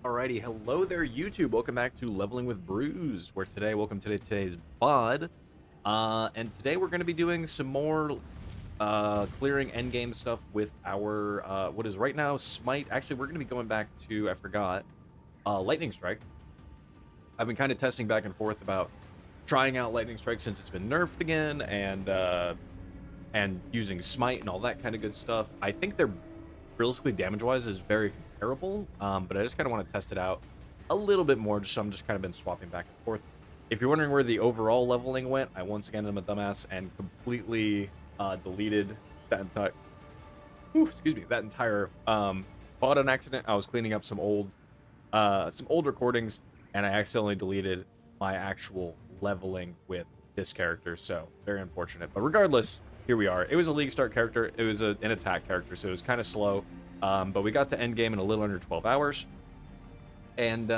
Alrighty, hello there, YouTube. Welcome back to Leveling with Brews, where today's VOD. And today we're going to be doing some more clearing endgame stuff with our, what is right now Smite. Actually, we're going to be going back to, I forgot, Lightning Strike. I've been kind of testing back and forth about trying out Lightning Strike since it's been nerfed again, and using Smite and all that kind of good stuff. I think they're realistically damage-wise is very comparable, but I just kind of want to test it out a little bit more, so I'm just kind of been swapping back and forth. If you're wondering where the overall leveling went, I once again am a dumbass and completely deleted that entire, that entire VOD on accident. I was cleaning up some old recordings, and I accidentally deleted my actual leveling with this character, so very unfortunate. But regardless, here we are. It was a league start character. It was an attack character, so it was kind of slow. But we got to end game in a little under 12 hours. And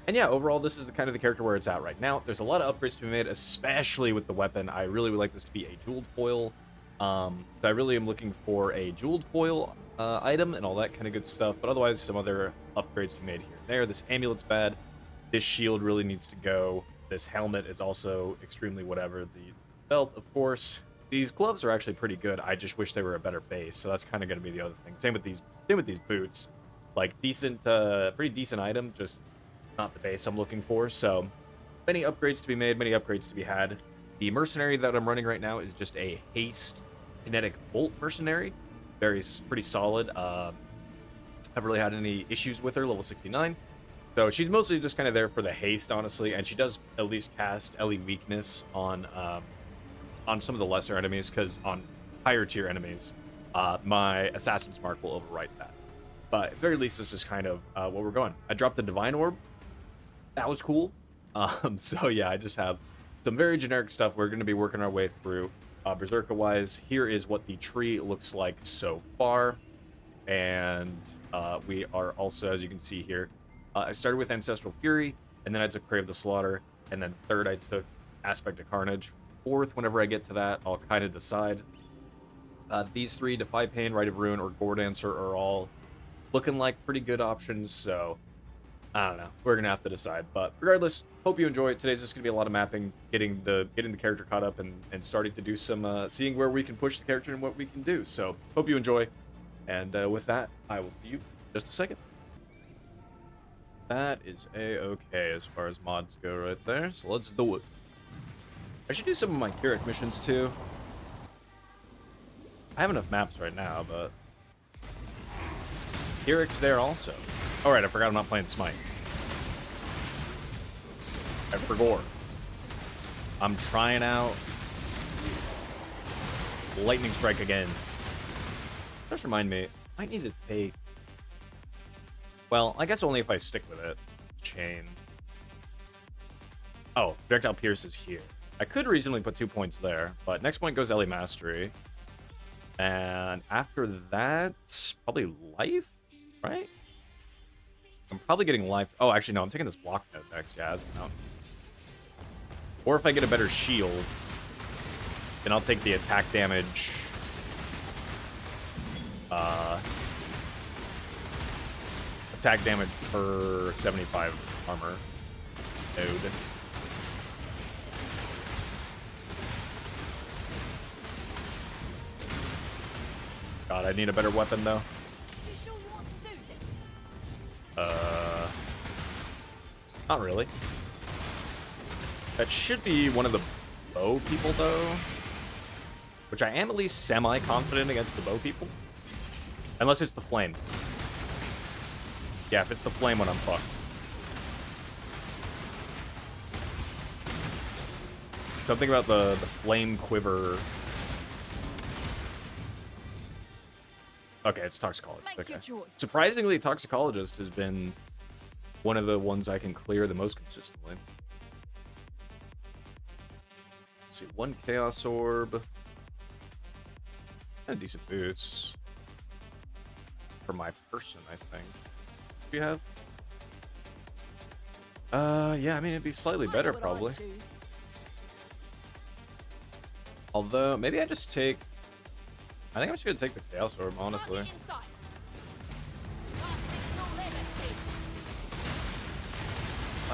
yeah, overall, this is the kind of the character where it's at right now. There's a lot of upgrades to be made, especially with the weapon. I really would like this to be a jeweled foil. So I really am looking for a jeweled foil item and all that kind of good stuff. But otherwise, some other upgrades to be made here and there. This amulet's bad. This shield really needs to go. This helmet is also extremely whatever. The belt, of course. These gloves are actually pretty good. I just wish they were a better base. So that's kind of going to be the other thing. Same with these boots. Like decent, pretty decent item, just not the base I'm looking for. So many upgrades to be made, many upgrades to be had. The mercenary that I'm running right now is just a haste kinetic bolt mercenary. Pretty solid. Haven't really had any issues with her, level 69. So she's mostly just kind of there for the haste, honestly, and she does at least cast LE weakness on some of the lesser enemies, because on higher tier enemies, my Assassin's Mark will overwrite that. But at very least, this is kind of where we're going. I dropped the Divine Orb. That was cool. So yeah, I just have some very generic stuff we're going to be working our way through. Berzerker-wise, here is what the tree looks like so far. And we are also, as you can see here, I started with Ancestral Fury, and then I took Crave the Slaughter, and then third I took Aspect of Carnage. Fourth, whenever I get to that, I'll kind of decide. These three, Defy Pain, Rite of Ruin, or Gore Dancer, are all looking like pretty good options, so I don't know. We're gonna have to decide. But regardless, hope you enjoy it. Today's just gonna be a lot of mapping, getting the character caught up, and starting to do some seeing where we can push the character and what we can do. So hope you enjoy. And with that, I will see you in just a second. That is a-okay as far as mods go right there. So let's do it. I should do some of my Keurig missions too. I have enough maps right now, but Keurig's there also. Alright, I forgot I'm not playing Smite. I forgot. I'm trying out Lightning Strike again. Just remind me, I might need to take... Well, I guess only if I stick with it. Chain. Oh, Projectile Pierce is here. I could reasonably put 2 points there, but next point goes LE Mastery. And after that, probably Life, right? I'm probably getting Life. Oh, actually, no, I'm taking this block node next. Yeah, as the mountain. Or if I get a better shield, then I'll take the attack damage. Attack damage per 75 armor node. God, I need a better weapon though. Not really. That should be one of the bow people though, which I am at least semi-confident against the bow people, unless it's the flame. Yeah, if it's the flame one, I'm fucked. Something about the flame quiver. Okay, it's Toxicologist. Okay. Surprisingly, Toxicologist has been one of the ones I can clear the most consistently. Let's see, 1 Chaos Orb. And decent boots. For my person, I think. What do you have? Yeah, I mean, it'd be slightly better, probably. Although, maybe I just take... I think I'm just gonna take the Chaos Orb, honestly.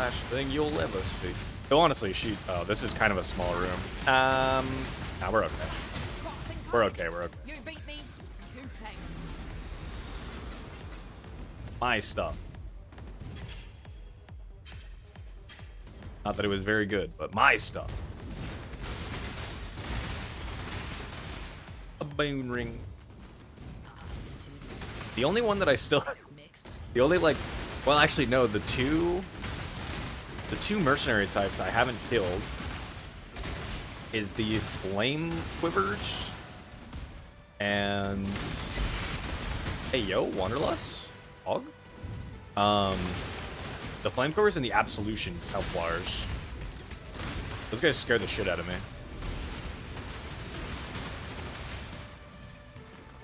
last thing you'll ever see. So honestly, oh, this is kind of a small room. Nah, we're okay. We're okay, we're okay. You beat me. You pay. My stuff. Not that it was very good, but my stuff. A bone ring. The only one that I still... The only, like... Well, actually, no. The two mercenary types I haven't killed is the flame quivers and... Hey, yo, Wanderlust? Hog? The flame quivers and the absolution Templars. Those guys scare the shit out of me.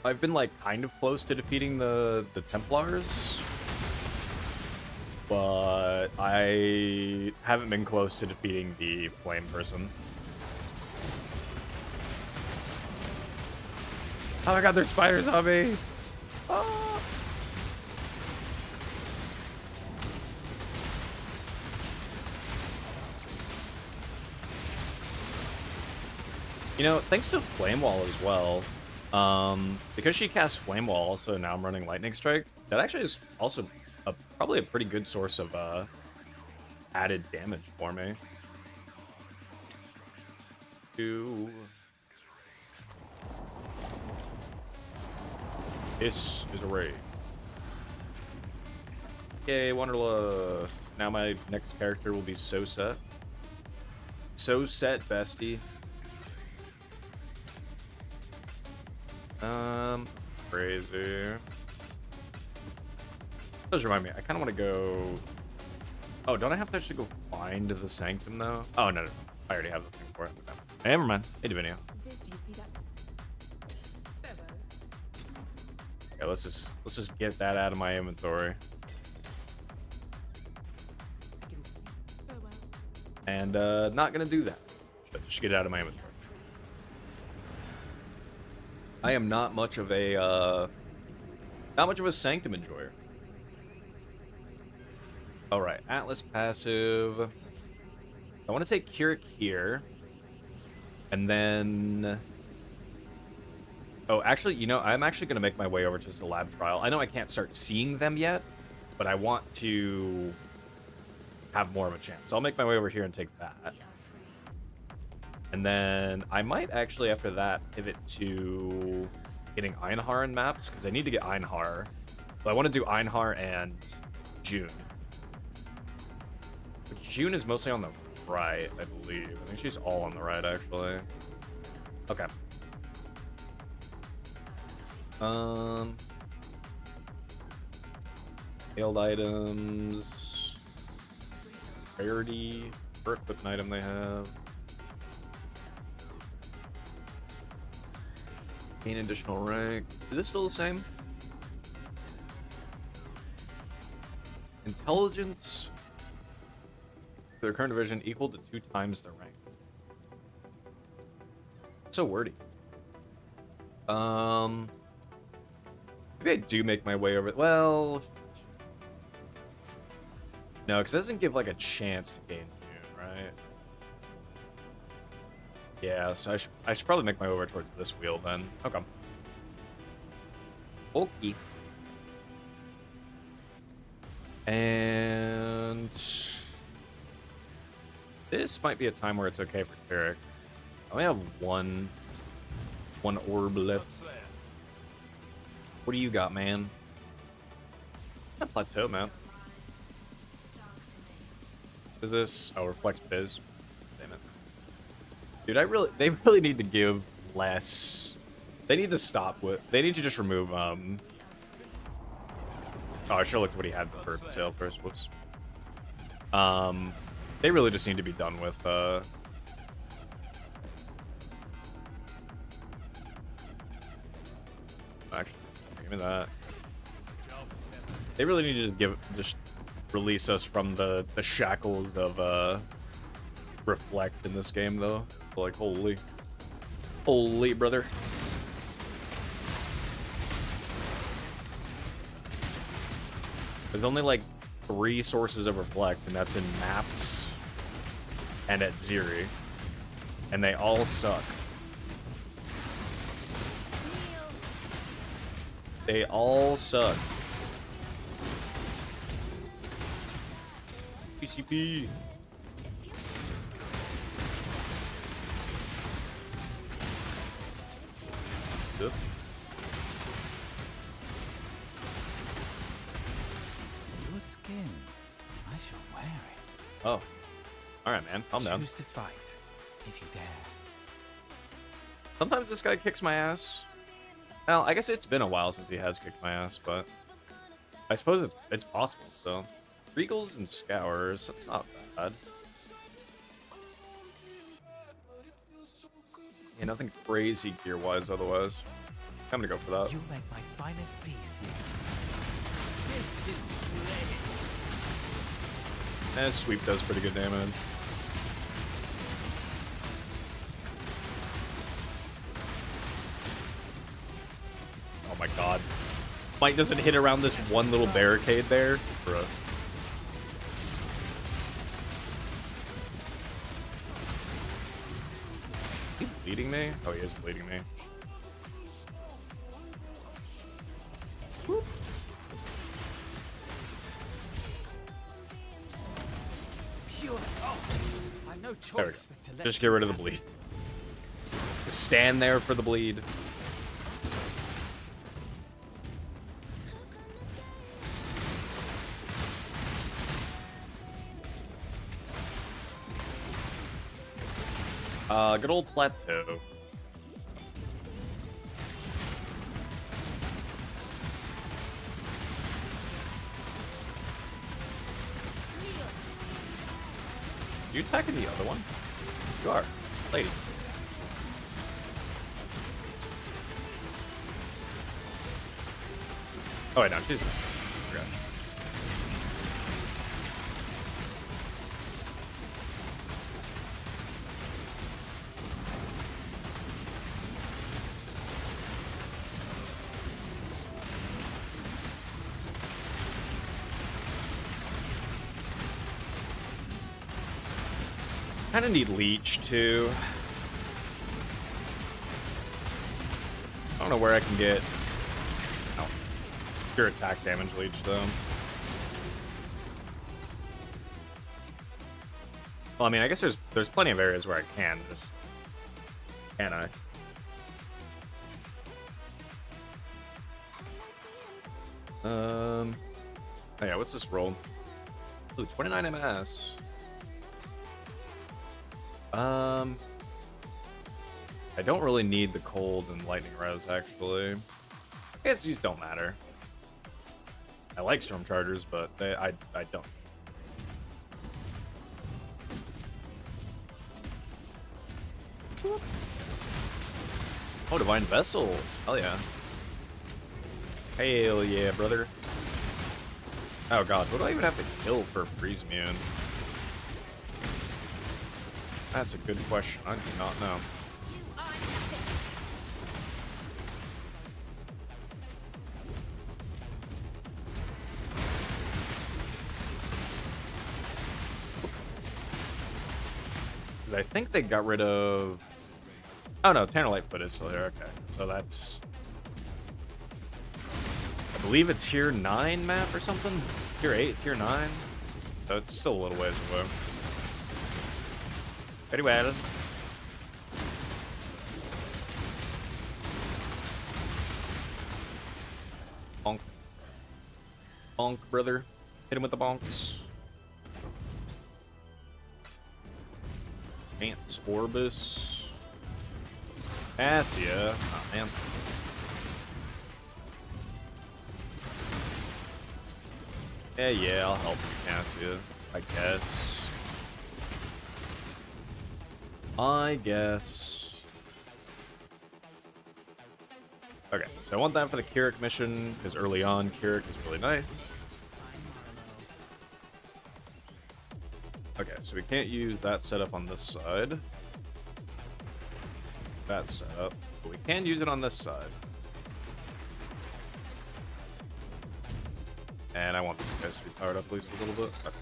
I've been, like, kind of close to defeating the Templars, but I haven't been close to defeating the flame person. Oh my god, there's spiders on me! Oh. You know, thanks to Flame Wall as well, because she casts Flame Wall, so now I'm running Lightning Strike, that actually is also probably a pretty good source of added damage for me. This is a raid. Yay, Wanderlust. Now my next character will be So Set. So Set, bestie. Crazy. Does remind me, I kind of want to go... Oh, don't I have to actually go find the Sanctum, though? Oh, no, no. I already have the thing for it. Okay. Never mind. Hey, Divinio. Okay, let's just get that out of my inventory. And, not gonna do that. But just get it out of my inventory. I am not much of a Sanctum enjoyer. Alright, Atlas passive. I want to take Keurig here. And then... Oh, actually, you know, I'm actually going to make my way over to the lab trial. I know I can't start seeing them yet, but I want to have more of a chance. So I'll make my way over here and take that. And then I might actually, after that, pivot to getting Einhar in maps, because I need to get Einhar. But I want to do Einhar and June. But June is mostly on the right, I believe. I think she's all on the right, actually. Okay. Failed items. Rarity. For equipment item they have. Gain additional rank. Is this still the same? Intelligence. Their current division equal to 2 times their rank. So wordy. Maybe I do make my way over. Well, no, because it doesn't give like a chance to gain June, right? Yeah, so I should probably make my way over towards this wheel then. Okay. Okay. And this might be a time where it's okay for Tarek. I only have one orb left. What do you got, man? A plateau map. Is this? Oh, reflect biz. Damn it. Dude, they really need to give less. They need to stop with. They need to just remove. Oh, I should have looked at what he had for sale first. Whoops. They really just need to be done with. Actually, give me that. They really need to just release us from the shackles of reflect in this game, though. So, like, holy brother. There's only like 3 sources of reflect, and that's in maps and at Ziri. And they all suck. They all suck. PCP. Yep. Your skin. I shall wear it. Oh. Alright, man. Calm down. Choose to fight, if you dare. Sometimes this guy kicks my ass. Well, I guess it's been a while since he has kicked my ass, but I suppose it's possible, so. Regals and Scours, that's not bad. Yeah, nothing crazy gear-wise otherwise. I'm gonna go for that. You make my finest piece here. Eh, sweep does pretty good damage. Oh my god. Smite doesn't hit around this one little barricade there. Bruh. Is he bleeding me? Oh, he is bleeding me. Whoop. Pure. Oh, I've no choice There we go. but to let Just get you rid of the have bleed. it. Just stand there for the bleed. Good old plateau. You attacking the other one? You are, lady. Oh wait, no, she's not. Okay. Kind of need leech too. I don't know where I can get pure attack damage leech though. Well, I mean, I guess there's plenty of areas where I can. Just can I? Oh yeah, what's this roll? Ooh, 29 MS. I don't really need the cold and lightning res, actually. I guess these don't matter. I like storm chargers, but I don't. Oh, divine vessel. Hell yeah. Hell yeah, brother. Oh god, what do I even have to kill for freeze immune? That's a good question. I do not know. I think they got rid of... Oh no, Tanner Lightfoot is still here. Okay, so that's... I believe it's tier 9 map or something? Tier 8, tier 9? So it's still a little ways away. Very well. Bonk. Bonk, brother. Hit him with the bonks. Ants, Orbis. Assia. Oh, man. Yeah, I'll help Assia, I guess. Okay, so I want that for the Kirik mission, because early on, Kirik is really nice. Okay, so we can't use that setup on this side. That setup. But we can use it on this side. And I want these guys to be powered up at least a little bit. Okay.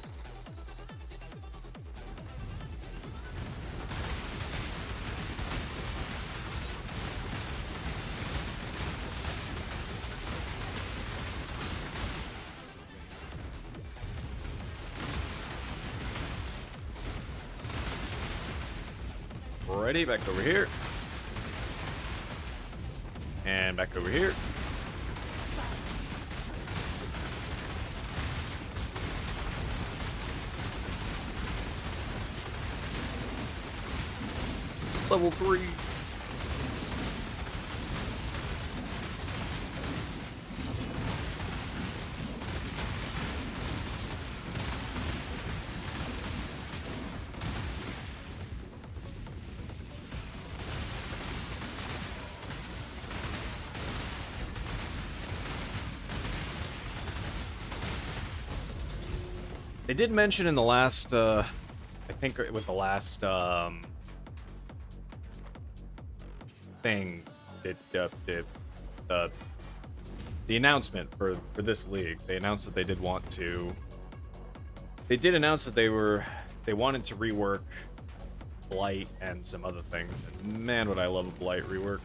Ready, back over here. And back over here. Level 3. They did mention in the last, I think with the last thing, the announcement for this league, they announced that they did want to. They did announce that they wanted to rework Blight and some other things. And man, would I love a Blight rework.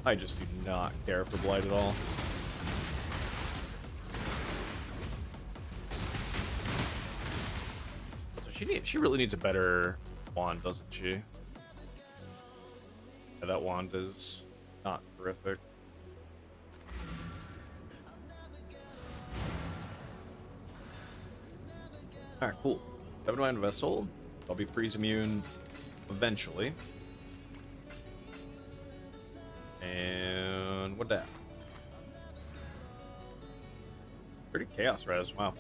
I just do not care for Blight at all. She really needs a better wand, doesn't she? Yeah, that wand is not terrific. Alright, cool. 7-9 Vessel. I'll be freeze immune eventually. And what that? Pretty chaos res, wow.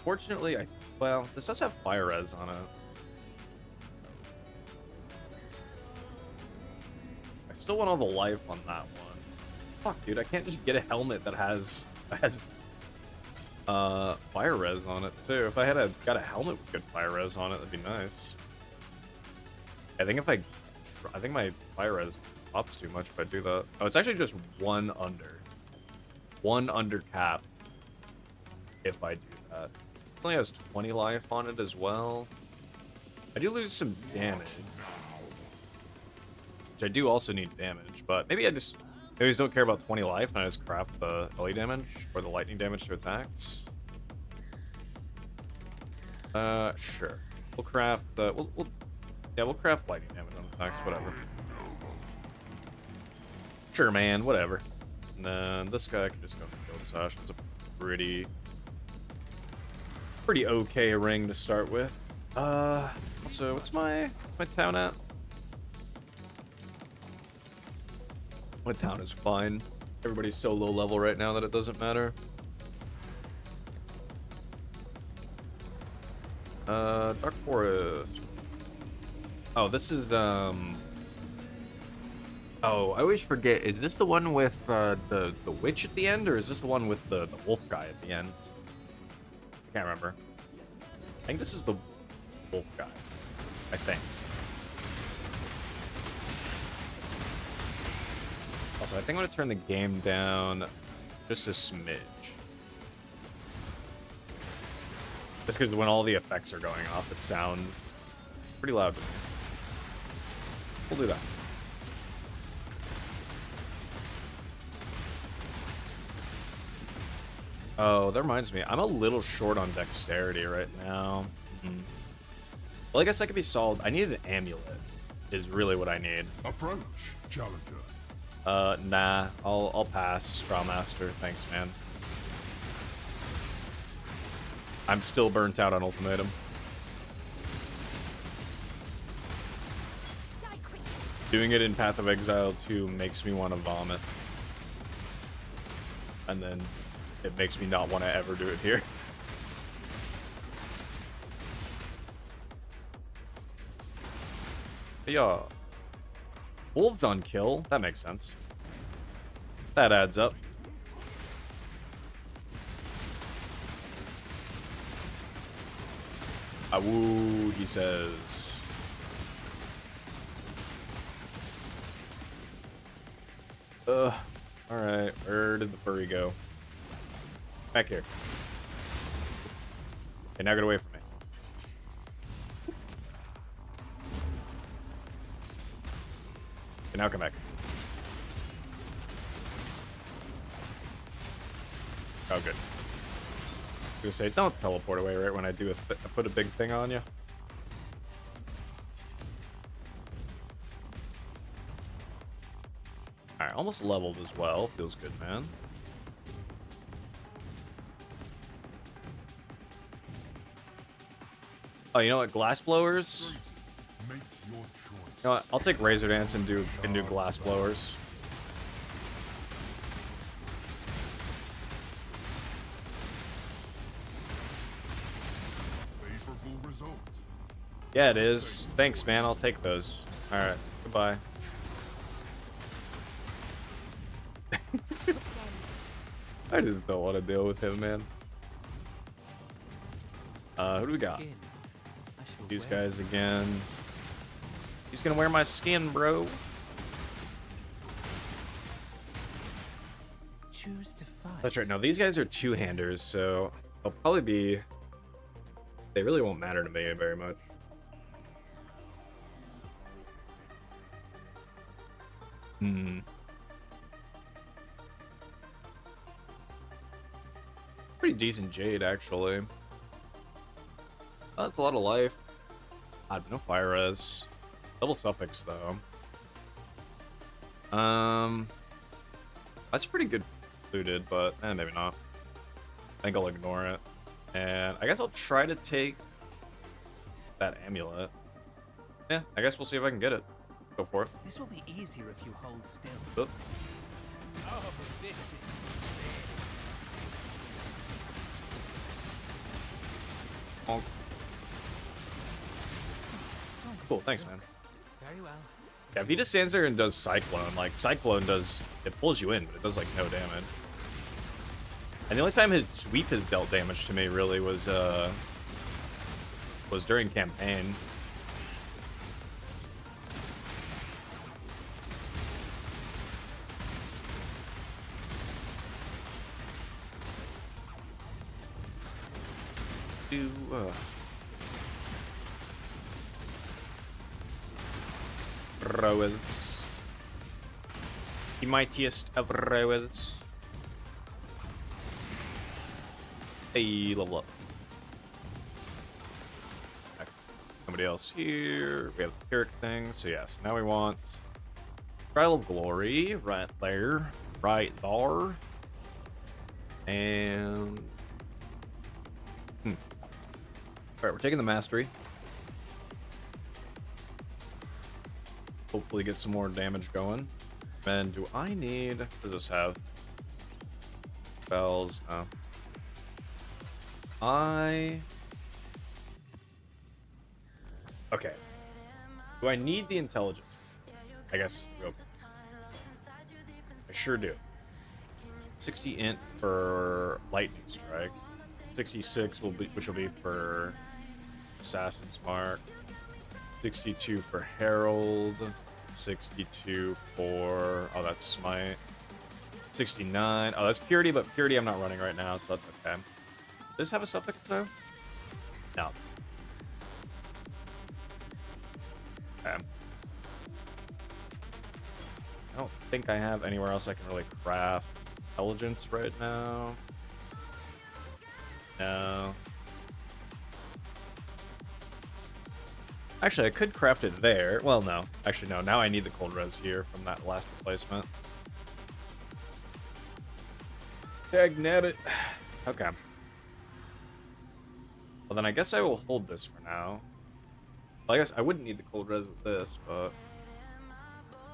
Fortunately, well, this does have fire res on it. I still want all the life on that one. Fuck, dude, I can't just get a helmet that has fire res on it too. If I got a helmet with good fire res on it, that'd be nice. I think my fire res pops too much if I do that. Oh, it's actually just one under cap if I do that. It only has 20 life on it as well. I do lose some damage, which I do also need damage, but maybe I just don't care about 20 life and I just craft the LE damage or the lightning damage to attacks. Sure. We'll craft we'll craft lightning damage on attacks, whatever. Sure, man, whatever. And then this guy can just go for Field Sash. It's a pretty okay ring to start with. Also, what's my town at? My town is fine. Everybody's so low level right now that it doesn't matter. Dark Forest. Oh, this is oh, I always forget. Is this the one with the witch at the end, or is this the one with the wolf guy at the end? I can't remember. I think this is the wolf guy. I think. Also, I think I'm gonna turn the game down just a smidge. Just because when all the effects are going off, it sounds pretty loud to me. We'll do that. Oh, that reminds me. I'm a little short on dexterity right now. Well, I guess that could be solved. I need an amulet, is really what I need. Approach, challenger. Nah. I'll pass, Strawmaster. Thanks, man. I'm still burnt out on Ultimatum. Doing it in Path of Exile 2 makes me want to vomit. And then it makes me not want to ever do it here. Yeah. Wolves on kill. That makes sense. That adds up. Awoo, he says. Ugh. Alright, where did the furry go? Back here. Okay, now get away from me. Okay, now come back. Oh, good. I was gonna say, don't teleport away right when I do I put a big thing on you. Alright, almost leveled as well. Feels good, man. Oh, you know what? Glass blowers? Make your choice. You know what? I'll take Razor Dance and do glass blowers. Favorable result. Yeah, it is. Thanks, man. I'll take those. Alright, goodbye. I just don't want to deal with him, man. Who do we got? These guys again. He's gonna wear my skin, bro. Choose to fight. That's right. No, these guys are two-handers, so they'll probably be... They really won't matter to me very much. Pretty decent Jade, actually. Oh, that's a lot of life. No fire res. Double suffix, though. That's pretty good looted, but maybe not. I think I'll ignore it. And I guess I'll try to take that amulet. Yeah, I guess we'll see if I can get it. Go for it. This will be easier if you hold still. Oop. Oh, this is Bonk. Cool, thanks, man. very well. Yeah, if he just stands there and does Cyclone, like, Cyclone does, it pulls you in, but it does, like, no damage. And the only time his sweep has dealt damage to me, really, was during campaign. Rowers. The mightiest of rowers. Hey, level up. Okay. Somebody else here. We have the Pyrrhic thing. So yes, now we want Trial of Glory right there. Right there. And alright, we're taking the mastery. Hopefully get some more damage going. And do I need... What does this have? Spells. No. Okay. Do I need the intelligence? I guess. I sure do. 60 int for lightning strike. 66 will be, which will be for Assassin's Mark. 62 for Herald. 62 for... Oh, that's Smite. 69. Oh, that's Purity, but Purity I'm not running right now, so that's okay. Does this have a suffix, though? No. Okay. I don't think I have anywhere else I can really craft intelligence right now. No. Actually, I could craft it there. Well, no. Actually, no. Now I need the cold res here from that last replacement. Dagnabbit. Okay. Well, then I guess I will hold this for now. Well, I guess I wouldn't need the cold res with this, but...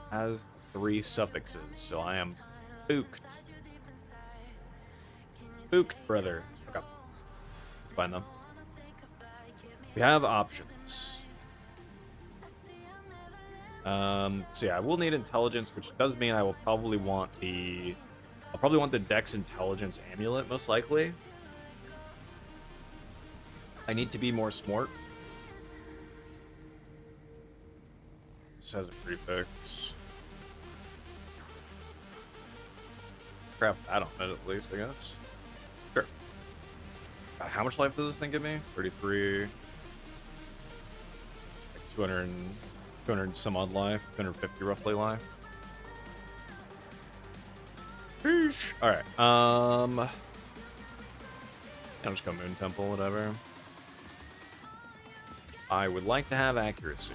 has 3 suffixes, so I am spooked. Spooked, brother. Okay. Let's find them. We have options. So yeah, I will need intelligence, which does mean I will probably want the... I'll probably want the Dex Intelligence Amulet, most likely. I need to be more smart. This has a prefix. craft that on it at least, I guess. Sure. God, how much life does this thing give me? 33. Like 200, 200 some odd life. 250 roughly life. Sheesh. Alright, I'll just go Moon Temple, whatever. I would like to have accuracy.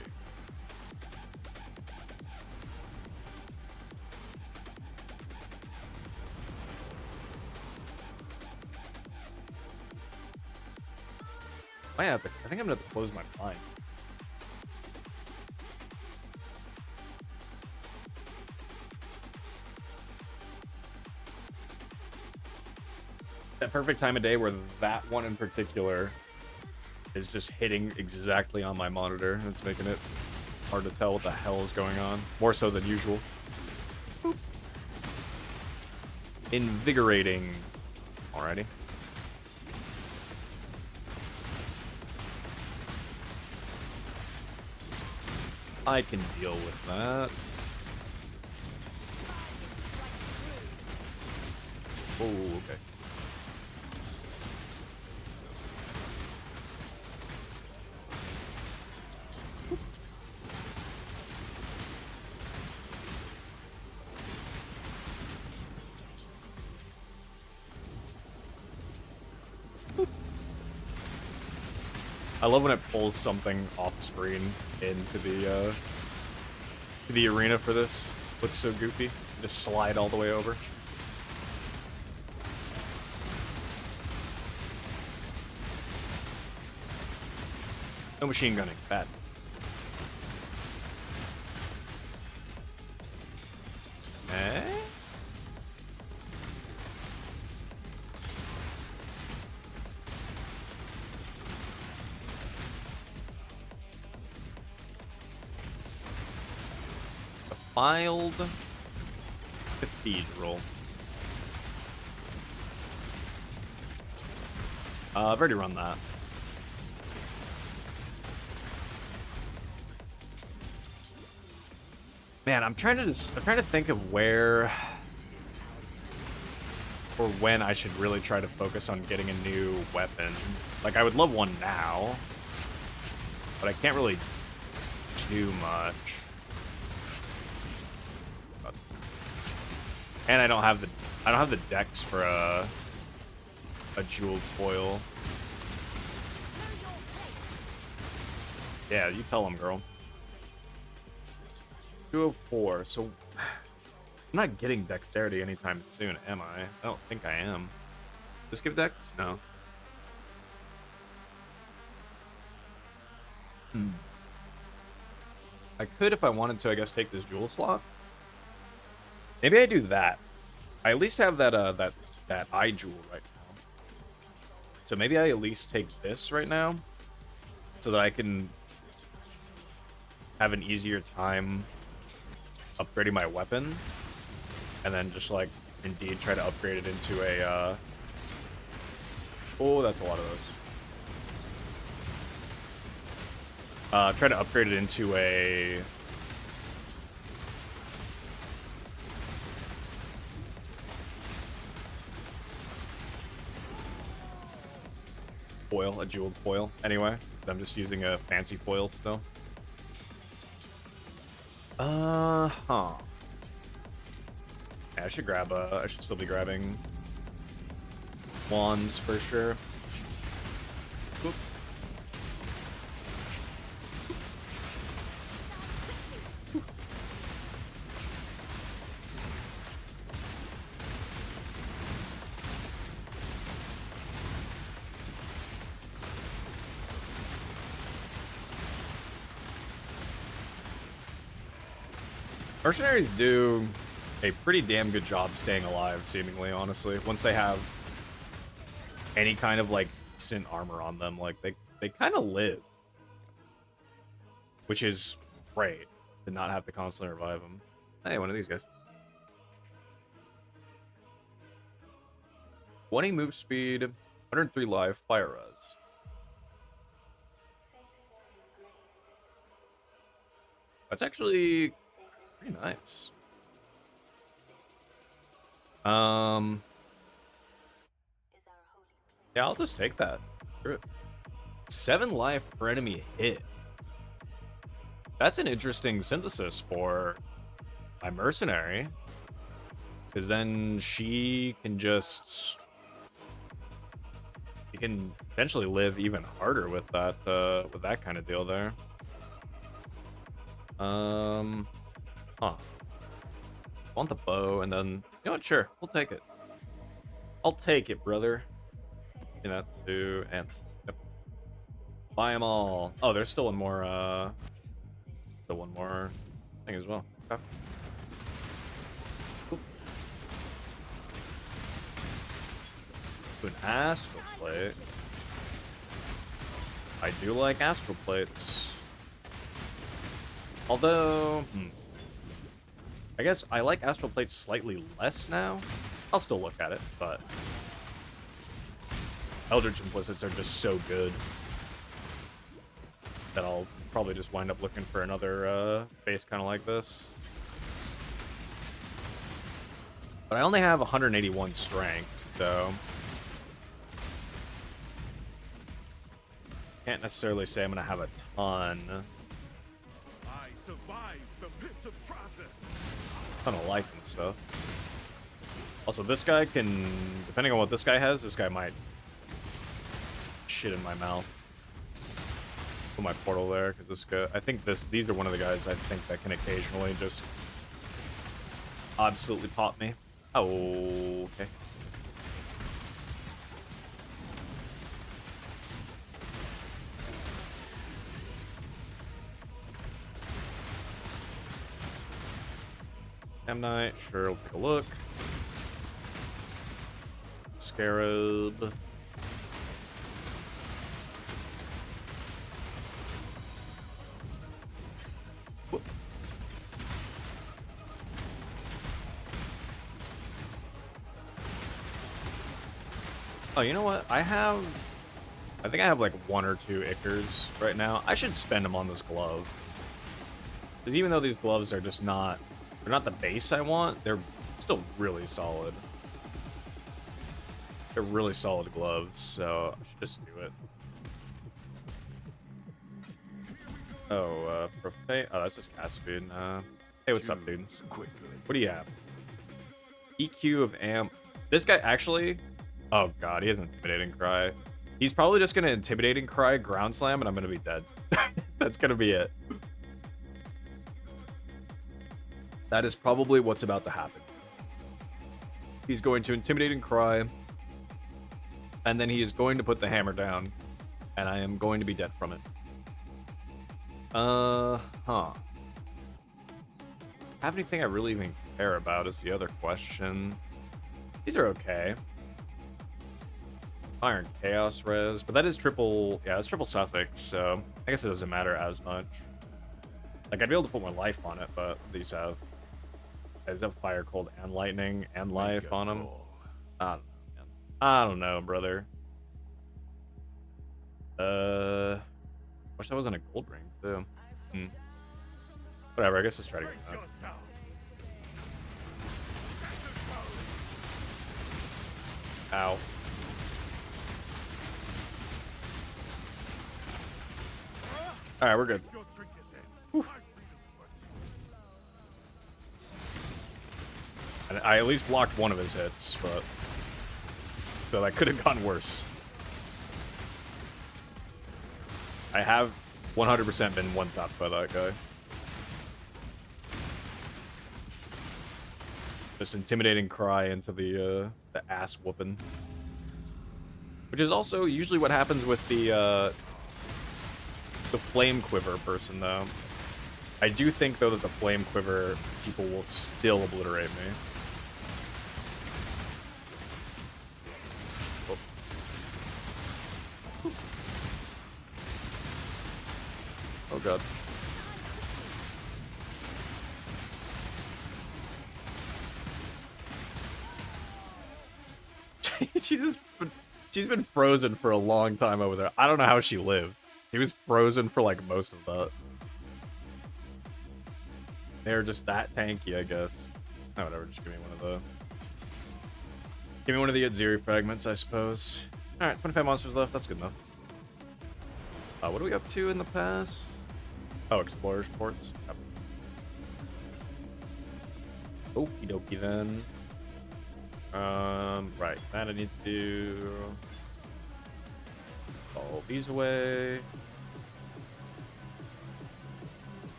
I think I'm gonna have to close my blind. That perfect time of day where that one in particular is just hitting exactly on my monitor. It's making it hard to tell what the hell is going on. More so than usual. Boop. Invigorating. Alrighty. I can deal with that. Oh, okay. I love when it pulls something off screen into the arena for this. Looks so goofy. Just slide all the way over. No machine gunning. Bad. Eh? Defiled Cathedral. I've already run that. Man, I'm trying to think of where or when I should really try to focus on getting a new weapon. Like, I would love one now, but I can't really do much. And I don't have the dex for a jeweled foil. Yeah, you tell them, girl. 204. So I'm not getting dexterity anytime soon, am I? I don't think I am. Just give dex? No. I could, if I wanted to, I guess, take this jewel slot. Maybe I do that. I at least have that that eye jewel right now. So maybe I at least take this right now, so that I can have an easier time upgrading my weapon, and then just like indeed try to upgrade it into a. Oh, that's a lot of those. Try to upgrade it into a. Foil, a jeweled foil. Anyway, I'm just using a fancy foil still. Yeah, I should grab I should still be grabbing wands for sure. Oop. Mercenaries do a pretty damn good job staying alive, seemingly, honestly. Once they have any kind of, like, decent armor on them, like, they kind of live. Which is great, to not have to constantly revive them. Hey, one of these guys. 20 move speed, 103 life, fire res. That's actually pretty nice. Um, yeah, I'll just take that. Screw it. 7 life per enemy hit. That's an interesting synthesis for my mercenary. Because then she can just... She can potentially live even harder with that kind of deal there. Huh. Want the bow, and then... You know what? Sure. We'll take it. I'll take it, brother. You know, and... Yep. Buy them all. Oh, there's still one more, still one more thing as well. Okay. Cool. Do an astral plate. I do like astral plates. Although, I guess I like astral plates slightly less now. I'll still look at it, but Eldritch Implicits are just so good that I'll probably just wind up looking for another base kind of like this. But I only have 181 strength, so can't necessarily say I'm gonna have a ton. I survived the pits of process. Ton of life and stuff. Also, this guy can, depending on what this guy has, this guy might shit in my mouth. Put my portal there, because this guy, I think these are one of the guys I think that can occasionally just absolutely pop me. Oh, okay. Amnite, sure, we'll take a look. Scarab. Whoop. Oh, you know what? I think I have like 1 or 2 Ichors right now. I should spend them on this glove. Because even though these gloves are just not... They're not the base I want, they're still really solid. They're really solid gloves, so I should just do it. Oh, Profane. Oh, that's just cast speed. Hey, what's up, dude? What do you have? EQ of Amp. This guy actually... Oh, God, he has an Intimidating Cry. He's probably just going to Intimidating Cry, Ground Slam, and I'm going to be dead. That's going to be it. That is probably what's about to happen. He's going to Intimidating Cry, and then he is going to put the hammer down, and I am going to be dead from it. Have anything I really even care about is the other question. These are okay. Iron Chaos Res, but that is triple, yeah, it's triple suffix, so I guess it doesn't matter as much. Like, I'd be able to put more life on it, but these have Fire, Cold, and Lightning, and life on them. I don't know, man. I don't know, brother. Wish that wasn't a gold ring, too. Whatever, I guess let's try to get that. Ow. Alright, we're good. And I at least blocked one of his hits, but so that could have gone worse. I have 100% been one-tapped by that guy. Just Intimidating Cry into the ass whooping. Which is also usually what happens with the Flame Quiver person, though. I do think, though, that the Flame Quiver people will still obliterate me. Oh god. She's been frozen for a long time over there. I don't know how she lived. She was frozen for like most of that. They're just that tanky, I guess. Oh, whatever, just give me one of the... Give me one of the Atziri fragments, I suppose. Alright, 25 monsters left. That's good enough. What are we up to in the past? Oh, Explorer's Ports. Yep. Okie dokie then. Right. That I need to do. All these away.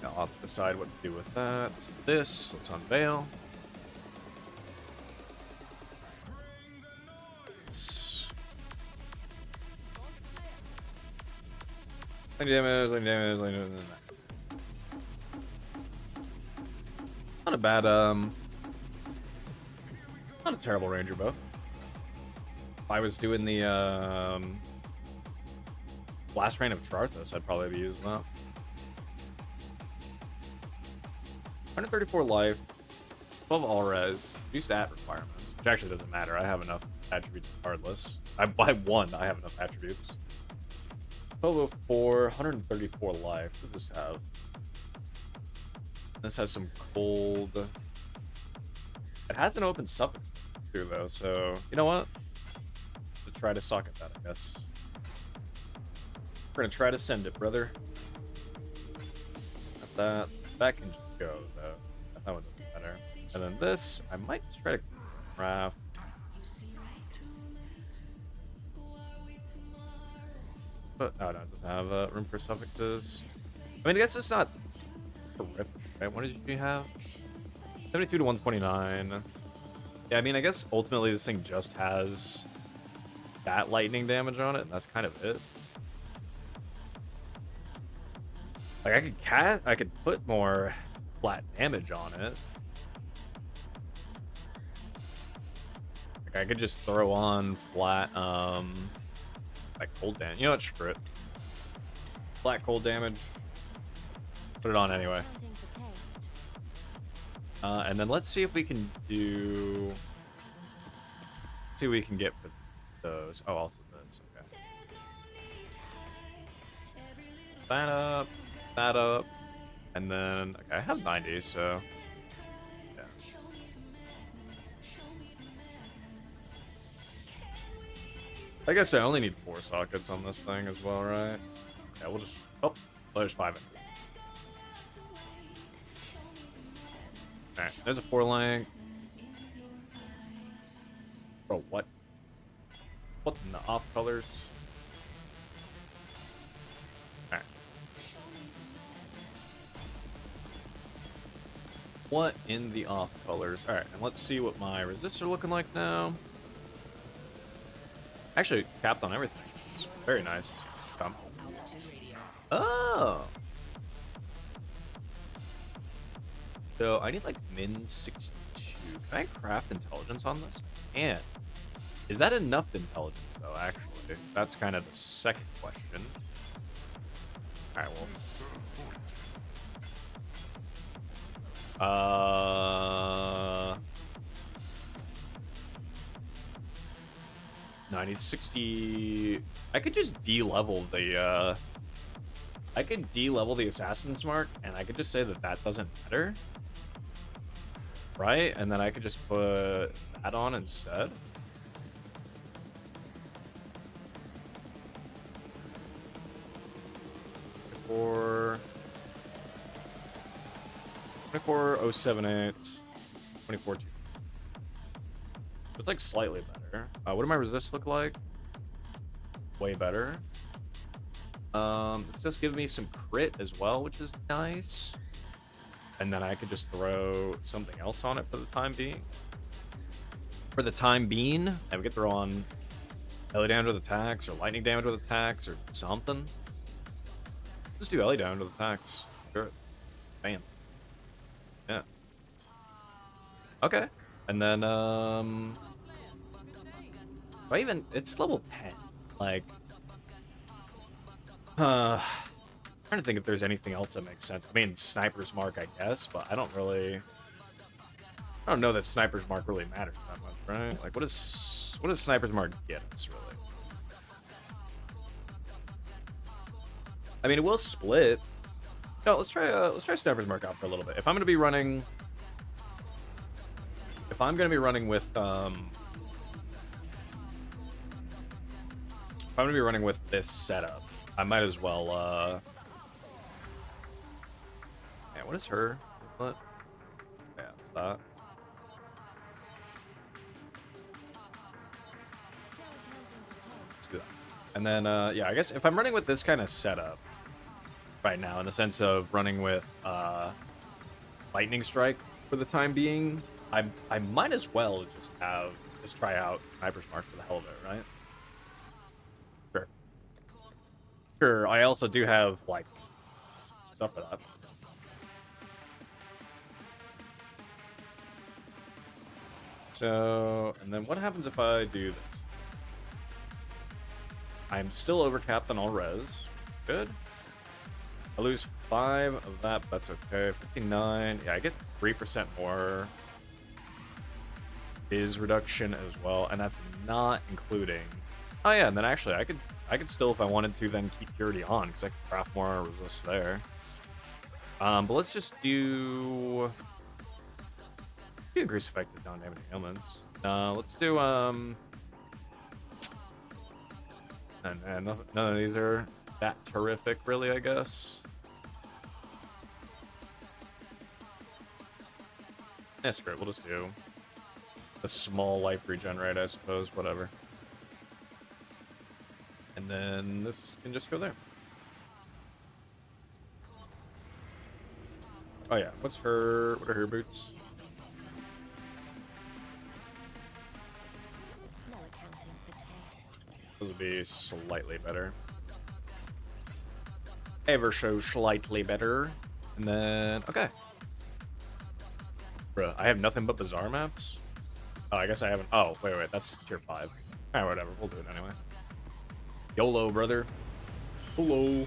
I'll have to decide what to do with that. This, let's unveil. Damage. Not a bad, not a terrible ranger bow. If I was doing the, Last Reign of Charthus, I'd probably be using that. 134 life, 12 all res, 2 stat requirements, which actually doesn't matter. I have enough attributes regardless. By one, I have enough attributes. 1204, 134 life. What does this have? This has some cold. It has an open suffix too, though. So you know what? To try to socket that, I guess. We're gonna try to send it, brother. That can just go though. That one's better. And then this, I might just try to craft. But oh no, it doesn't have room for suffixes. I mean, I guess it's not horrific, right? What did you have? 72 to 129. Yeah, I mean, I guess ultimately this thing just has that lightning damage on it, and that's kind of it. Like I could put more flat damage on it. Like I could just throw on flat like cold damage. You know what? Screw it. Flat cold damage. Put it on anyway. And then let's see if we can do. Let's see what we can get for those. Oh, also this. Okay. That up, and then okay, I have 90, so yeah. I guess I only need 4 sockets on this thing as well, right? Yeah, we'll just there's 5 in. All right, there's a 4 link. Bro, what? What in the off colors? All right. What in the off colors? All right, and let's see what my resists are looking like now. Actually, capped on everything. It's very nice. Come. Oh. So I need like min 62. Can I craft intelligence on this? And is that enough intelligence though? Actually, that's kind of the second question. All right, well. No, I need 60. I could just de-level the, I could de-level the Assassin's Mark, and I could just say that that doesn't matter. Right? And then I could just put that on instead. For 24078, 24. It's like slightly better. What do my resists look like? Way better. It's just giving me some crit as well, which is nice. And then I could just throw something else on it for the time being. And we could throw on melee damage with attacks, or lightning damage with attacks, or something. Just do melee damage with attacks. Sure. Bam. Yeah. Okay. And then, it's level 10. Like, trying to think if there's anything else that makes sense. I mean, Sniper's Mark, I guess, but I don't know that Sniper's Mark really matters that much, right? Like, what does Sniper's Mark get us, really? I mean, it will split. No, let's try Sniper's Mark out for a little bit. If I'm gonna be running with if I'm gonna be running with this setup, I might as well, man, what is her? What? Yeah, it's that. Let's do that. And then, yeah, I guess if I'm running with this kind of setup right now, in the sense of running with, Lightning Strike for the time being, I might as well just try out Sniper's Mark for the hell of it, right? Sure. Sure, I also do have, like, stuff for that. So, and then what happens if I do this? I'm still overcapped on all res. Good. I lose 5 of that, but that's okay. 59. Yeah, I get 3% more is reduction as well, and that's not including. Oh yeah, and then actually I could still, if I wanted to, then keep purity on because I could craft more resists there. But let's just do increase effective non-damaging ailments. Let's do and none of these are that terrific, really, I guess. Yeah, screw it. We'll just do a small life regenerate, I suppose. Whatever. And then this can just go there. Oh yeah. What are her boots? No accounting for taste. Those would be slightly better. Ever so slightly better. And then, okay. Bruh, I have nothing but bizarre maps? Oh, I guess I haven't. Oh, wait, that's tier 5. Alright, whatever. We'll do it anyway. YOLO, brother. Hello.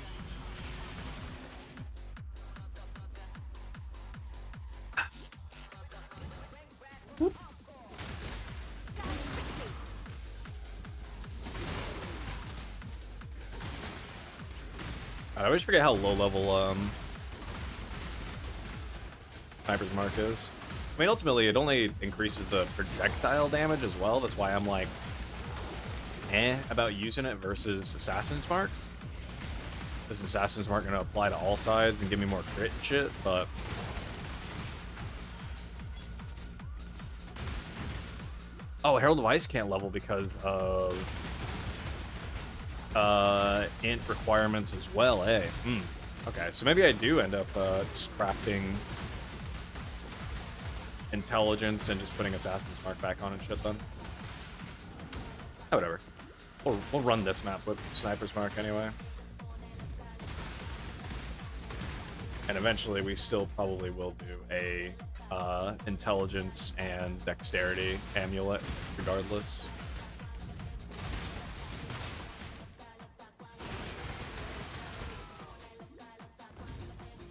I always forget how low level Sniper's Mark is. I mean, ultimately, it only increases the projectile damage as well. That's why I'm like, about using it versus Assassin's Mark. This Assassin's Mark gonna apply to all sides and give me more crit and shit, but oh, Herald of Ice can't level because of int requirements as well, eh? Okay, so maybe I do end up just crafting intelligence and just putting Assassin's Mark back on and shit then. Oh, whatever. We'll run this map with Sniper's Mark anyway. And eventually we still probably will do a intelligence and dexterity amulet regardless.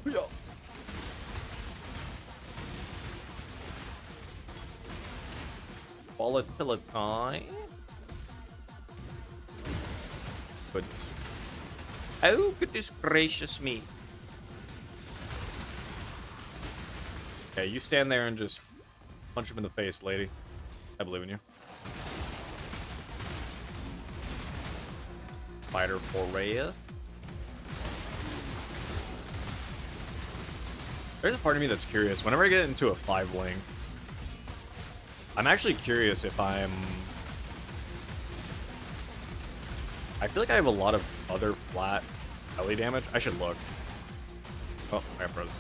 Yeah. Volatility. Goodness. Oh, goodness gracious me. Okay, you stand there and just punch him in the face, lady. I believe in you. Fighter for Rhea. There's a part of me that's curious. Whenever I get into a 5-link, I'm actually curious if I feel like I have a lot of other flat melee damage. I should look. Oh, I got frozen.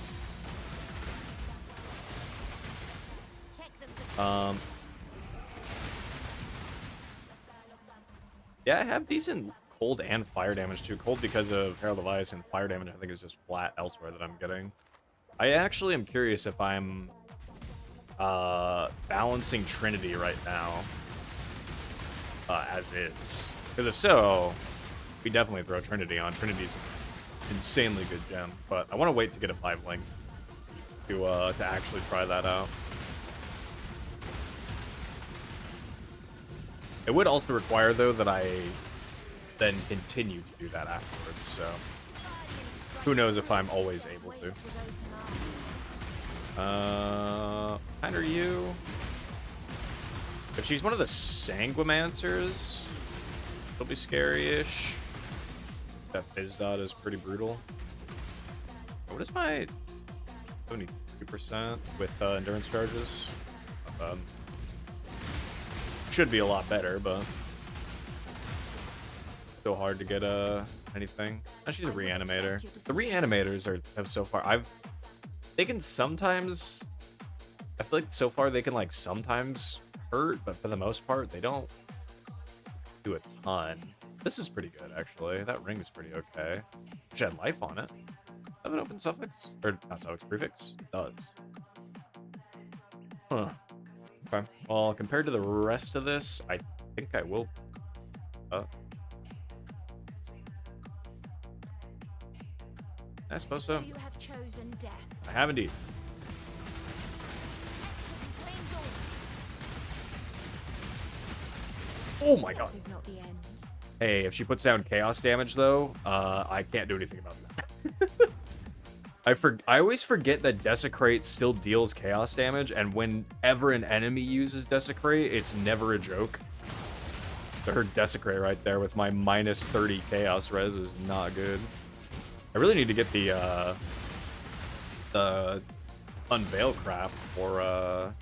Yeah, I have decent cold and fire damage too. Cold because of Herald of Ice, and fire damage I think is just flat elsewhere that I'm getting. I actually am curious if I'm balancing Trinity right now as is. Because if so, we definitely throw Trinity on. Trinity's an insanely good gem, but I want to wait to get a 5-link to actually try that out. It would also require, though, that I then continue to do that afterwards, so who knows if I'm always able to. Kind of you. If she's one of the Sanguimancers, It'll be scary-ish. That Fizz dot is pretty brutal. What is my 72% with endurance charges? Should be a lot better, but still hard to get anything. Oh, she's a reanimator. The reanimators have so far they can sometimes, I feel like so far they can like sometimes hurt, but for the most part they don't do a ton. This is pretty good actually. That ring is pretty okay. Wish I had life on it. Have an open suffix? Or not suffix, prefix? It does. Huh. Okay. Well, compared to the rest of this, I think I will. I suppose so. You have chosen death. I have indeed. Oh my god. Death is not the end. Hey, if she puts down chaos damage though, I can't do anything about that. I always forget that Desecrate still deals chaos damage, and whenever an enemy uses Desecrate, it's never a joke. Her Desecrate right there with my minus 30 chaos res is not good. I really need to get the Unveil craft for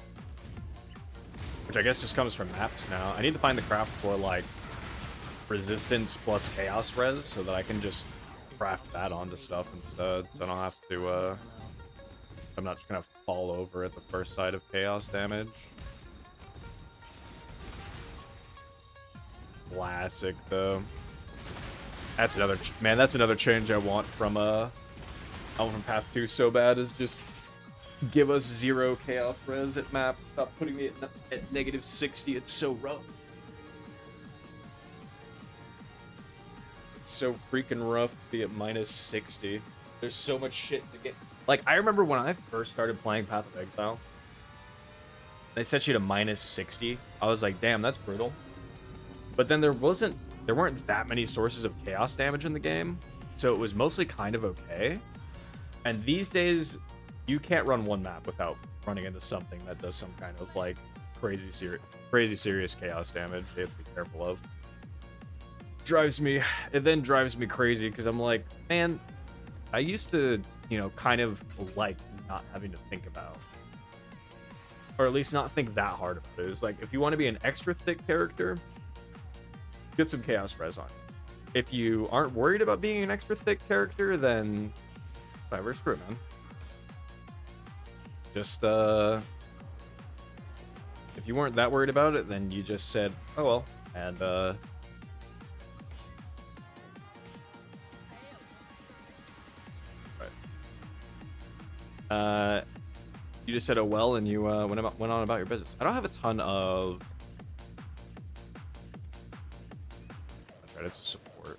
which I guess just comes from maps now. I need to find the craft for like resistance plus chaos res so that I can just craft that onto stuff instead, so I don't have to I'm not just gonna fall over at the first sight of chaos damage. Classic though. That's another that's another change I want from Path 2 so bad, is just give us 0 chaos res at map. Stop putting me at negative 60. It's so rough. So freaking rough to be at minus 60. There's so much shit to get. Like, I remember when I first started playing Path of Exile, they set you to minus 60. I was like, damn, that's brutal. But then there weren't that many sources of chaos damage in the game, so it was mostly kind of okay. And these days, you can't run one map without running into something that does some kind of like crazy serious chaos damage you have to be careful of. It then drives me crazy because I'm like, man, I used to, kind of like not having to think about, or at least not think that hard about it. It's like, if you want to be an extra thick character, get some chaos res on you. If you aren't worried about being an extra thick character, then whatever, screw it, man. Just if you weren't that worried about it, then you just said, oh well, and you just said oh well, and you went on about your business. I don't have a ton of credits to support.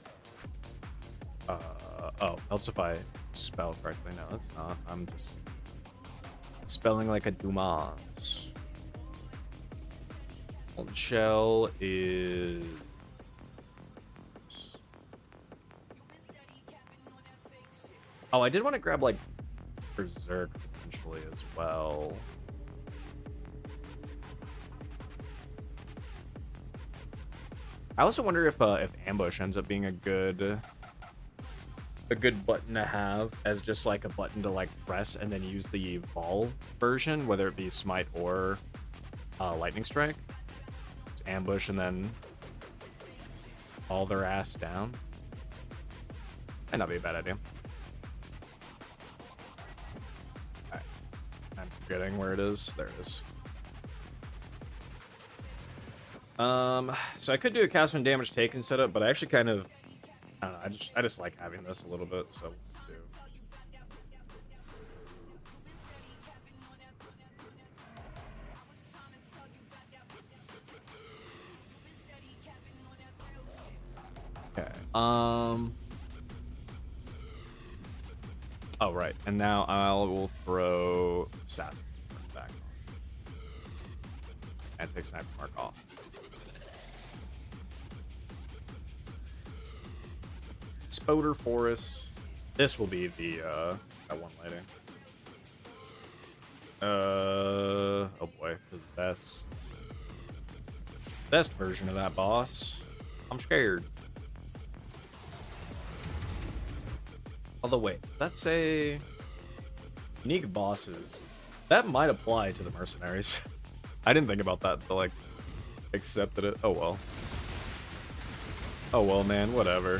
Oh, helps if I spell correctly. No, it's not. I'm just spelling like a Dumas. Molten Shell is... Oh, I did want to grab like Berzerker potentially as well. I also wonder if ambush ends up being a good button to have as just like a button to like press and then use the Vol version, whether it be Smite or Lightning Strike. It's ambush and then haul their ass down. Might not be a bad idea. Alright. I'm forgetting where it is. There it is. So I could do a cast when damage taken setup, but I actually kind of, I don't know, I just like having this a little bit, so let's do. Okay. Oh right, and now I will throw Assassin's back on and take Sniper Mark off. Spoder Forest. This will be the that one lighting. Oh boy, this is the best version of that boss. I'm scared. Although, wait, that's a unique bosses. That might apply to the mercenaries. I didn't think about that until, like, accepted it. Oh, well. Oh, well, man, whatever.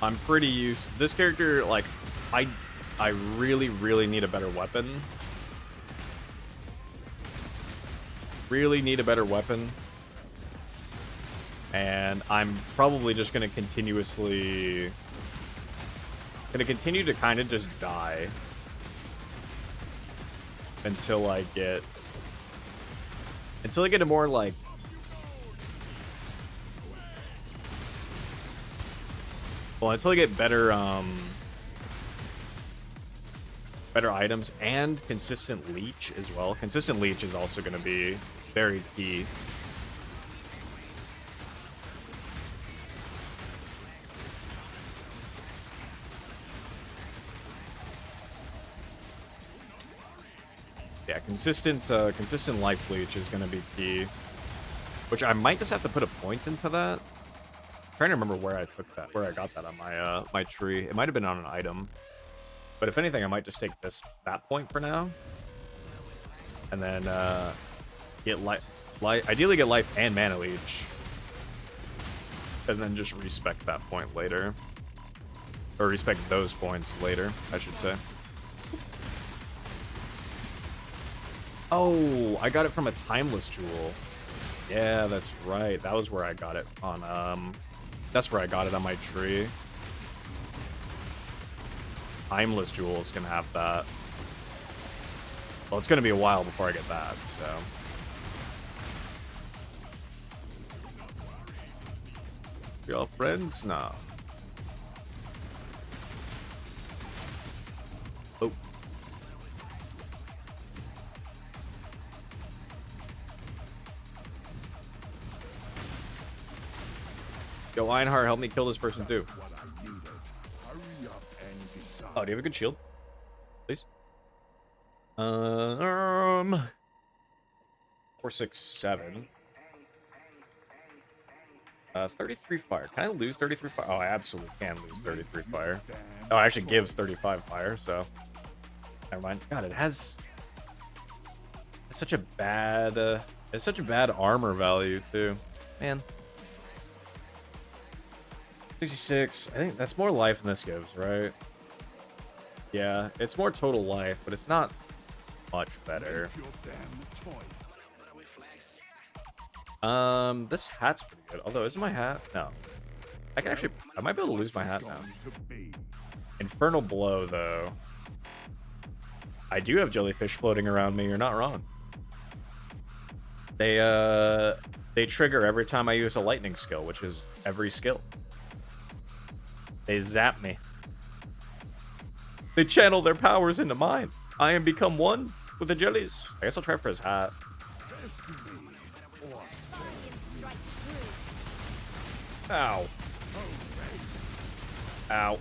I'm pretty used... This character, like, I really need a better weapon. Really need a better weapon. And I'm probably just going to continuously... continue to kind of just die. Until I get a more, like... Well, until I get better, better items and consistent leech as well. Consistent leech is also going to be very key. Yeah, consistent life leech is going to be key. Which I might just have to put a point into that. I'm trying to remember where I took that, where I got that on my my tree. It might have been on an item. But if anything, I might just take that point for now. And then get ideally get life and mana leech. And then just respec that point later. Or respec those points later, I should say. Oh, I got it from a timeless jewel. Yeah, that's right. That was where I got it on, that's where I got it on my tree. Timeless jewels can have that. Well, it's gonna be a while before I get that, so. We all friends now. Oh. Yo, Lionheart, help me kill this person too. Oh, do you have a good shield? Please. 467. 33 fire. Can I lose 33 fire? Oh, I absolutely can lose 33 fire. Oh, it actually gives 35 fire, so never mind. God, it's such a bad armor value too. Man. 66. I think that's more life than this gives, right? Yeah, it's more total life, but it's not much better. This hat's pretty good. Although, isn't my hat? No. I might be able to lose my hat now. Infernal Blow, though. I do have jellyfish floating around me, you're not wrong. They trigger every time I use a lightning skill, which is every skill. They zap me. They channel their powers into mine. I am become one with the jellies. I guess I'll try for his hat. Ow. Ow.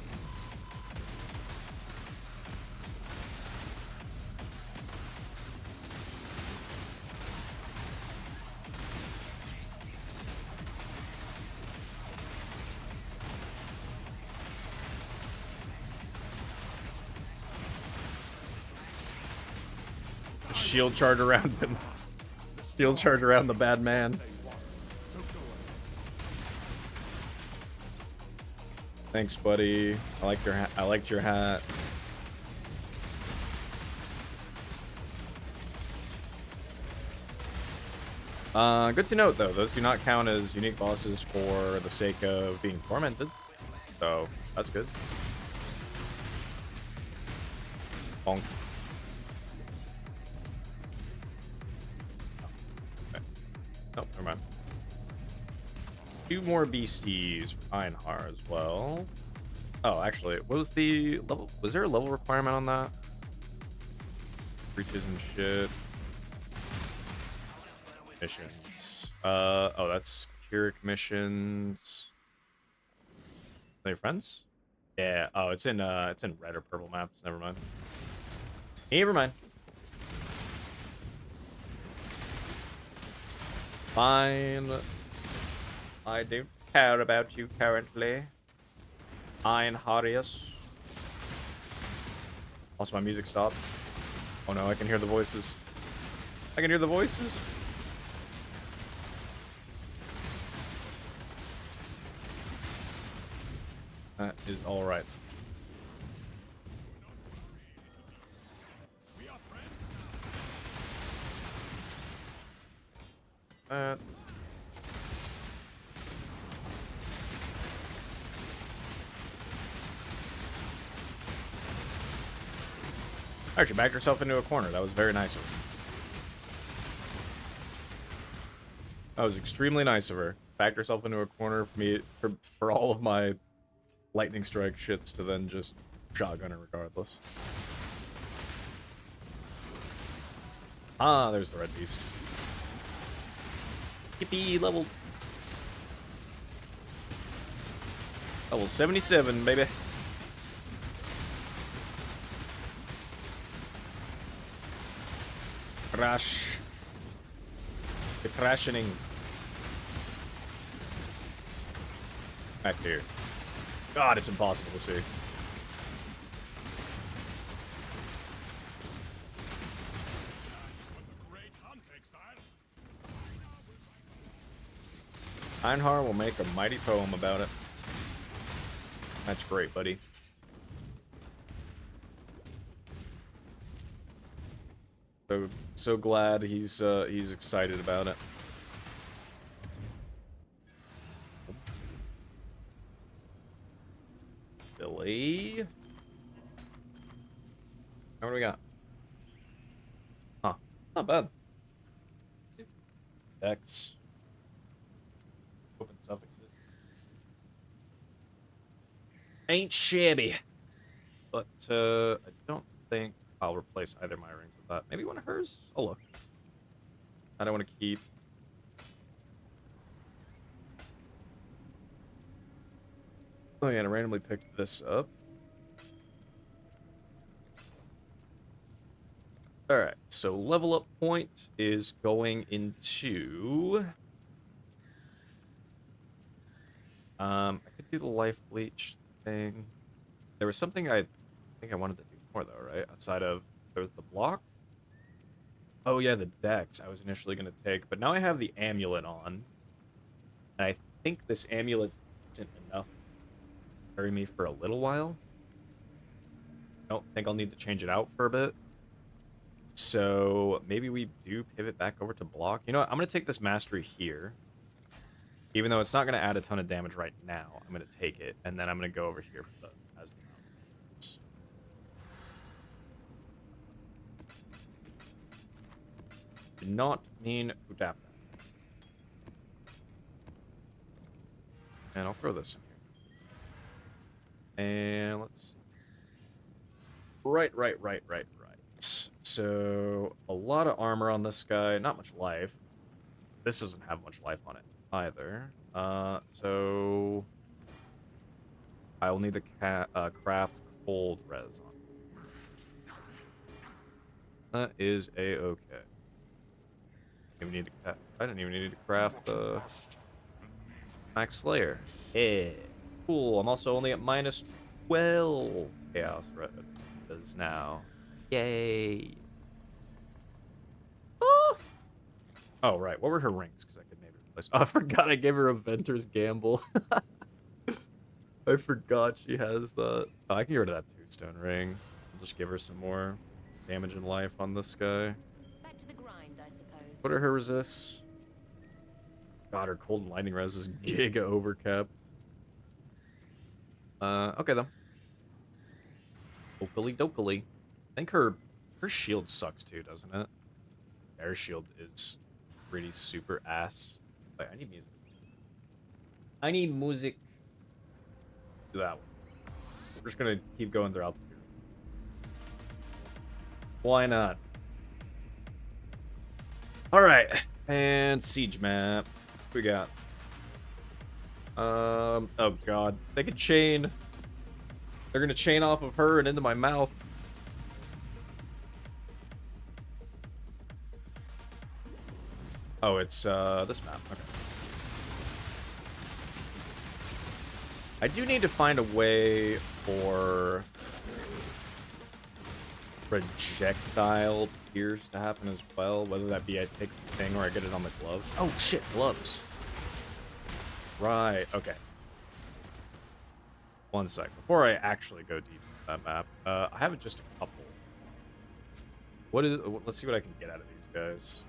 Shield charge around him. Shield charge around the bad man. Thanks, buddy. I liked your hat. I liked your hat. Good to note, though. Those do not count as unique bosses for the sake of being tormented. So, that's good. Bonk. Okay. Oh, never mind. 2 more beasties for Einhar as well. Oh, actually, what was the level? Was there a level requirement on that? Breaches and shit. Missions. Oh, that's Keurig missions. Are they friends? Yeah. Oh, it's in red or purple maps. Never mind. Never mind. Fine. I don't care about you currently. Einharius. Also, my music stopped. Oh no, I can hear the voices. I can hear the voices. That is alright. She backed herself into a corner. That was very nice of her. That was extremely nice of her. Backed herself into a corner for me for all of my lightning strike shits to then just shotgun her regardless. Ah, there's the red beast. Yippee, level 77, baby. Crash. The crashing. Back here. God, it's impossible to see. Einhar will make a mighty poem about it. That's great, buddy. So glad he's excited about it. Billy. What do we got? Huh. Not bad. Dex. Open suffixes. Ain't shabby. But I don't think I'll replace either of my rings with that. Maybe one of hers? Oh, look. I don't want to keep... Oh yeah, I randomly picked this up. Alright, so level up point is going into... I could do the life leech thing. There was something I think I wanted to do more though, right? Outside of... There was the block? Oh yeah, the dex I was initially going to take, but now I have the amulet on. And I think this amulet isn't enough to carry me for a little while. I don't think I'll need to change it out for a bit. So maybe we do pivot back over to block. You know what? I'm going to take this mastery here. Even though it's not going to add a ton of damage right now, I'm going to take it, and then I'm going to go over here for the as the mountains. Do not mean to tap that. And I'll throw this in here. And let's see. Right. So, a lot of armor on this guy, not much life. This doesn't have much life on it either. So... I will need to craft cold res on it. That is a-okay. I didn't even need to craft the Max Slayer. Yeah. Cool, I'm also only at minus 12 Chaos Res now. Yay. Oh. Oh, right. What were her rings? Because I could maybe replace... Oh, I forgot I gave her a Venter's Gamble. I forgot she has that. Oh, I can get rid of that two-stone ring. I'll just give her some more damage and life on this guy. Back to the grind, I suppose. What are her resists? God, her cold and lightning res is giga overcapped. Okay then. Oakley dokily. I think her shield sucks too, doesn't it? Air shield is pretty super ass. Wait, I need music. I need music. Do that one. We're just gonna keep going throughout the year. Why not? Alright. And siege map. What we got? Oh god. They can chain. They're gonna chain off of her and into my mouth. Oh, it's this map. Okay. I do need to find a way for projectile pierce to happen as well, whether that be I take the thing or I get it on the gloves. Oh shit, gloves. Right, okay. One sec. Before I actually go deep into that map, I have just a couple. What is? Let's see what I can get out of these guys.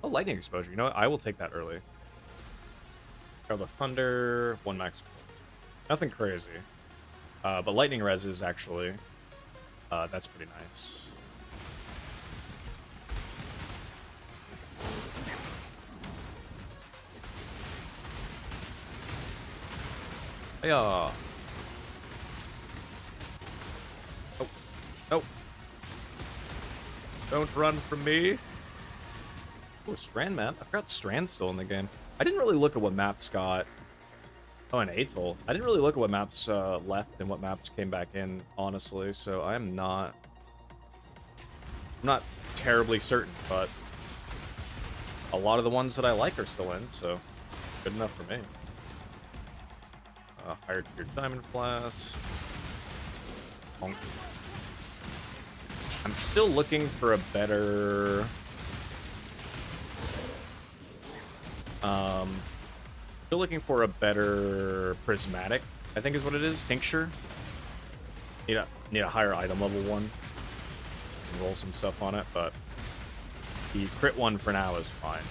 Oh, lightning exposure. You know what? I will take that early. Carl the Thunder, 1 max. Nothing crazy. But lightning res is actually, that's pretty nice. Yeah. Oh. Oh. Don't run from me. Oh, Strand map. I forgot Strand's still in the game. I didn't really look at what maps got. Oh, an atoll. I didn't really look at what maps left and what maps came back in, honestly. So I'm not terribly certain, but a lot of the ones that I like are still in, so good enough for me. Higher tier diamond flask. Bonk. I'm still looking for a better still looking for a better prismatic, I think is what it is. Tincture. Need a higher item level one. And roll some stuff on it, but the crit one for now is fine.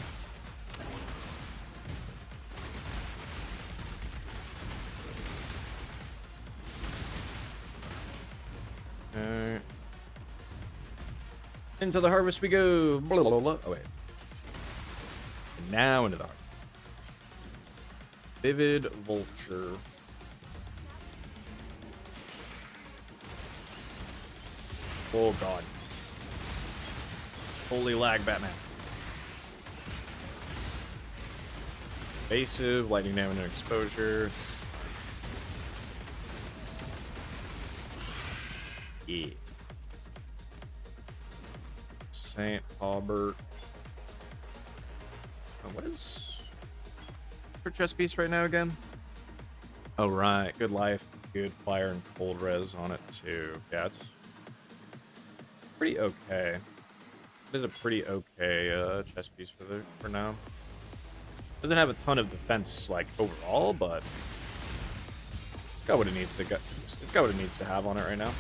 Into the harvest we go. Blah, blah, blah. Oh wait. And now into the harvest. Vivid Vulture. Oh god. Holy lag, Batman. Evasive, lightning damage and exposure. Yeah. Saint Aubert. What is for chest piece right now again? Oh right, good life, good fire and cold res on it too. Yeah, it's pretty okay. It is a pretty okay chest piece for now. Doesn't have a ton of defense like overall, but it's got what it needs to get. It's got what it needs to have on it right now.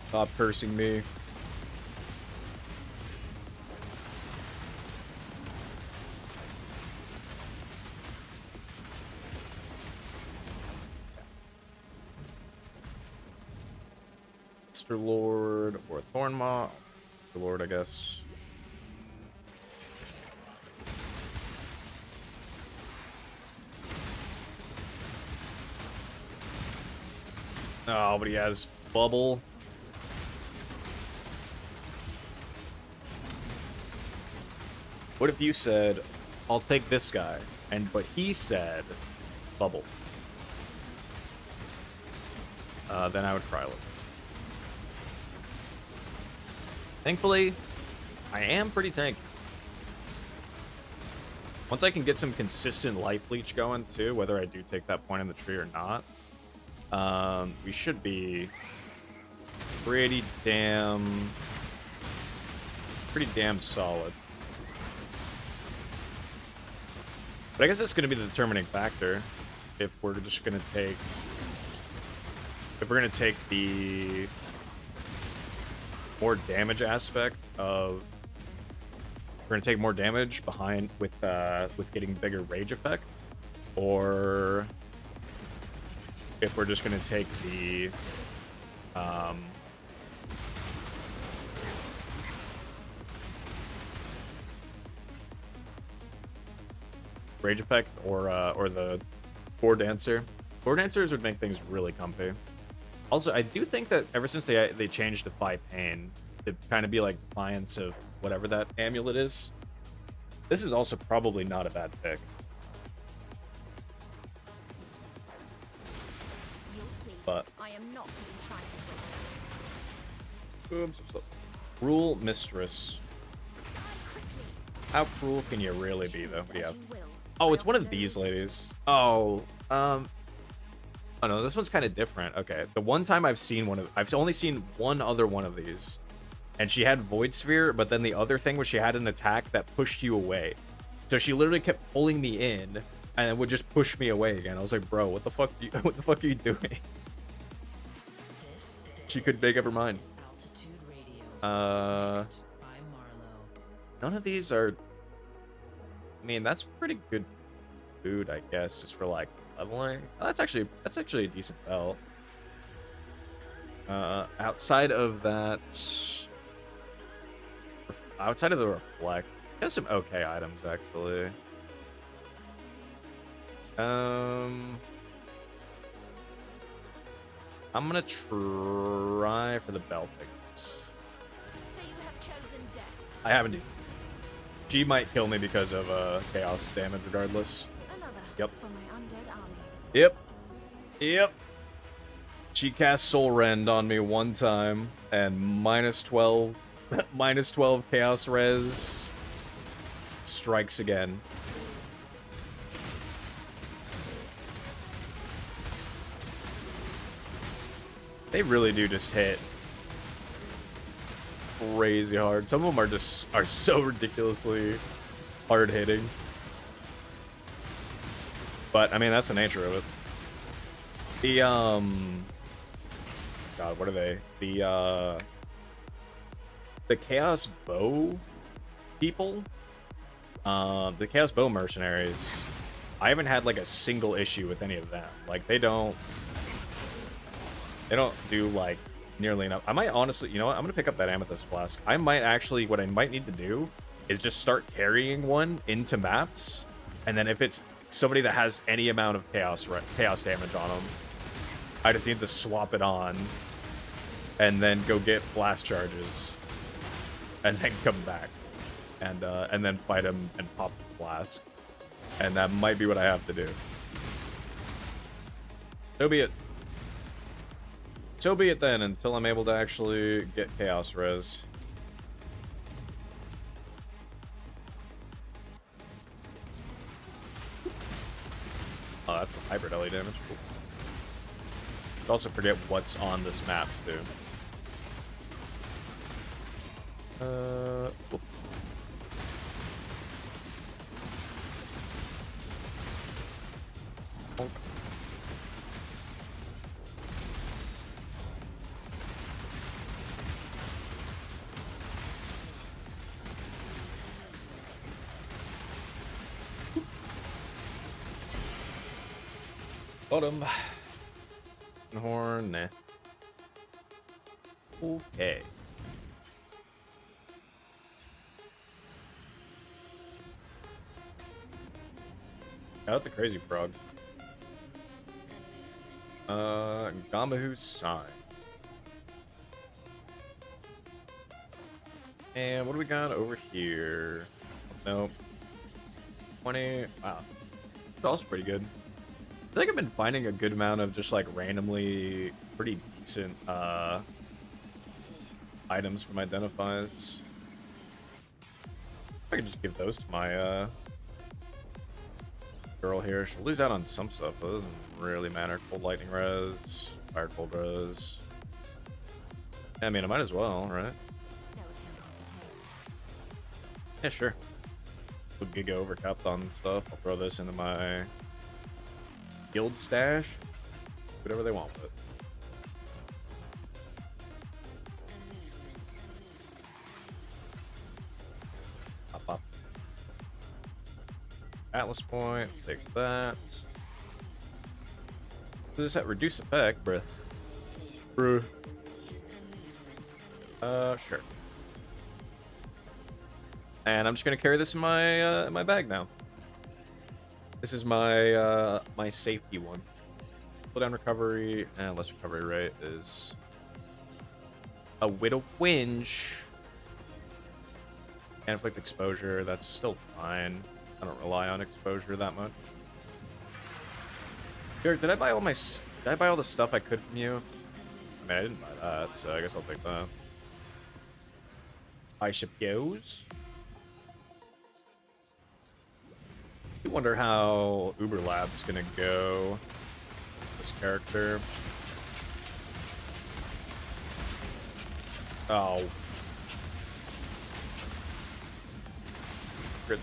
Stop cursing me. Mr. Lord or Thornmaw. Mr. Lord, I guess. Oh, but he has bubble. What if you said, I'll take this guy, but he said bubble? Then I would cry a little. Thankfully, I am pretty tanky. Once I can get some consistent life leech going too, whether I do take that point in the tree or not, we should be pretty damn solid. But I guess it's going to be the determining factor if we're just going to take... If we're going to take the more damage aspect of... We're going to take more damage behind with getting bigger rage effect, or if we're just going to take the... rage effect or the Boar Dancer. Boar Dancers would make things really comfy. Also, I do think that ever since they changed Defy Pain to kind of be like defiance of whatever that amulet is, this is also probably not a bad pick. But I am not to be trifled with. oh, I'm so slow. Cruel mistress. How cruel can you really be, though? Choose as Yeah. you will. Oh, I it's one offer of no these resistance. ladies. Oh, oh no, this one's kind of different. Okay, the one time I've only seen one other one of these, and she had Void Sphere, but then the other thing was she had an attack that pushed you away. So she literally kept pulling me in, and it would just push me away again. I was like, bro, what the fuck? What the fuck are you doing? She could make up her mind. None of these are. I mean, that's pretty good food, I guess, just for like leveling. Oh, that's actually a decent belt. Outside of that, outside of the reflect, there's some okay items actually. I'm gonna try for the belt things. So you have chosen death. I haven't. She might kill me because of chaos damage, regardless. Another Yep. for my undead army. Yep. Yep. She cast Soul Rend on me one time, and minus 12, minus 12 chaos res strikes again. They really do just hit crazy hard. Some of them are so ridiculously hard hitting. But I mean, that's the nature of it. The God, what are they? The Chaos Bow people, the Chaos Bow mercenaries. I haven't had like a single issue with any of them. Like they don't do like nearly enough. I might honestly, you know what? I'm gonna pick up that amethyst flask. I might actually, what I might need to do is just start carrying one into maps, and then if it's somebody that has any amount of chaos damage on them, I just need to swap it on, and then go get blast charges, and then come back, and then fight him and pop the flask, and that might be what I have to do. So be it. So be it then, until I'm able to actually get chaos res. Oh, that's the hybrid LA damage. Cool. Also forget what's on this map too. Whoop. Bonk. Bottom. Horn, nah. Okay. Shout out the crazy frog. Gamahu sign. And what do we got over here? Nope. 20. Wow. It's also pretty good. I think I've been finding a good amount of just like randomly pretty decent items from identifies. I could just give those to my girl here. She'll lose out on some stuff, but it doesn't really matter. Cold lightning res, fire cold res. Yeah, I mean, I might as well, right? No accounting for taste. Yeah, sure. With Giga overcapped on stuff, I'll throw this into my guild stash. Whatever they want with it. Pop, pop. Atlas point, take that. Does this have reduce effect, bruh? Bruh. Sure. And I'm just gonna carry this in my bag now. This is my my safety one. Cooldown recovery and less recovery rate is a Widow Whinge. And inflict exposure, that's still fine. I don't rely on exposure that much. Derek, did I buy all my... Did I buy all the stuff I could from you? I mean, I didn't buy that, so I guess I'll take that. High ship goes. I wonder how Uber Lab's gonna go. This character. Oh. Good.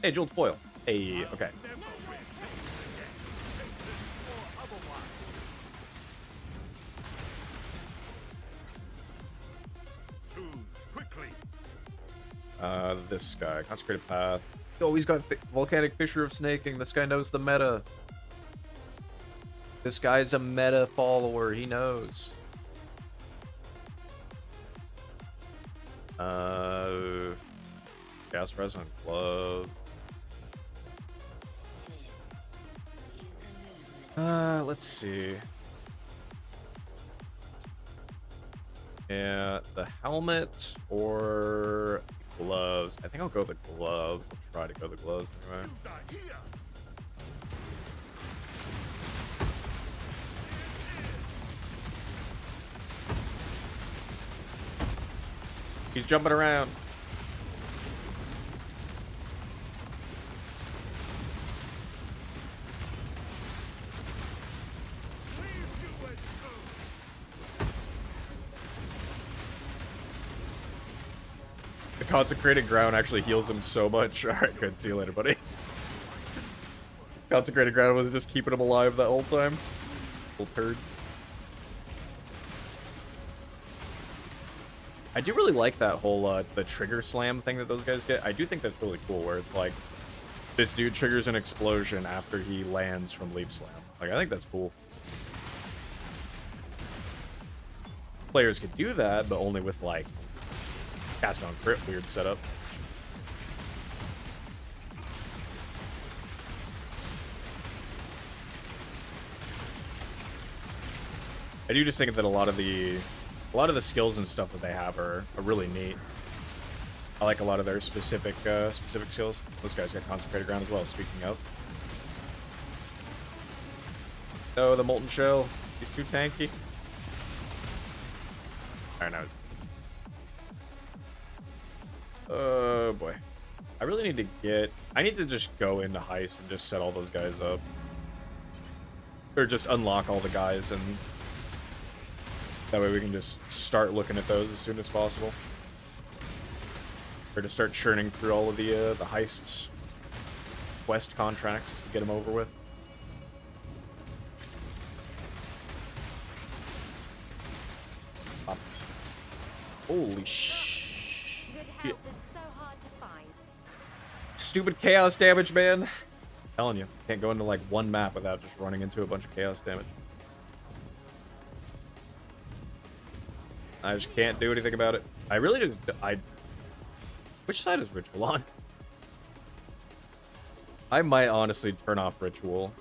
Hey, jeweled foil. Hey, okay. Choose quickly. This guy, Consecrated Path. Oh, he's got Volcanic Fissure of Snaking. This guy knows the meta. This guy's a meta follower. He knows. Gas Resonant Glove. Let's see. Yeah, the helmet or gloves. I think I'll go the gloves. I'll try to go the gloves anyway. You die here. He's jumping around. Leave you with two. The Consecrated Ground actually heals him so much. Alright, good. See you later, buddy. Consecrated Ground was just keeping him alive that whole time. Little turd. I do really like that whole, the trigger slam thing that those guys get. I do think that's really cool, where it's like, this dude triggers an explosion after he lands from Leap Slam. Like, I think that's cool. Players could do that, but only with, like, cast on crit weird setup. I do just think that a lot of the skills and stuff that they have are really neat. I like a lot of their specific skills. Those guys got Consecrated Ground as well, speaking of. Oh, the Molten Shell. He's too tanky. Alright, now he's... Oh, boy. I really need to get... I need to just go into Heist and just set all those guys up. Or just unlock all the guys, and... that way we can just start looking at those as soon as possible. Or to start churning through all of the Heist quest contracts to get them over with. Holy shit. Good help is so hard to find. Stupid chaos damage, man. I'm telling you, can't go into like one map without just running into a bunch of chaos damage. I just can't do anything about it. I really just... Which side is Ritual on? I might honestly turn off Ritual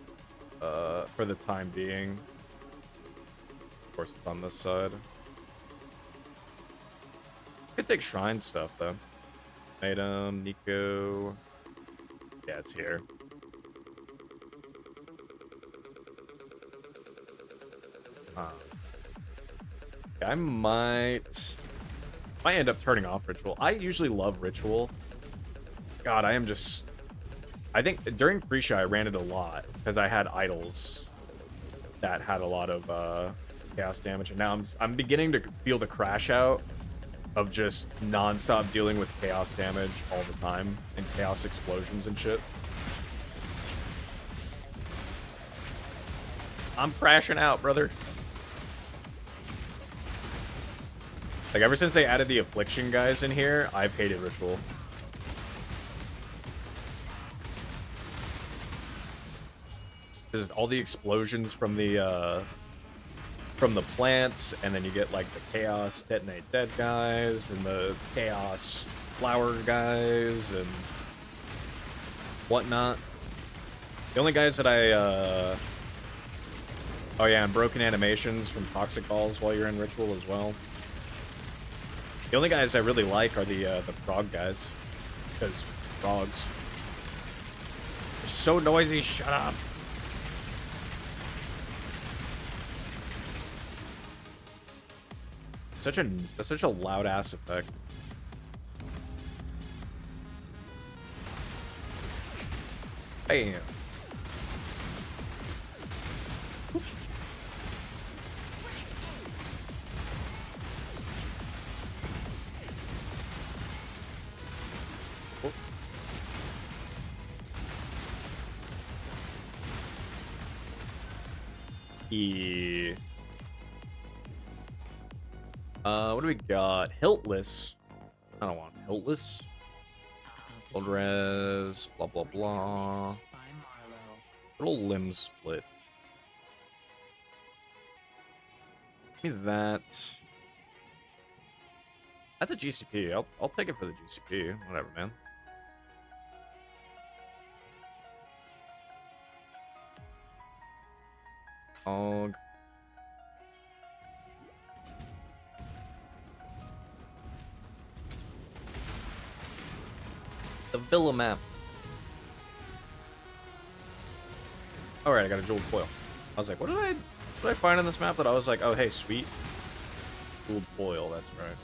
for the time being. Of course, it's on this side. Could take Shrine stuff, though. Item, Nico... Yeah, it's here. I might end up turning off Ritual. I usually love Ritual. God, I am just... I think during Prisha I ran it a lot because I had idols that had a lot of chaos damage, and now I'm beginning to feel the crash out of just non-stop dealing with chaos damage all the time and chaos explosions and shit. I'm crashing out, brother. Like, ever since they added the Affliction guys in here, I've hated Ritual. There's all the explosions from the plants, and then you get, like, the Chaos Detonate Dead guys, and the Chaos Flower guys, and whatnot. The only guys that I, oh yeah, and broken animations from Toxic Balls while you're in Ritual as well. The only guys I really like are the frog guys, because frogs. They're so noisy. Shut up. That's such a loud ass effect. Bam. Yeah. What do we got? Hiltless. I don't want Hiltless. Old res, blah blah blah. Little limb split. Give me that. That's a GCP. I'll take it for the GCP. Whatever, man. Og. The Villa map. Alright, I got a jeweled foil. I was like, what did I find on this map that I was like, oh hey, sweet. Jeweled foil, that's right.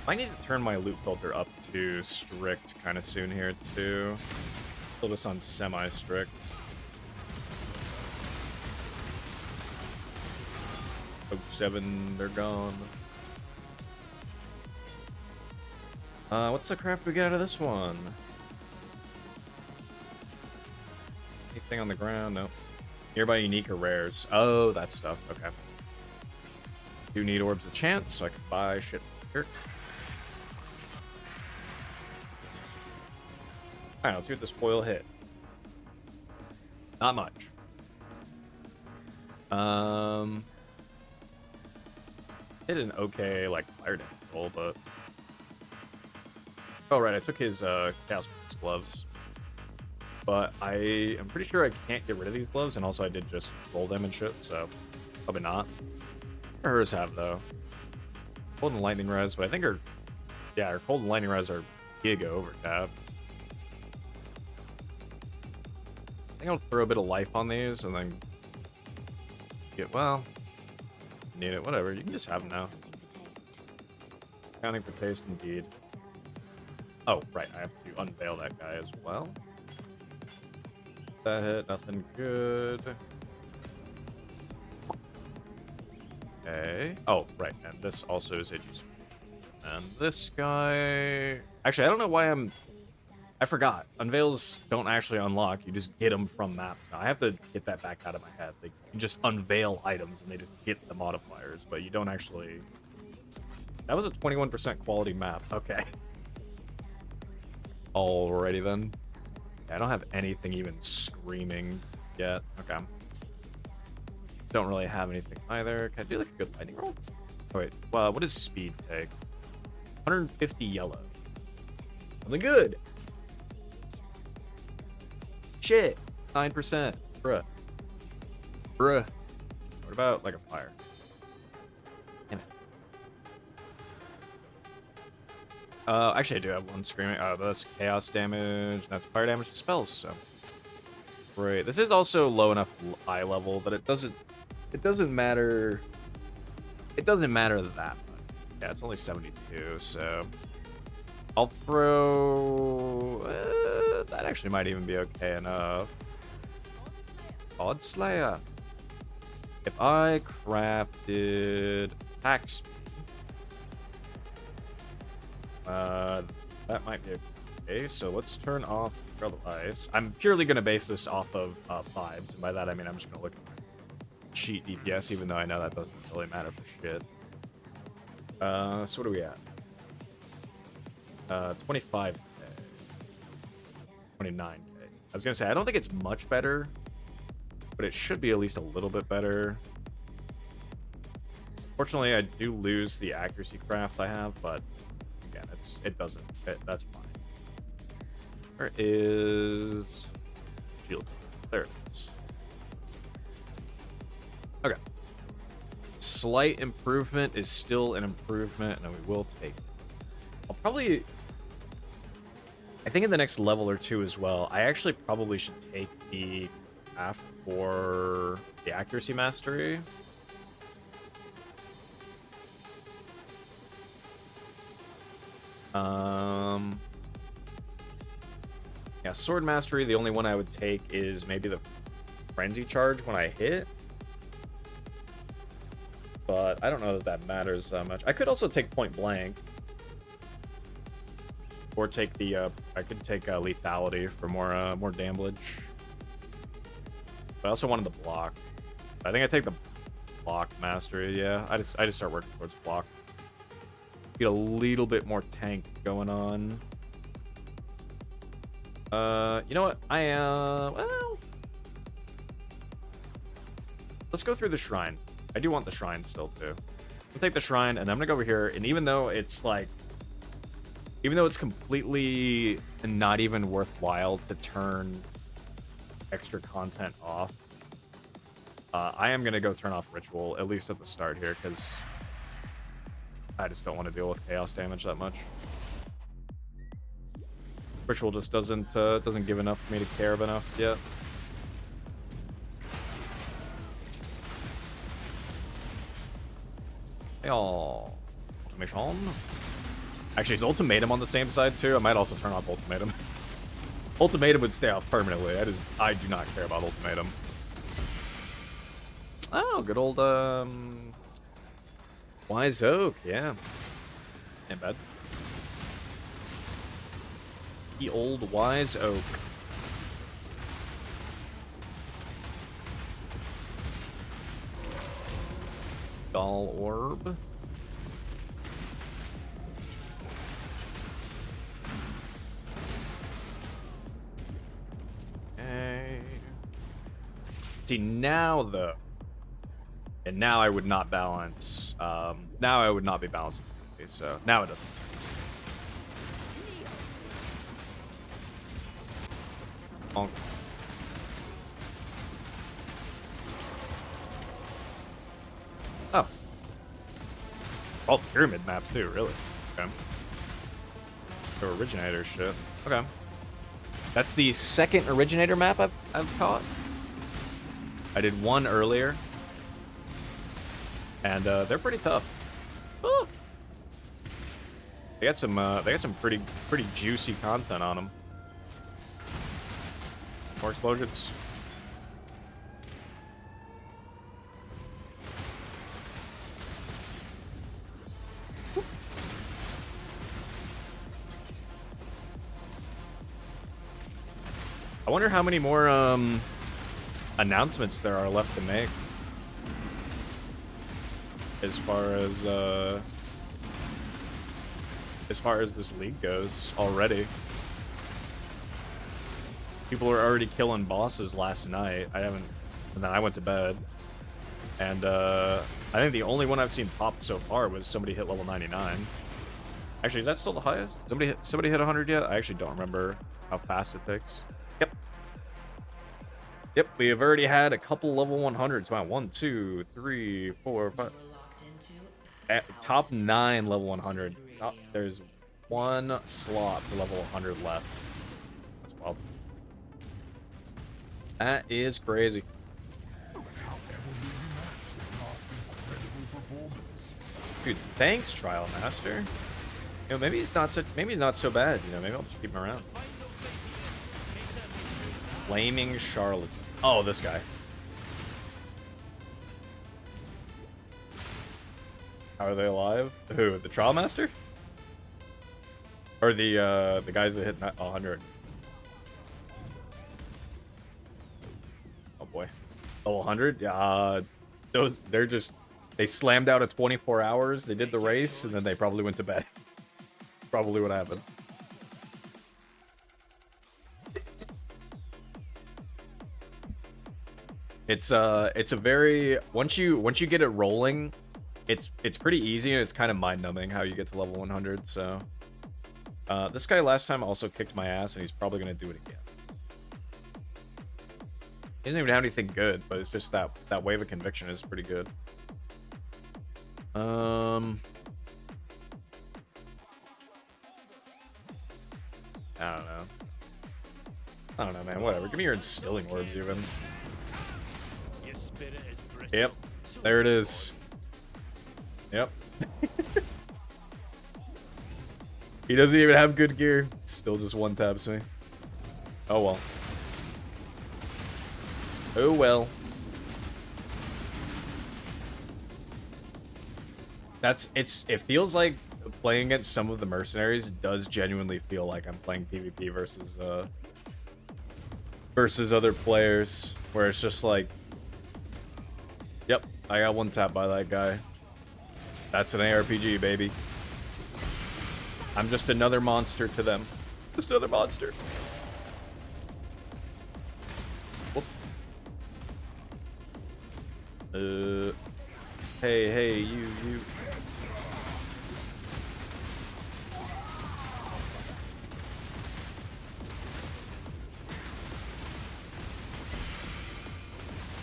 I need to turn my loot filter up to strict kind of soon here too. Still just on semi-strict. Oh, 7, they're gone. What's the crap we get out of this one? Anything on the ground? Nope. Nearby unique or rares. Oh, that stuff. Okay. Do need orbs of chance, so I can buy shit here. Alright, let's see what this foil hit. Not much. Hit an okay, like, fire damage roll, but... Oh, right, I took his, Chaos gloves. But I am pretty sure I can't get rid of these gloves, and also I did just roll them and shit, so... Probably not. Hers have, though. Cold and lightning res, but I think her... Yeah, her cold and lightning res are giga overtapped. I think I'll throw a bit of life on these, and then... Get, well... Need it, whatever. You can just have them now. Counting for taste, indeed. Oh, right. I have to unveil that guy as well. That hit, nothing good. Okay. Oh, right. And this also is a GC. And this guy... Actually, I don't know why I forgot. Unveils don't actually unlock. You just get them from maps now. I have to get that back out of my head. Like, you just unveil items and they just get the modifiers, but you don't actually... That was a 21% quality map. Okay. Alrighty then. Yeah, I don't have anything even screaming yet. Okay. Don't really have anything either. Can I do like a good lightning roll? Oh wait, well, what does speed take? 150 yellow. Something good. Shit. 9%. Bruh. Bruh. What about like a fire? Damn it. Actually, I do have one screaming. That's chaos damage. That's fire damage to spells. So, great. This is also low enough eye level that it doesn't matter. It doesn't matter that much. Yeah, it's only 72. So, I'll throw. That actually might even be okay enough. Odd Slayer. If I crafted attack speed. That might be okay. So let's turn off Trail of Ice. I'm purely going to base this off of vibes. And by that, I mean I'm just going to look at cheat DPS, even though I know that doesn't really matter for shit. So what are we at? 25k. 29k. I was going to say, I don't think it's much better, but it should be at least a little bit better. Fortunately, I do lose the accuracy craft I have, but again, it doesn't fit. That's fine. Where is shield? There it is. Okay. Slight improvement is still an improvement, and we will take it. I'll probably... I think in the next level or two as well, I actually probably should take the path for the accuracy mastery. Yeah, sword mastery, the only one I would take is maybe the frenzy charge when I hit. But I don't know that that matters that much. I could also take point blank. Or take the, I could take lethality for more damage. But I also wanted the block. I think I take the block mastery, yeah. I just start working towards block. Get a little bit more tank going on. You know what? Well... Let's go through the shrine. I do want the shrine still, too. I'll take the shrine, and I'm gonna go over here, and even though it's, like... Even though it's completely not even worthwhile to turn extra content off, I am gonna go turn off Ritual, at least at the start here, because I just don't want to deal with chaos damage that much. Ritual just doesn't give enough for me to care enough yet. Hey, all. Ultimation. Actually, is Ultimatum on the same side too? I might also turn off Ultimatum. Ultimatum would stay off permanently. I do not care about Ultimatum. Oh, good old Wise Oak, yeah. Ain't bad. The old Wise Oak. Doll Orb. Okay. See, now though. And now I would not balance. Now I would not be balancing. So now it doesn't. Bonk. Oh. Oh, pyramid map too, really? Okay. The originator shit. Okay. That's the second originator map I've caught. I did one earlier. And they're pretty tough. Oh. They got some pretty juicy content on them. More explosions. I wonder how many more announcements there are left to make. As far as this league goes already. People are already killing bosses last night. And then I went to bed. And I think the only one I've seen pop so far was somebody hit level 99. Actually, is that still the highest? Somebody hit 100 yet? I actually don't remember how fast it takes. Yep. Yep, we have already had a couple level 100s. Wow, 1, 2, 3, 4, 5. Top 9 level 100. Oh, there's one slot for level 100 left. That's wild. That is crazy. Dude, thanks, Trial Master. You know, maybe he's not so bad. You know, maybe I'll just keep him around. Flaming Charlotte. Oh, this guy. How are they alive? Who? The Trial Master? Or the guys that hit 100? Oh boy. Level 100? Yeah. They slammed out at 24 hours. They did the race, and then they probably went to bed. Probably what happened. It's a very once you get it rolling, it's pretty easy, and it's kind of mind-numbing how you get to level 100. So this guy last time also kicked my ass, and he's probably gonna do it again. He doesn't even have anything good, but it's just that wave of conviction is pretty good. I don't know. I don't know, man. Whatever. Give me your instilling orbs, even. Yep. There it is. Yep. He doesn't even have good gear. Still just one taps me. Oh well. Oh well. It feels like playing against some of the mercenaries does genuinely feel like I'm playing PvP versus other players, where it's just like, yep, I got one tap by that guy. That's an ARPG, baby. I'm just another monster to them. Just another monster. Whoop. Hey, you.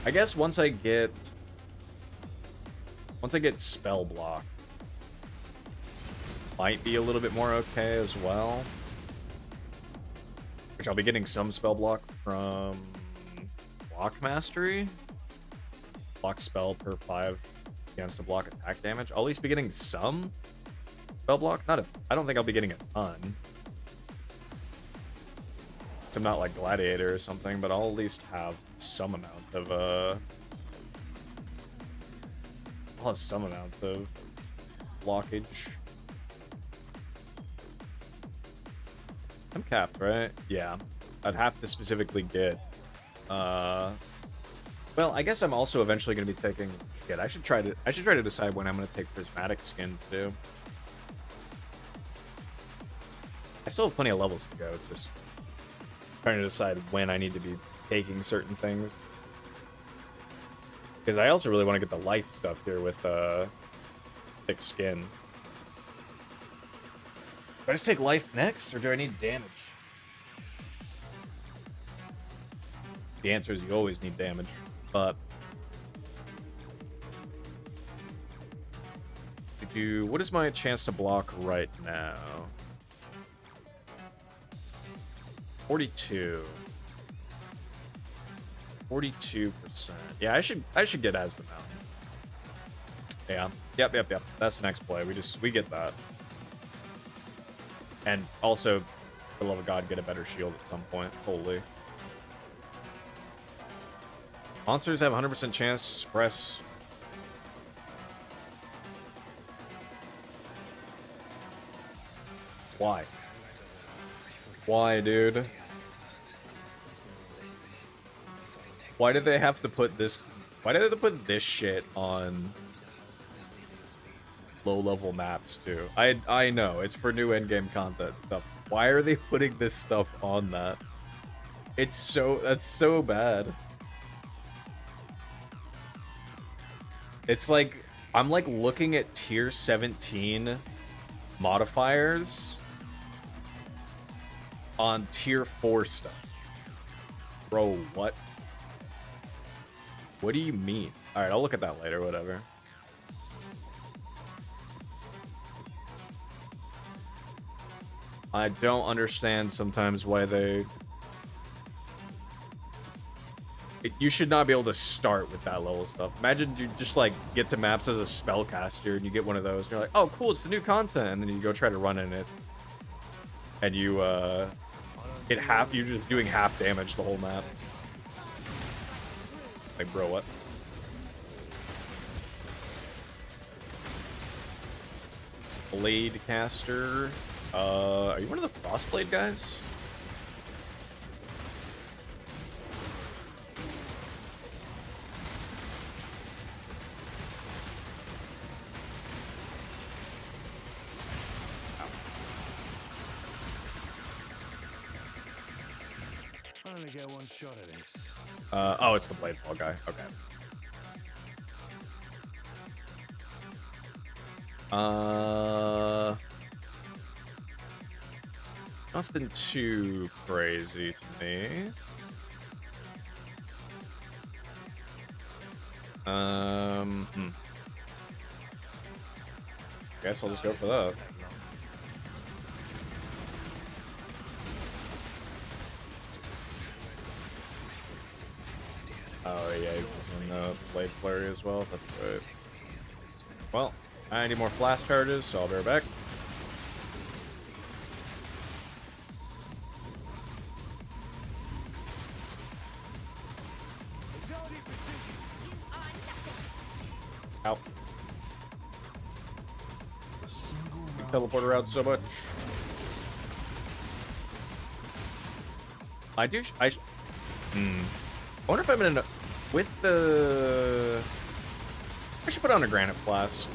I guess once I get spell block, might be a little bit more okay as well. Which I'll be getting some spell block from block mastery. Block spell per 5 against a block attack damage. I'll at least be getting some spell block. I don't think I'll be getting a ton. I'm not like Gladiator or something, but I'll at least have some amount of I'll have some amount of blockage. I'm capped, right? Yeah. I'd have to specifically get well, I guess I'm also eventually gonna be taking shit. I should try to decide when I'm gonna take prismatic skin too. I still have plenty of levels to go. It's just trying to decide when I need to be taking certain things. Because I also really want to get the life stuff here with thick skin. Do I just take life next, or do I need damage? The answer is you always need damage, but what is my chance to block right now? 42%. Yeah, I should get as the mountain. Yeah. Yep. That's the next play. We get that. And also, for the love of God, get a better shield at some point. Holy. Monsters have 100% chance to suppress. Why? Why, dude? Why did they have to put this? Why did they have to put this shit on low-level maps too? I know it's for new endgame content stuff. Why are they putting this stuff on that? That's so bad. It's like I'm like looking at tier 17 modifiers on tier 4 stuff. Bro, what? What do you mean? Alright, I'll look at that later, whatever. I don't understand sometimes why they... You should not be able to start with that level stuff. Imagine you just like get to maps as a spellcaster and you get one of those and you're like, oh cool, it's the new content, and then you go try to run in it and you get you're just doing half damage the whole map. Like, bro, what? Blade caster. Are you one of the Frostblade guys? I only get one shot at this. Oh, it's the Bladefall guy. Okay. Nothing too crazy to me. Guess I'll just go for that. Oh yeah, he's using blade flurry as well. That's right. Well, I need more flash charges, so I'll be right back. Facility precision. You are nothing. Out. Teleporter out so much. I do. I wonder if I'm gonna with the. I should put on a granite flask.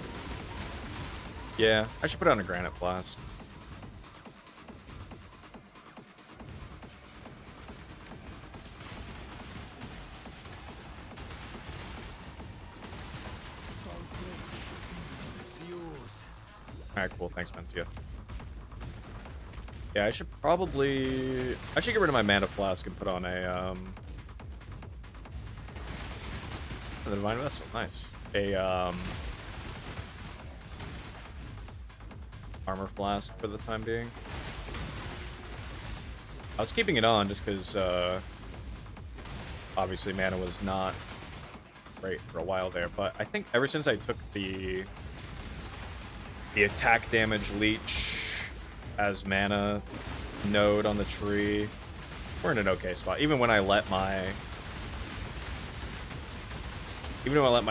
Yeah, I should put on a granite flask. Alright, cool. Thanks, Mencia. Yeah, I should get rid of my mana flask and put on a the divine vessel. Nice. A armor flask for the time being. I was keeping it on just because obviously mana was not great for a while there, but I think ever since I took the attack damage leech as mana node on the tree, we're in an okay spot. Even when I let my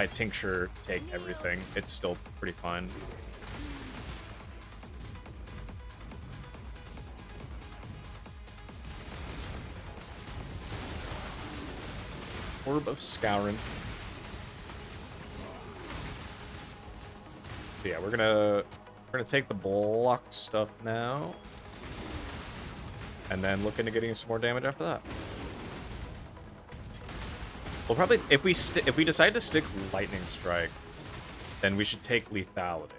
tincture take everything, it's still pretty fine. Orb of Scouring. So yeah, we're gonna take the block stuff now, and then look into getting some more damage after that. We'll probably, if we decide to stick Lightning Strike, then we should take Lethality.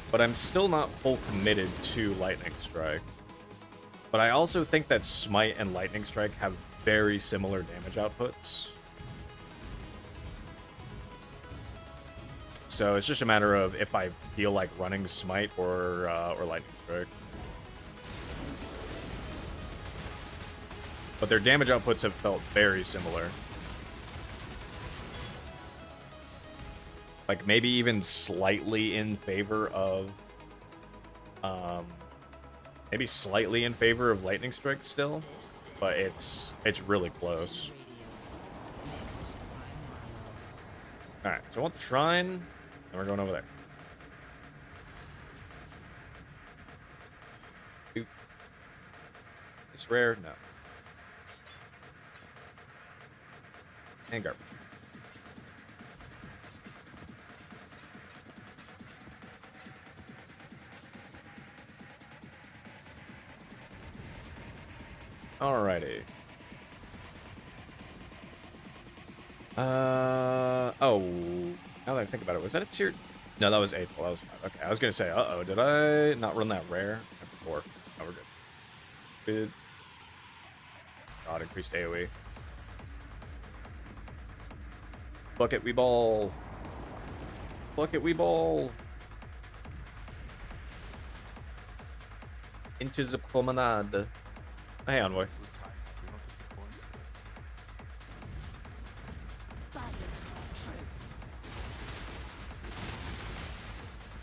But I'm still not full committed to Lightning Strike. But I also think that Smite and Lightning Strike have very similar damage outputs. So it's just a matter of if I feel like running Smite or Lightning Strike. But their damage outputs have felt very similar. Like maybe even slightly in favor of maybe slightly in favor of Lightning Strike still, but it's really close. Alright, so I want the shrine, and we're going over there. Oop. It's rare? No. And garbage. Alrighty. Oh, now that I think about it, was that a tier? No, that was 8th. Well, that was 5. Okay, I was gonna say, uh-oh, did I not run that rare? 4. Oh, we're good. Good. God, increased AoE. Bucket, we ball. Bucket, we ball. Inches of promenade. Hey, Envoy. I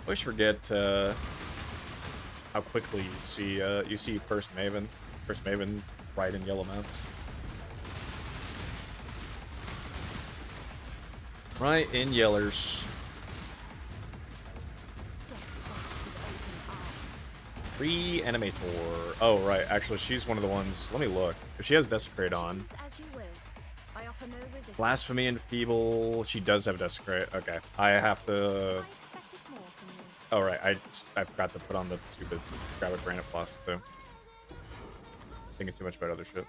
always forget how quickly you see First Maven right in yellow mounts. Right in yellers. Reanimator. Oh, right. Actually, she's one of the ones. Let me look. If she has Desecrate on. Blasphemy and Feeble. She does have Desecrate. Okay. I have to. Oh, right. I forgot to put on the stupid grab a Granite Plus, too. Thinking too much about other shit.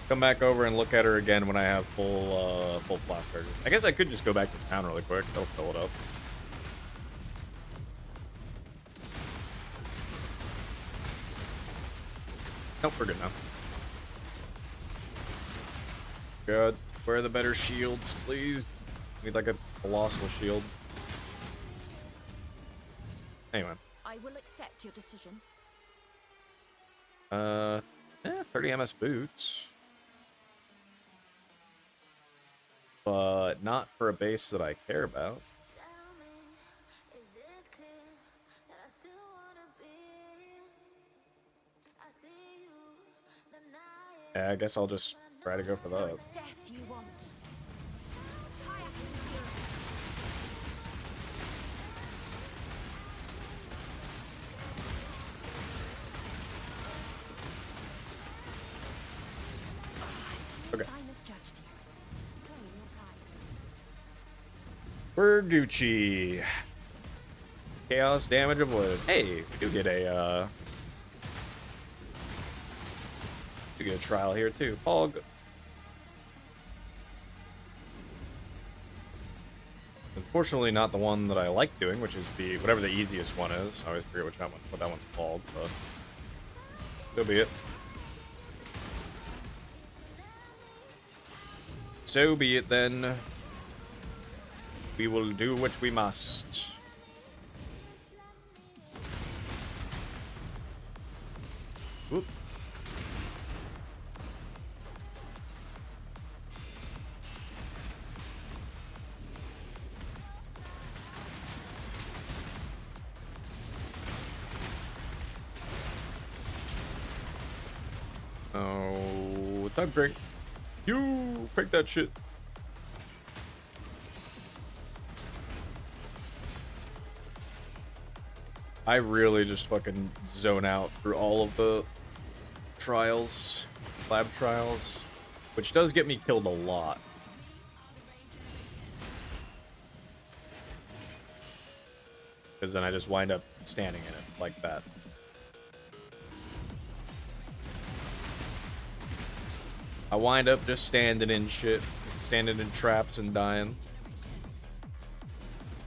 Come back over and look at her again when I have full blast charges. I guess I could just go back to town really quick. That'll fill it up. Nope, we're good now. Good. Where are the better shields, please? Need like a colossal shield. Anyway. I will accept your decision. 30 MS boots. But not for a base that I care about. Yeah, I guess I'll just try to go for So that. it's death you want. Okay. I misjudged you. Claim your prize. We're Gucci. Chaos damage avoided. Hey, we do get a trial here too. Pog. Unfortunately, not the one that I like doing, which is the whatever the easiest one is. I always forget what that one's called, but so be it. So be it then. We will do what we must. Whoop. Oh, time crank. You crank that shit. I really just fucking zone out through all of the trials, lab trials, which does get me killed a lot. Because then I just wind up standing in it like that. I wind up just standing in shit, standing in traps and dying.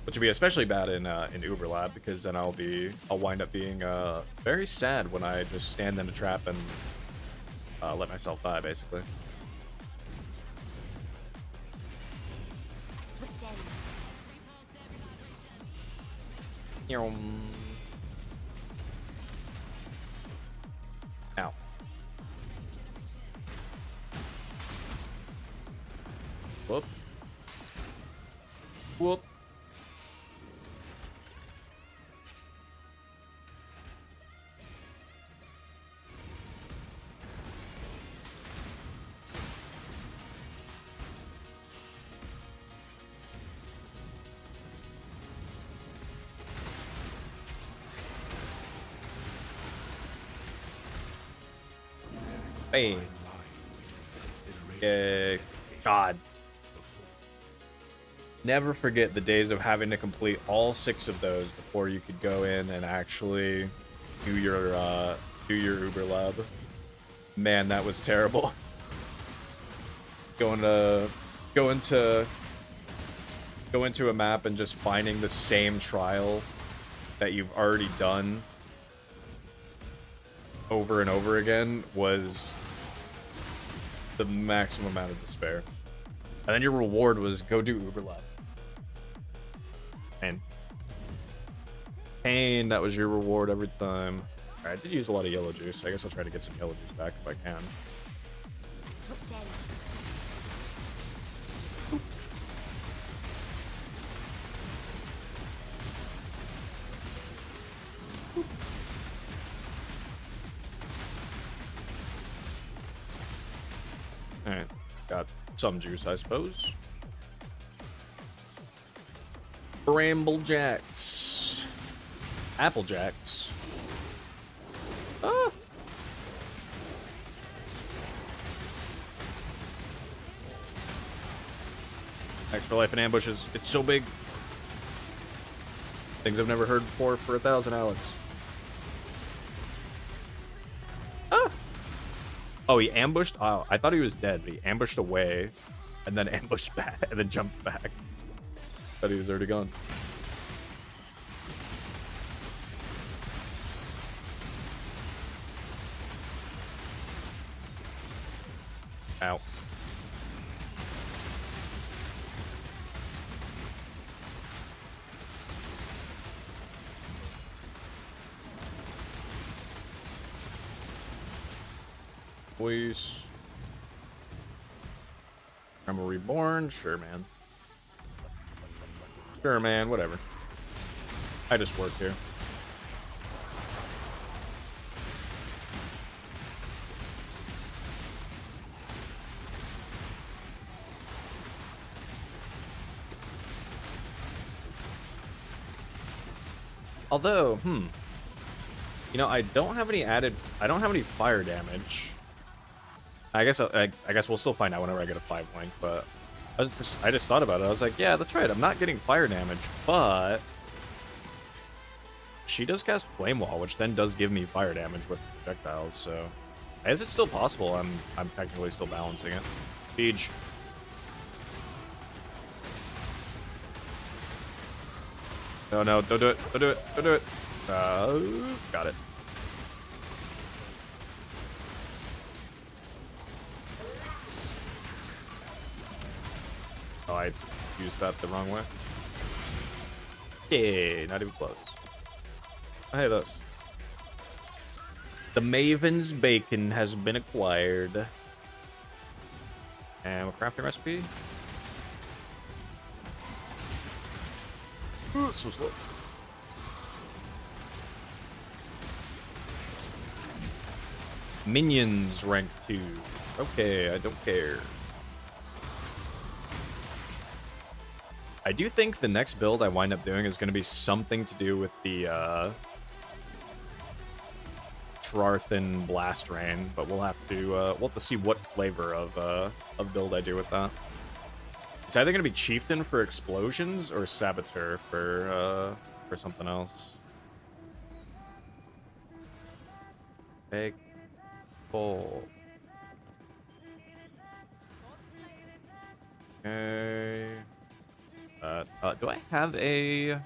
Which would be especially bad in Uber Lab, because then I'll wind up being very sad when I just stand in a trap and let myself die, basically. A swift end. Ow. Whoop. Whoop. Hey. God. Never forget the days of having to complete all 6 of those before you could go in and actually do your Uber Lab. Man, that was terrible. Go into a map and just finding the same trial that you've already done over and over again was the maximum amount of despair. And then your reward was go do Uber Lab. Pain, that was your reward every time. Alright, I did use a lot of yellow juice. I guess I'll try to get some yellow juice back if I can. A swift end. Alright, got some juice, I suppose. Bramble Jacks. Apple Jacks. Ah! Extra life in ambushes. It's so big. Things I've never heard before for 1,000, Alex. Ah! Oh, he ambushed? Oh, I thought he was dead, but he ambushed away and then ambushed back and then jumped back. Thought he was already gone. Ow. Voice. I'm a reborn. Sure, man. Sure, man. Whatever. I just work here. Although, you know, I don't have any fire damage. I guess we'll still find out whenever I get a 5 link, but I just thought about it. I was like, yeah, that's right. I'm not getting fire damage, but she does cast Flame Wall, which then does give me fire damage with projectiles, so is it still possible? I'm technically still balancing it. Siege. Oh no, don't do it. Don't do it. Don't do it. Got it. Oh, I used that the wrong way. Yeah, not even close. Oh, hey, those. The Maven's Bacon has been acquired. And a crafting recipe. Ooh, so slow. Minions rank 2. Okay, I don't care. I do think the next build I wind up doing is going to be something to do with the Trarthan Blast Rain, but we'll have to see what flavor of build I do with that. It's either going to be Chieftain for explosions or Saboteur for something else. Big full. Okay. Do I have a I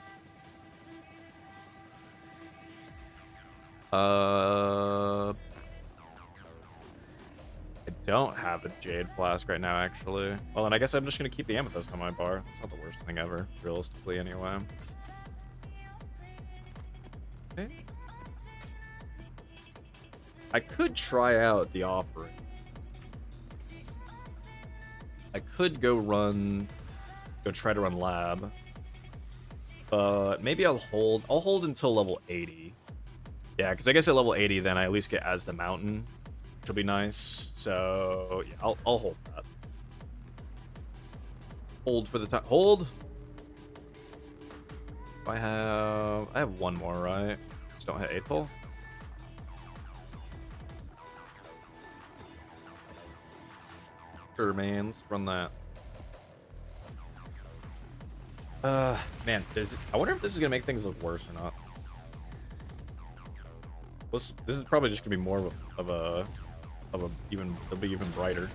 don't have a Jade Flask right now, actually. Well, then I guess I'm just gonna keep the Amethyst on my bar. It's not the worst thing ever, realistically, anyway. Okay. I could try out the offering. I could go try to run lab. But maybe I'll hold until level 80. Yeah, because I guess at level 80 then I at least get as the mountain, which will be nice. So yeah, I'll hold that. Hold for the time. Hold. I have one more, right? Just don't hit 8 pull. Sure, man. Let's run that. Man, I wonder if this is gonna make things look worse or not. This is probably just gonna be more of a it'll be even brighter.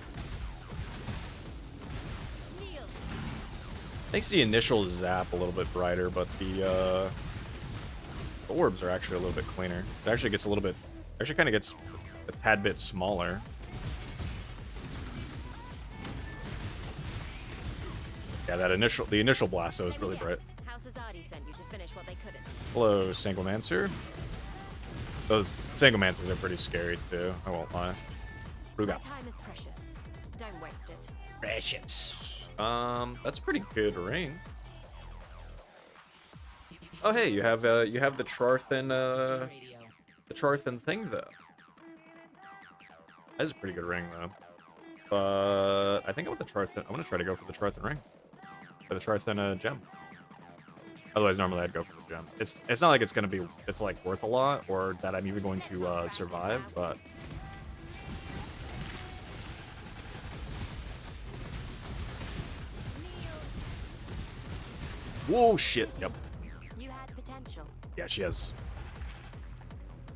Makes the initial zap a little bit brighter, but the orbs are actually a little bit cleaner. It actually gets kind of gets a tad bit smaller. Yeah, the initial blast though is really bright. Hello, Sanglemancer. Those Sanglemancers are pretty scary too, I won't lie. Ruga. Time is precious. Don't waste it. Precious. That's a pretty good ring. Oh hey, you have the Trarthan thing though. That's a pretty good ring though. But I think I want the Trarthan. I'm gonna try to go for the Trarthan ring. For the Trarthan gem. Otherwise, normally I'd go for the gem. It's not like it's like worth a lot or that I'm even going to survive, but whoa, shit. Yep. You had potential. Yeah, she has.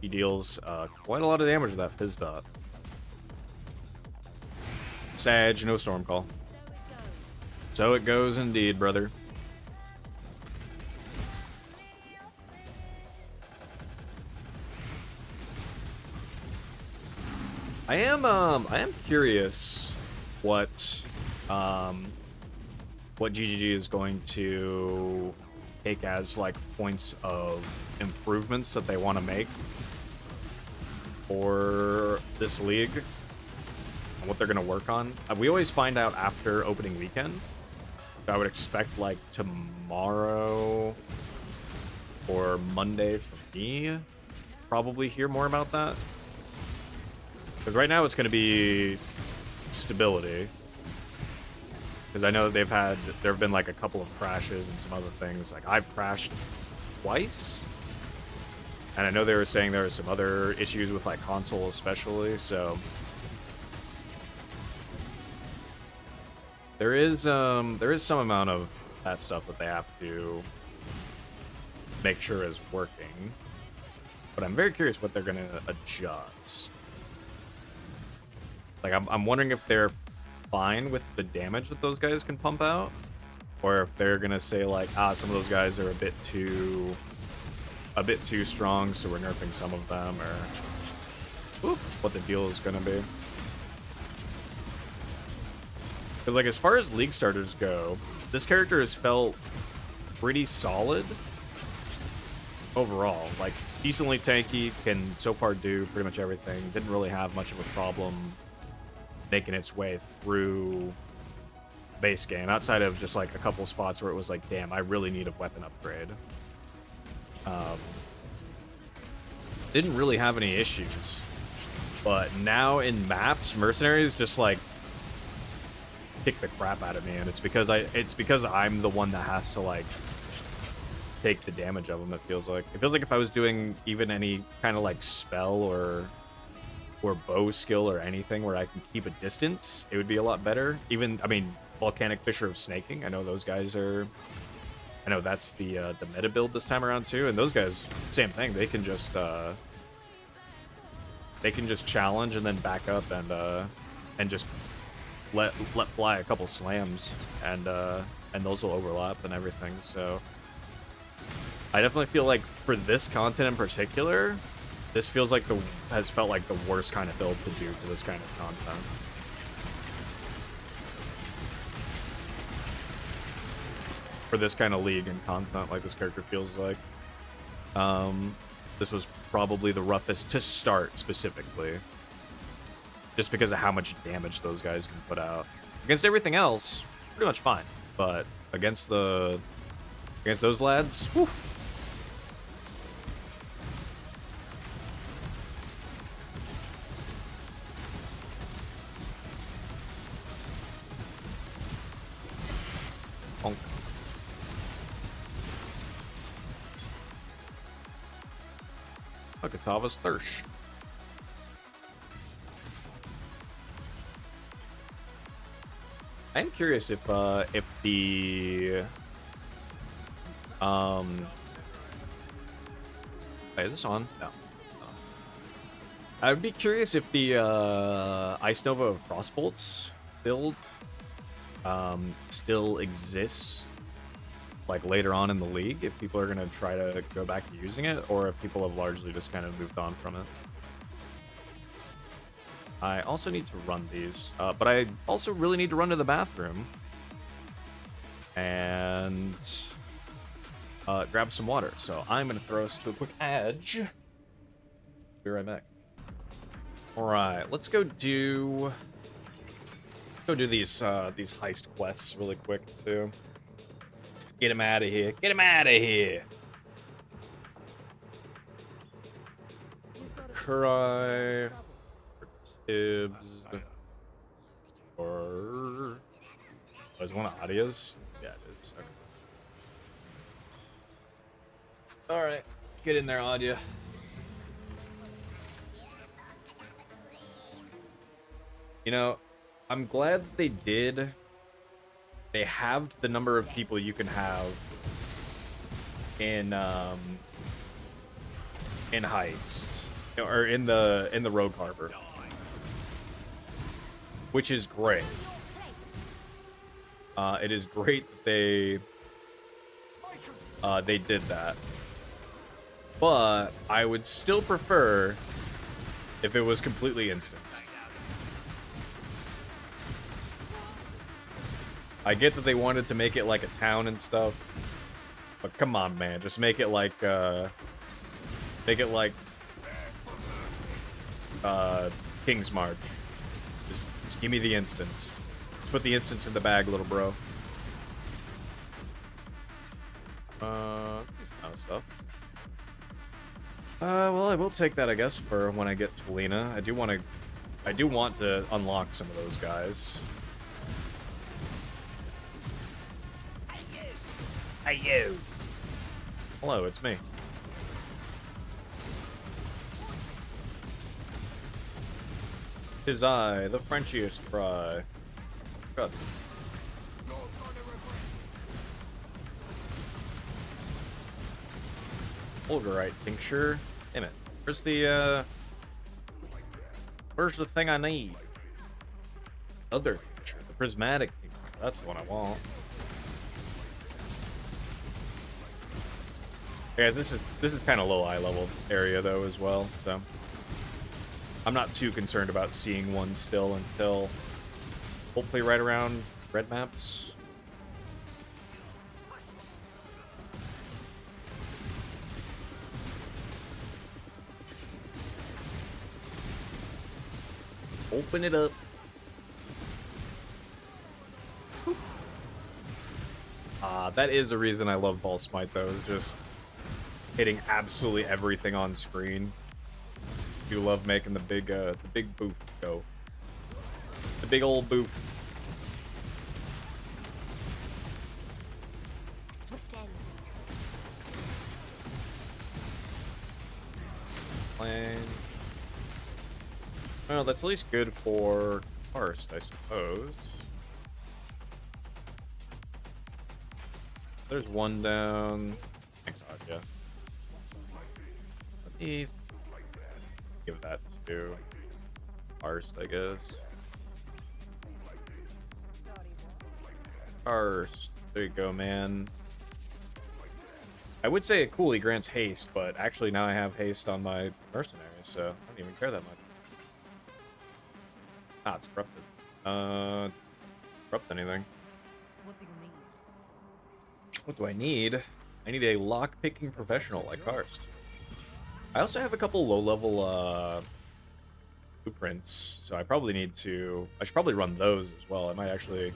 He deals quite a lot of damage with that Fizz Dot. Sag, no Storm Call. So it goes indeed, brother. I am curious what GGG is going to take as like points of improvements that they want to make for this league. on what they're going to work on. We always find out after opening weekend. So I would expect like tomorrow or Monday for me, probably hear more about that. Because right now it's going to be stability. Because I know that there have been like a couple of crashes and some other things. Like I've crashed twice. And I know they were saying there were some other issues with like console especially, so there is some amount of that stuff that they have to make sure is working. But I'm very curious what they're gonna adjust. Like I'm wondering if they're fine with the damage that those guys can pump out, or if they're gonna say like, some of those guys are a bit too strong, so we're nerfing some of them, or what the deal is gonna be. Because like as far as league starters go, this character has felt pretty solid overall. Like decently tanky, can so far do pretty much everything. Didn't really have much of a problem making its way through base game, outside of just like a couple spots where it was like, damn, I really need a weapon upgrade. Didn't really have any issues, but now in maps, mercenaries just like kick the crap out of me, and it's because I'm the one that has to like take the damage of them. It feels like if I was doing even any kind of like spell or bow skill or anything where I can keep a distance, it would be a lot better. Even, I mean, Volcanic Fisher of Snaking, I know those guys are, I know that's the meta build this time around too, and those guys, same thing. They can just challenge and then back up and just let fly a couple slams, and those will overlap and everything. So I definitely feel like for this content in particular, this feels like has felt like the worst kind of build to do for this kind of content. For this kind of league and content, like this character feels like. This was probably the roughest to start specifically. Just because of how much damage those guys can put out. Against everything else, pretty much fine. But against those lads, whew. Bonk. Look, Atava's Thirst. I'm curious if the wait, is this on? No. I'd be curious if the Ice Nova of Frostbolts build still exists, like later on in the league, if people are gonna try to go back to using it, or if people have largely just kind of moved on from it. I also need to run these, but I also really need to run to the bathroom and grab some water. So I'm gonna throw us to a quick edge. Be right back. All right, let's go do these heist quests really quick too. Let's get him out of here. Get him out of here. Cry. Tibbs. Or... Oh, is one of Adia's? Yeah, it is. Okay. Alright. Let's get in there, Adia. You know, I'm glad they did. They halved the number of people you can have in Heist. Or in the Rogue Harbor. Which is great. It is great that they did that. But I would still prefer if it was completely instanced. I get that they wanted to make it like a town and stuff, but come on, man, just make it like King's March. Just Just give me the instance. Let's put the instance in the bag, little bro. This kind of stuff. Well, I will take that, I guess, for when I get to Lena. I do want to unlock some of those guys. Hey, you! Hello, it's me. Tis I, the Frenchiest fry. God. Fulgurite tincture. Damn it. Where's the thing I need? Other tincture. The prismatic tincture. That's the one I want. Guys, this is kind of low eye level area though as well, so I'm not too concerned about seeing one still until hopefully right around red maps. Open it up. That is the reason I love Ball Smite though, is just hitting absolutely everything on screen. You love making the big boof go. The big old boof. Swift end. Plane. Well, that's at least good for Karst, I suppose. There's one down. Thanks, Adja. Let me give that to Karst, I guess. Karst. There you go, man. I would say it coolly grants haste, but actually now I have haste on my mercenaries, so I don't even care that much. Ah, it's corrupted. Corrupt anything. What do you need? What do I need? I need a lock-picking professional like Karst. I also have a couple low-level blueprints, so I probably need to... I should probably run those as well. I might actually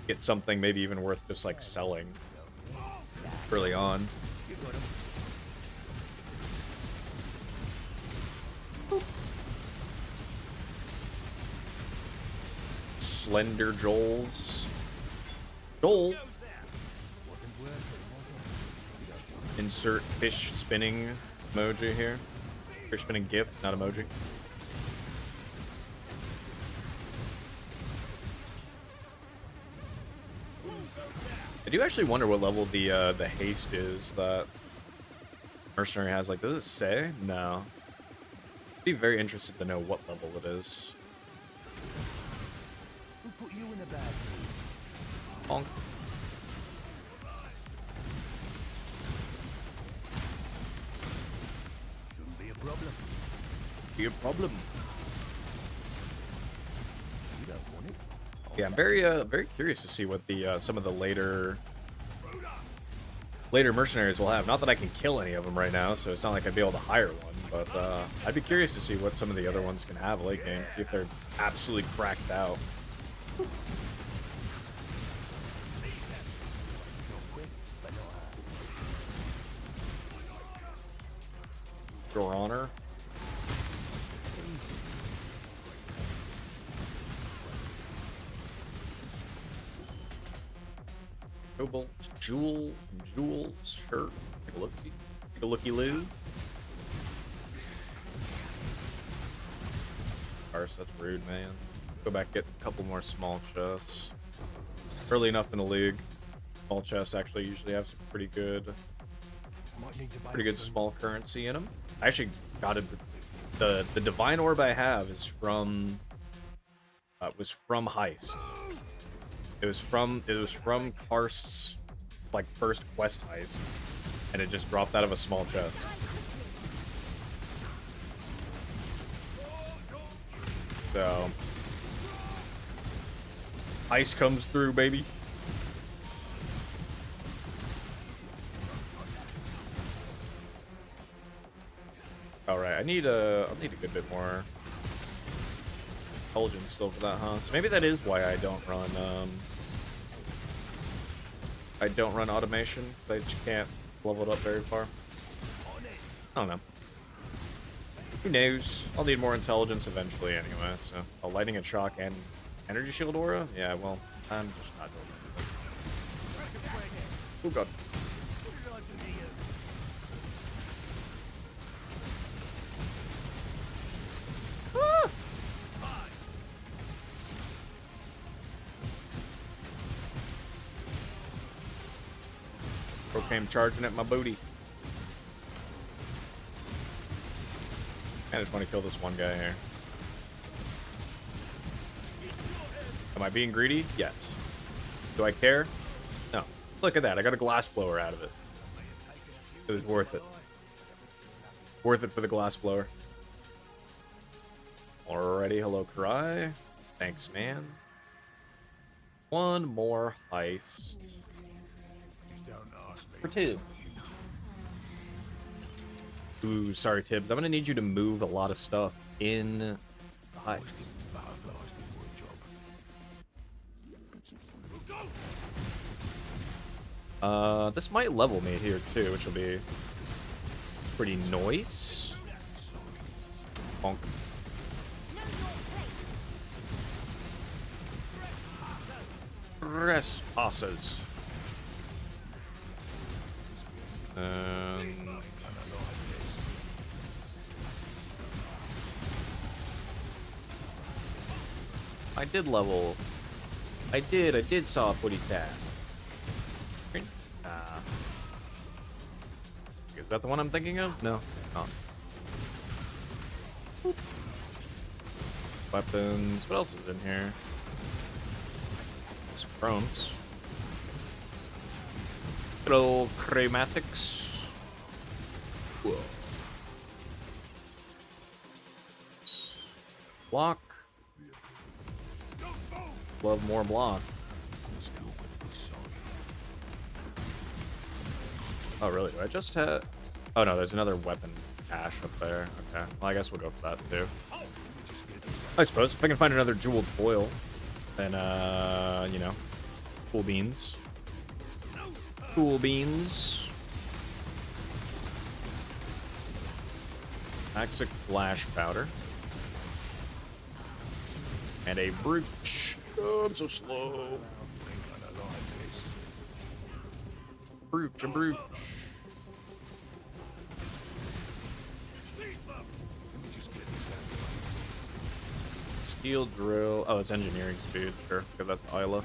get something maybe even worth just, like, selling early on. Slender Joels. Joel! Insert fish spinning emoji here. Fish spinning GIF, not emoji. I do actually wonder what level the haste is that Mercenary has. Like, does it say? No. I'd be very interested to know what level it is. Who put you in a bad mood? Honk. Shouldn't be a problem. Be a problem. You don't want it. Yeah, I'm very curious to see what the some of the later mercenaries will have. Not that I can kill any of them right now, so it's not like I'd be able to hire one. But I'd be curious to see what some of the other ones can have late game. See if they're absolutely cracked out. Your Honor. Cobalt, Jewel, shirt. Take a look-see. Take a looky-loo. Karst, that's rude, man. Go back, get a couple more small chests. Early enough in the league. Small chests actually usually have some pretty good small currency in them. I actually got it. The divine orb I have is from was from Heist. It was from Karst's like first quest heist, and it just dropped out of a small chest. So heist comes through, baby. All right, I'll need a good bit more intelligence still for that, huh? So maybe that is why I don't run automation, because I just can't level it up very far. I don't know. Who knows? I'll need more intelligence eventually anyway, so... Oh, lighting a shock and energy shield aura? Yeah, well, I'm just not doing it. Oh god. Ah! Bro came charging at my booty. I just want to kill this one guy here. Am I being greedy? Yes. Do I care? No. Look at that. I got a glass blower out of it. It was worth it. Worth it for the glass blower. Alrighty. Hello, Karai. Thanks, man. One more heist. For two. Ooh, sorry, Tibbs. I'm gonna need you to move a lot of stuff in the heist. This might level me here too, which will be pretty nice. Bonk. Trespassers. I did level. I did saw a footy cat. Is that the one I'm thinking of? No, it's not. Boop. Weapons. What else is in here? Some chromes. Good old chromatics. Whoa. Block. Love more block. Oh, really? Do I just have... Oh, no, there's another weapon cache up there. Okay. Well, I guess we'll go for that, too. I suppose. If I can find another jeweled foil, then, you know, cool beans. Cool beans. Toxic flash powder. And a brooch. Oh, I'm so slow. Brooch, a brooch. Steel drill. Oh, it's engineering speed. Sure, because that's Isla.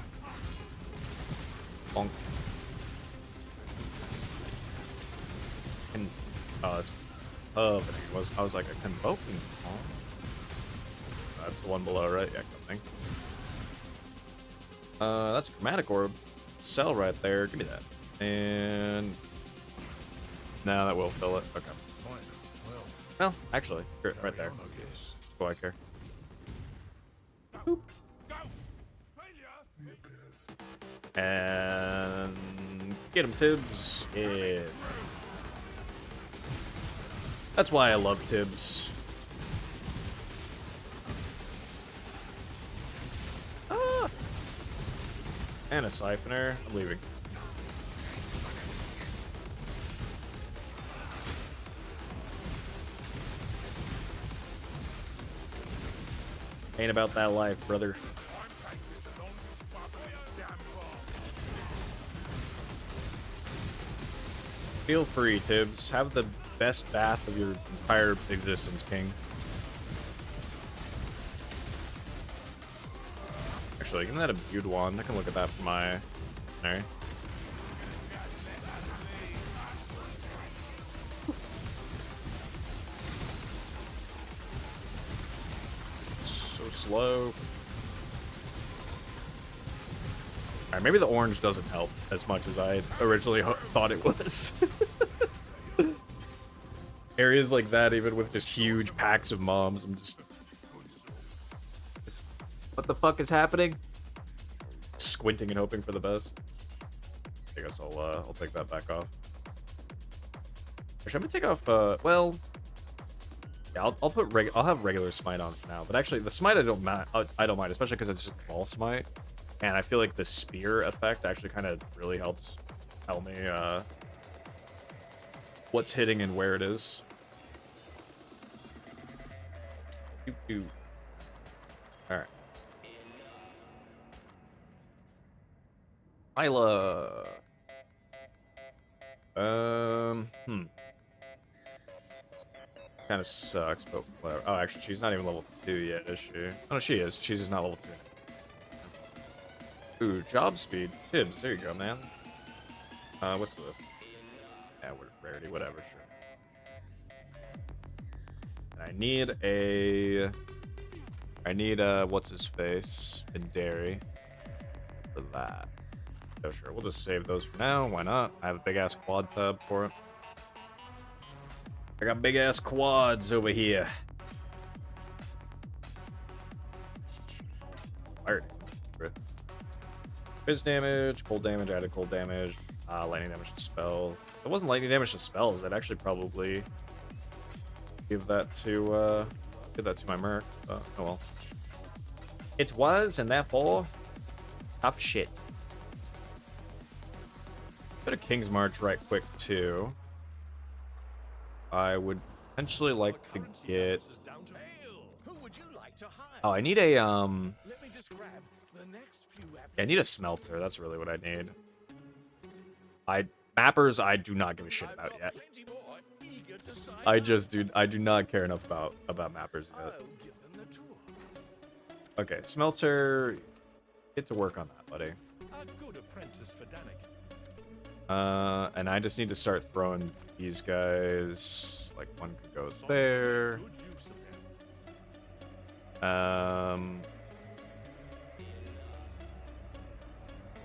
Bonk. And oh, it's I was like a convoking. Oh. That's the one below, right? Yeah, I think. That's a chromatic orb cell right there. Give me that. And no, that will fill it. Okay. Well, actually, right there. Oh, I care. Boop. And get him, Tibbs. Yeah. That's why I love Tibbs. Ah! And a siphoner. I'm leaving. Ain't about that life, brother. Feel free, Tibbs. Have the best bath of your entire existence, King. Actually, give me that imbued wand. I can look at that for my... Alright. So slow. Alright, maybe the orange doesn't help as much as I originally thought it was. Areas like that, even with just huge packs of mobs, I'm just... What the fuck is happening? Squinting and hoping for the best. I guess I'll take that back off. Actually, I'm gonna take off, well... Yeah, I'll have regular smite on for now, but actually the smite I don't mind, especially because it's just ball smite, and I feel like the spear effect actually kind of really helps tell me what's hitting and where it is. All right, Isla. Kind of sucks, but whatever. Oh, actually, she's not even level 2 yet, is she? Oh, no, she is. She's just not level 2. Ooh, job speed. Tibbs, there you go, man. What's this? Yeah, rarity, whatever, sure. I need what's his face in dairy for that. Oh, sure, we'll just save those for now. Why not? I have a big ass quad tab for it. I got big ass quads over here. Alright. Fizz damage, cold damage, added cold damage, lightning damage to spells. If it wasn't lightning damage to spells, I'd actually probably give that to my merc. Oh well. It was, and therefore, tough shit. Bit of King's March right quick too. I would potentially like to get. Oh, I need a Yeah, I need a smelter. That's really what I need. Mappers I do not give a shit about yet. I do not care enough about mappers yet. Okay, smelter. Get to work on that, buddy. And I just need to start throwing these guys. Like one could go there.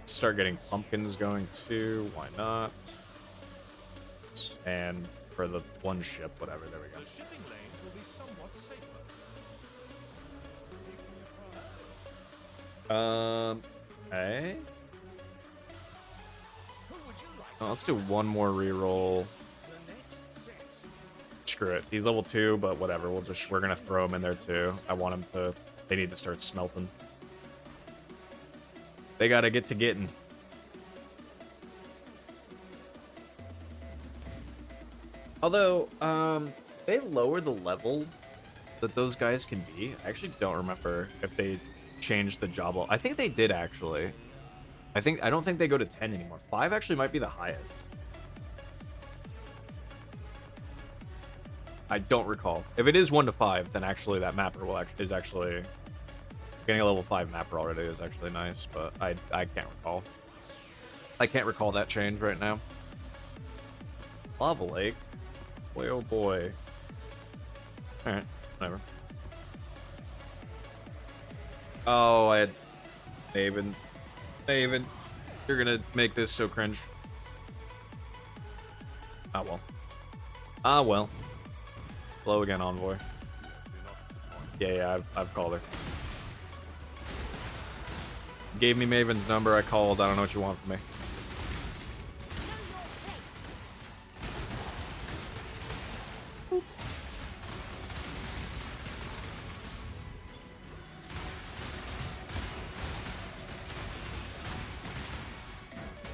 Start getting pumpkins going too. Why not? And for the one ship, whatever. There we go. Okay. Oh, let's do one more reroll. Screw it. He's level 2, but whatever. We're gonna throw him in there too. I want him to. They need to start smelting. They gotta get to getting. Although, they lower the level that those guys can be. I actually don't remember if they changed the job. I think they did actually. I don't think they go to 10 anymore. 5 actually might be the highest. I don't recall. If it is 1 to 5, then actually that mapper is actually getting a level 5 mapper already is actually nice, but I can't recall. I can't recall that change right now. Lava Lake. Boy, oh boy. Alright, whatever. Oh, I had Maven. Maven, you're gonna make this so cringe. Ah, well. Ah, well. Hello again, Envoy. Yeah, I've called her. Gave me Maven's number, I called. I don't know what you want from me.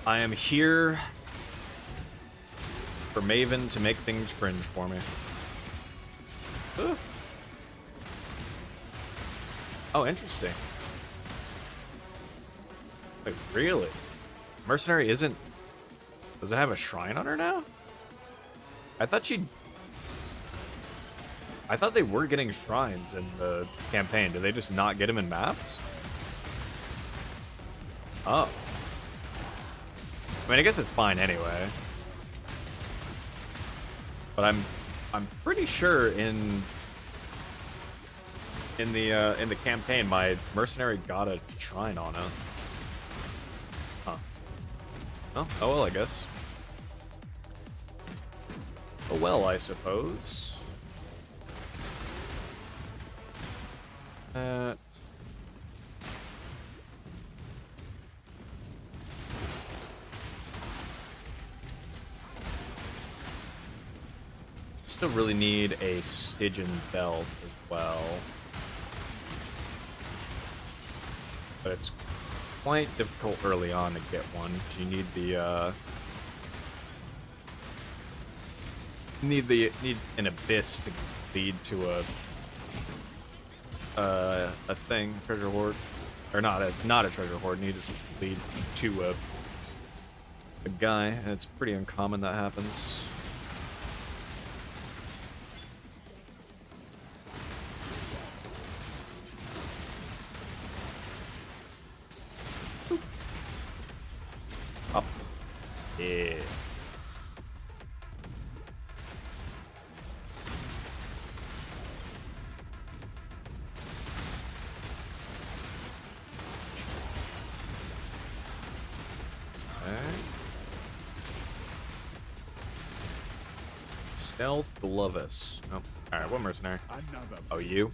I am here for Maven to make things cringe for me. Ooh. Oh, interesting. Wait, really? Mercenary doesn't have a shrine on her now? I thought they were getting shrines in the campaign. Did they just not get them in maps? Oh. I mean, I guess it's fine anyway. But I'm pretty sure in the campaign my mercenary got a shrine on it. Huh. Oh well, I guess. Oh well, I suppose. Still really need a Stygian belt as well. But it's quite difficult early on to get one. You need the need an abyss to lead to a thing, treasure hoard. Or not a treasure hoard, need to lead to a guy, and it's pretty uncommon that happens. Up. Yeah. Stealth Glovis. Oh, alright, one mercenary. Oh, you?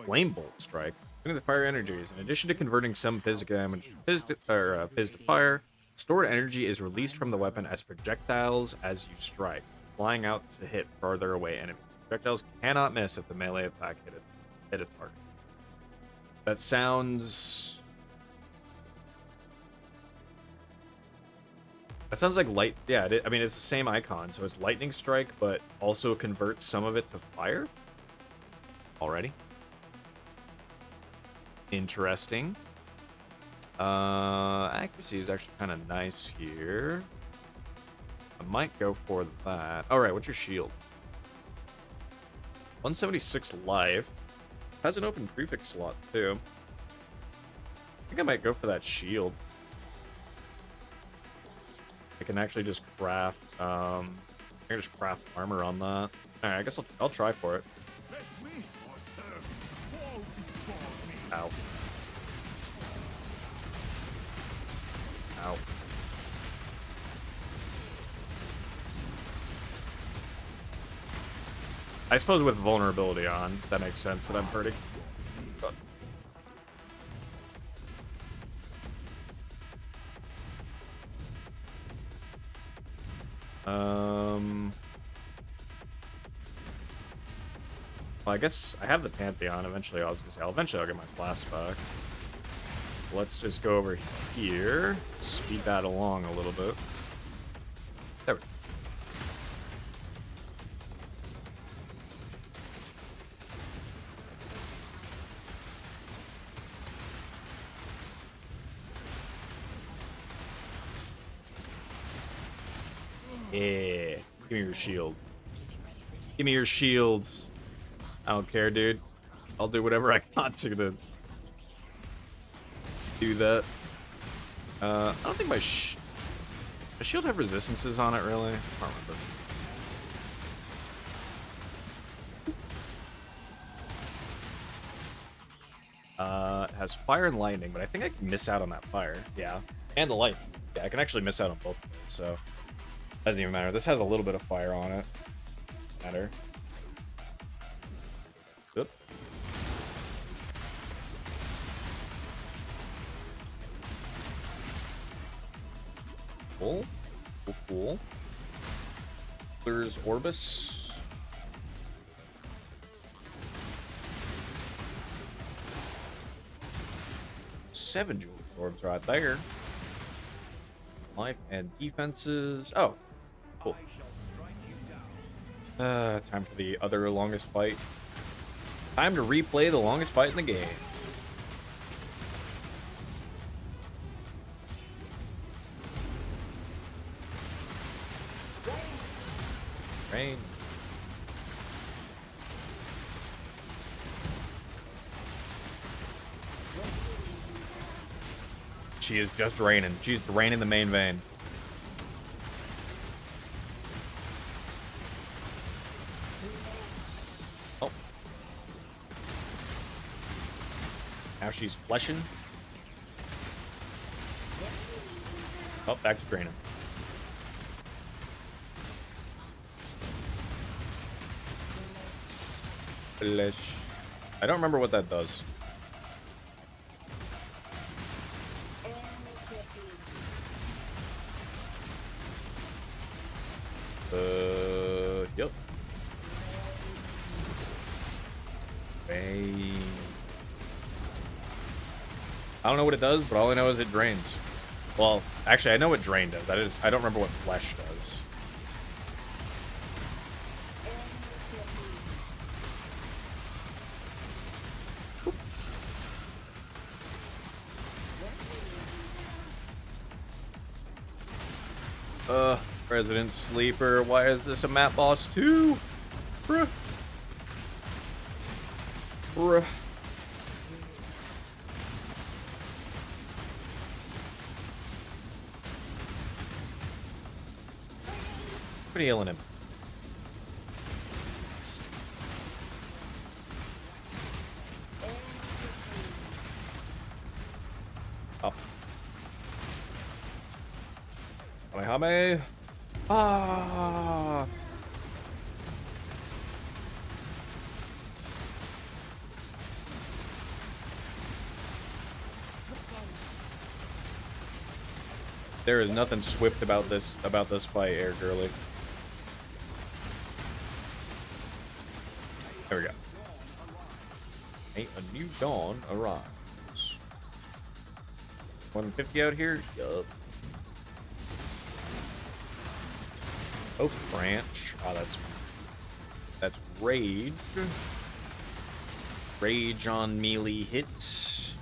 Flame Bolt Strike. Look at the fire energies. In addition to converting some physical damage fizz to fire, stored energy is released from the weapon as projectiles as you strike, flying out to hit farther away enemies. Projectiles cannot miss if the melee attack hit a target. That sounds... That sounds like light. Yeah, I mean, it's the same icon, so it's lightning strike, but also converts some of it to fire. Already. Interesting. Accuracy is actually kind of nice here. I might go for that. All right, what's your shield? 176 life. Has an open prefix slot too. I think I might go for that shield. I can actually just craft, I can just craft armor on that. Alright, I guess I'll try for it. Ow. Ow. I suppose with vulnerability on, that makes sense that I'm hurting. But well, I guess I have the Pantheon. Eventually, I was gonna say, eventually I'll get my flask back. Let's just go over here, speed that along a little bit. There we go. Yeah, give me your shield. Give me your shield. I don't care, dude. I'll do whatever I got to do that. I don't think my shield have resistances on it, really. I don't remember. It has fire and lightning, but I think I can miss out on that fire. Yeah, and the lightning. Yeah, I can actually miss out on both of it, so doesn't even matter. This has a little bit of fire on it. Matter. Oop. Cool. Cool, cool. There's Orbis. Seven jewel orbs right there. Life and defenses. Oh, cool. Time for the other longest fight. Time to replay the longest fight in the game. Rain. She is just draining. She's draining the main vein. Oh. Now she's fleshing. Oh, back to draining. Flesh. I don't remember what that does. Okay. I don't know what it does, but all I know is it drains. Well, actually, I know what drain does. I don't remember what flesh does. Resident Sleeper. Why is this a map boss too? Bruh. Bruh. Pretty healing him. Up. Kamehame. Ah. There is nothing swift about this fight, Air Girly. There we go. A new dawn arrives. 150 out here? Yup. Oak branch. Oh, that's rage. Rage on melee hits.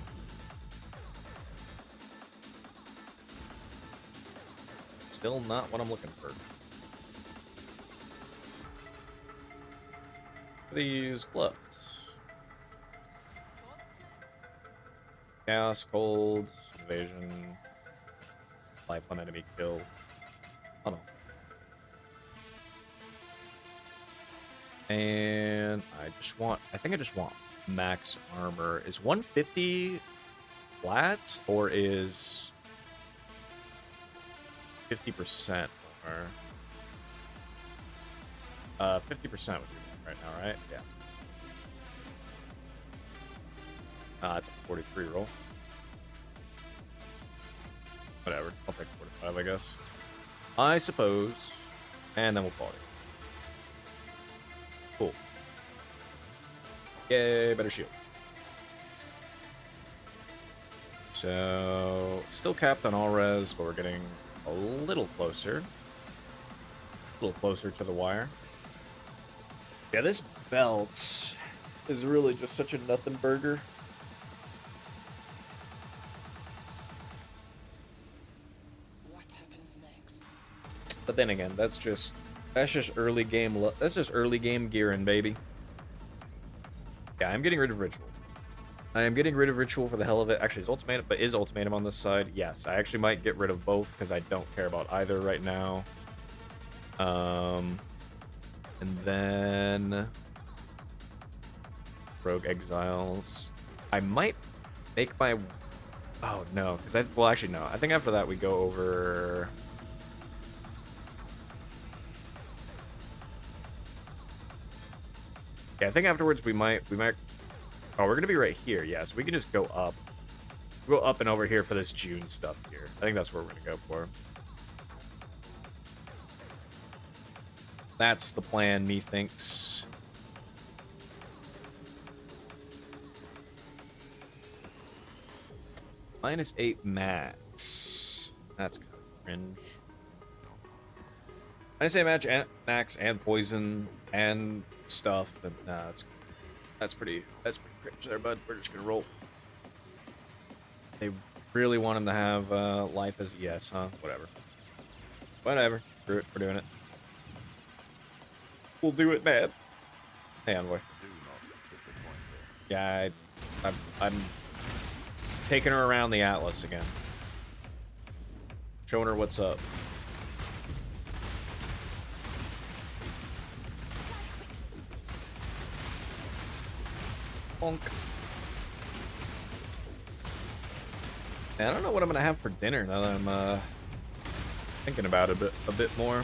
Still not what I'm looking for. These gloves. Chaos, cold, evasion, life on enemy kill. Oh no. And I think I just want max armor. Is 150 flat or is 50% more? 50% would be right now, right? Yeah. It's a 43 roll. Whatever. I'll take 45, I guess. I suppose. And then we'll call it. Cool. Yay, better shield. So, still capped on all res, but we're getting a little closer. A little closer to the wire. Yeah, this belt is really just such a nothing burger. What happens next? But then again, that's just early game. That's just early game gearing, baby. Yeah, I'm getting rid of ritual. I am getting rid of ritual for the hell of it. Actually, is ultimatum on this side? Yes, I actually might get rid of both because I don't care about either right now. And then Rogue Exiles. I might make my. Oh no, because well, actually no. I think after that we go over. Yeah, I think afterwards we might. Oh, we're gonna be right here. Yeah, so we can just go up. Go up and over here for this June stuff here. I think that's where we're gonna go for. That's the plan, methinks. -8 max. That's kind of cringe. -8 max and poison and stuff, and that's pretty cringe there, bud. We're just gonna roll. They really want him to have life as ES, huh? Whatever. Screw it. We're doing it. We'll do it, man. Hey, Envoy. Yeah, I'm taking her around the Atlas again. Showing her what's up. Bonk. Man, I don't know what I'm gonna have for dinner now that I'm thinking about it a bit more.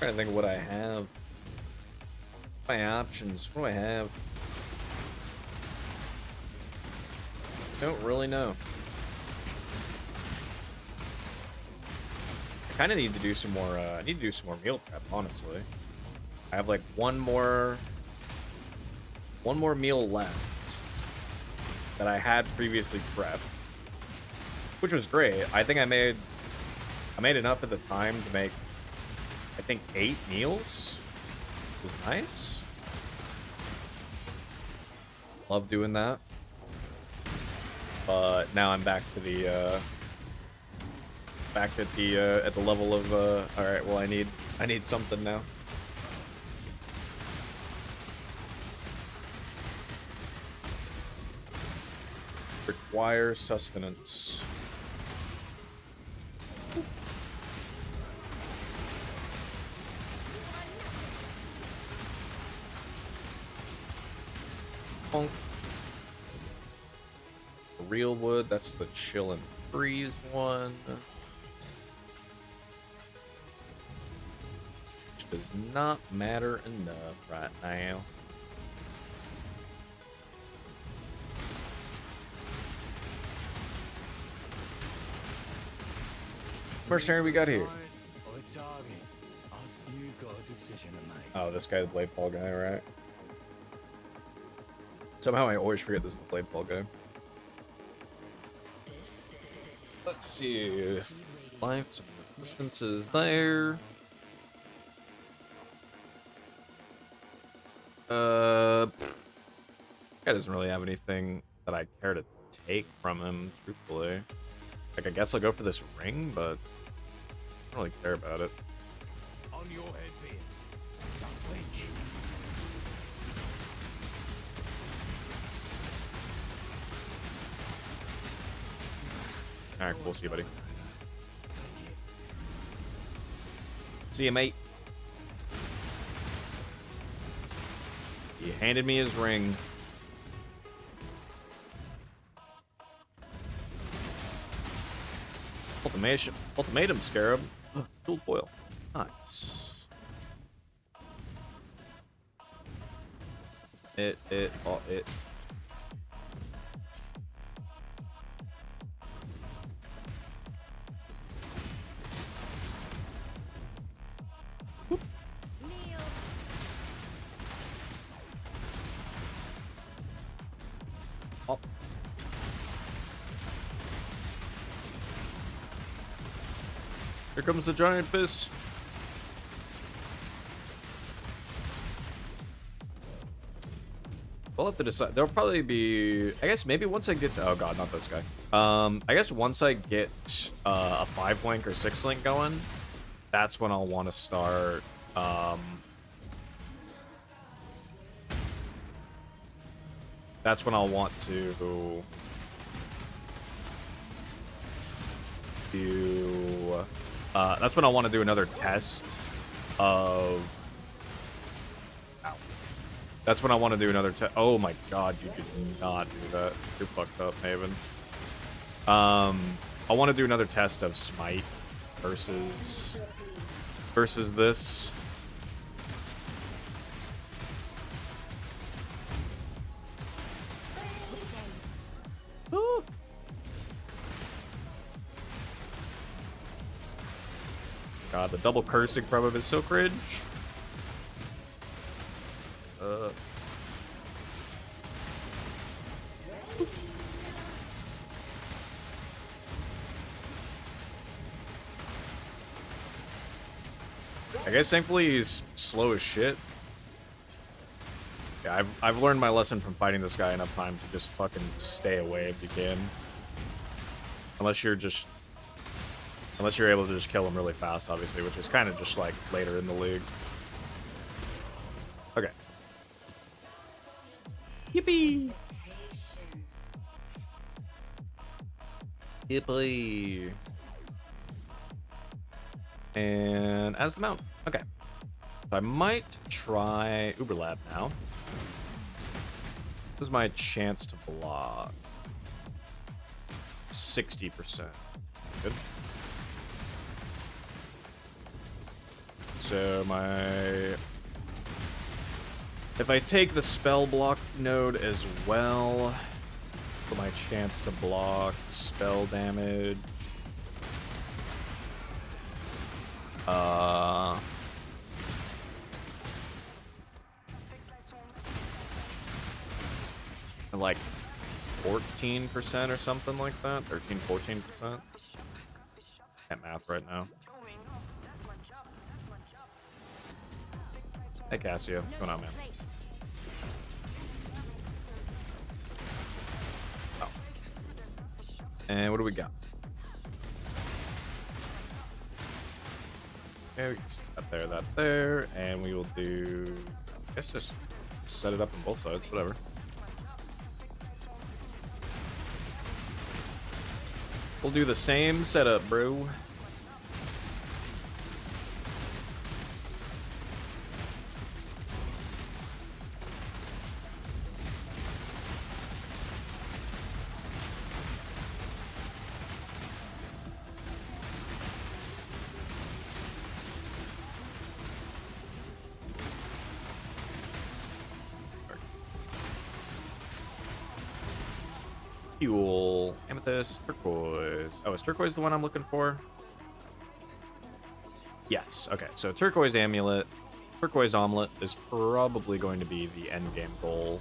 Trying to think of what I have. My options. What do I have? Don't really know. I kind of need to do some more. I need to do some more meal prep, honestly. I have like one more meal left that I had previously prepped, which was great. I think I made enough at the time to make, I think, 8 meals. Which was nice. Love doing that. But now I'm back to the at the level of all right, well, I need something now. Require sustenance. Bonk. Real wood, that's the chill and freeze one. Which does not matter enough right now. Mercenary we got here. Oh, this guy, the blade fall guy, right? Somehow I always forget this is the blade fall guy. Let's see. Life, some distances there. Guy doesn't really have anything that I care to take from him, truthfully. Like, I guess I'll go for this ring, but I don't really care about it. On your head, Beers. Alright, cool. See you, buddy. See you, mate. He handed me his ring. Ultimatum scarab. Dual foil. Nice. It. Kneel. Oh. Here comes the giant fist. We'll have to decide. There'll probably be, I guess maybe once I get to, oh god, not this guy. I guess once I get a 5-link or 6-link going, that's when I'll want to start that's when I'll want to do that's when I want to do another test of That's when I want to do another test. Oh my god, you did not do that. You're fucked up, Maven. I want to do another test of Smite versus this. Ah. God, the double cursing promo is so cringe. I guess thankfully he's slow as shit. Yeah, I've learned my lesson from fighting this guy enough times to just fucking stay away if you can. Unless you're able to just kill him really fast, obviously, which is kind of just like later in the league. Okay. Yippee! Yippee! And as the mount. Okay. So I might try Uber Lab now. This is my chance to block. 60%. Good. So if I take the spell block node as well, for my chance to block spell damage. like 14% or something like that. 13, 14%. Can't math right now. Hey Cassio, what's going on, man? Oh. And what do we got? Okay, we can just that there, and we will do, I guess just set it up on both sides, whatever. We'll do the same setup, bro. Fuel, amethyst, turquoise. Oh, is turquoise the one I'm looking for? Yes. Okay, so turquoise amulet, turquoise omelet is probably going to be the end game goal.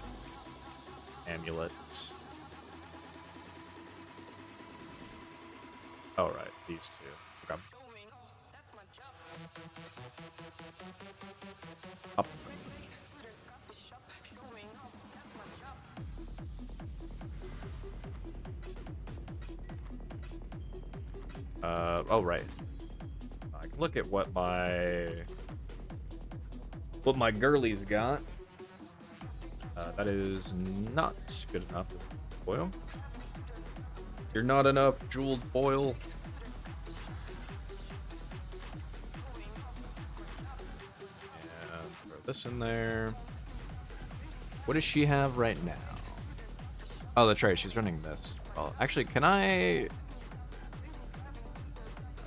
Amulet. All right, these two. Okay. Up. Oh, right. I can look at what my girlies got. That is not good enough as foil. You're not enough jeweled foil. And throw this in there. What does she have right now? Oh, that's right. She's running this. Well, actually, can I?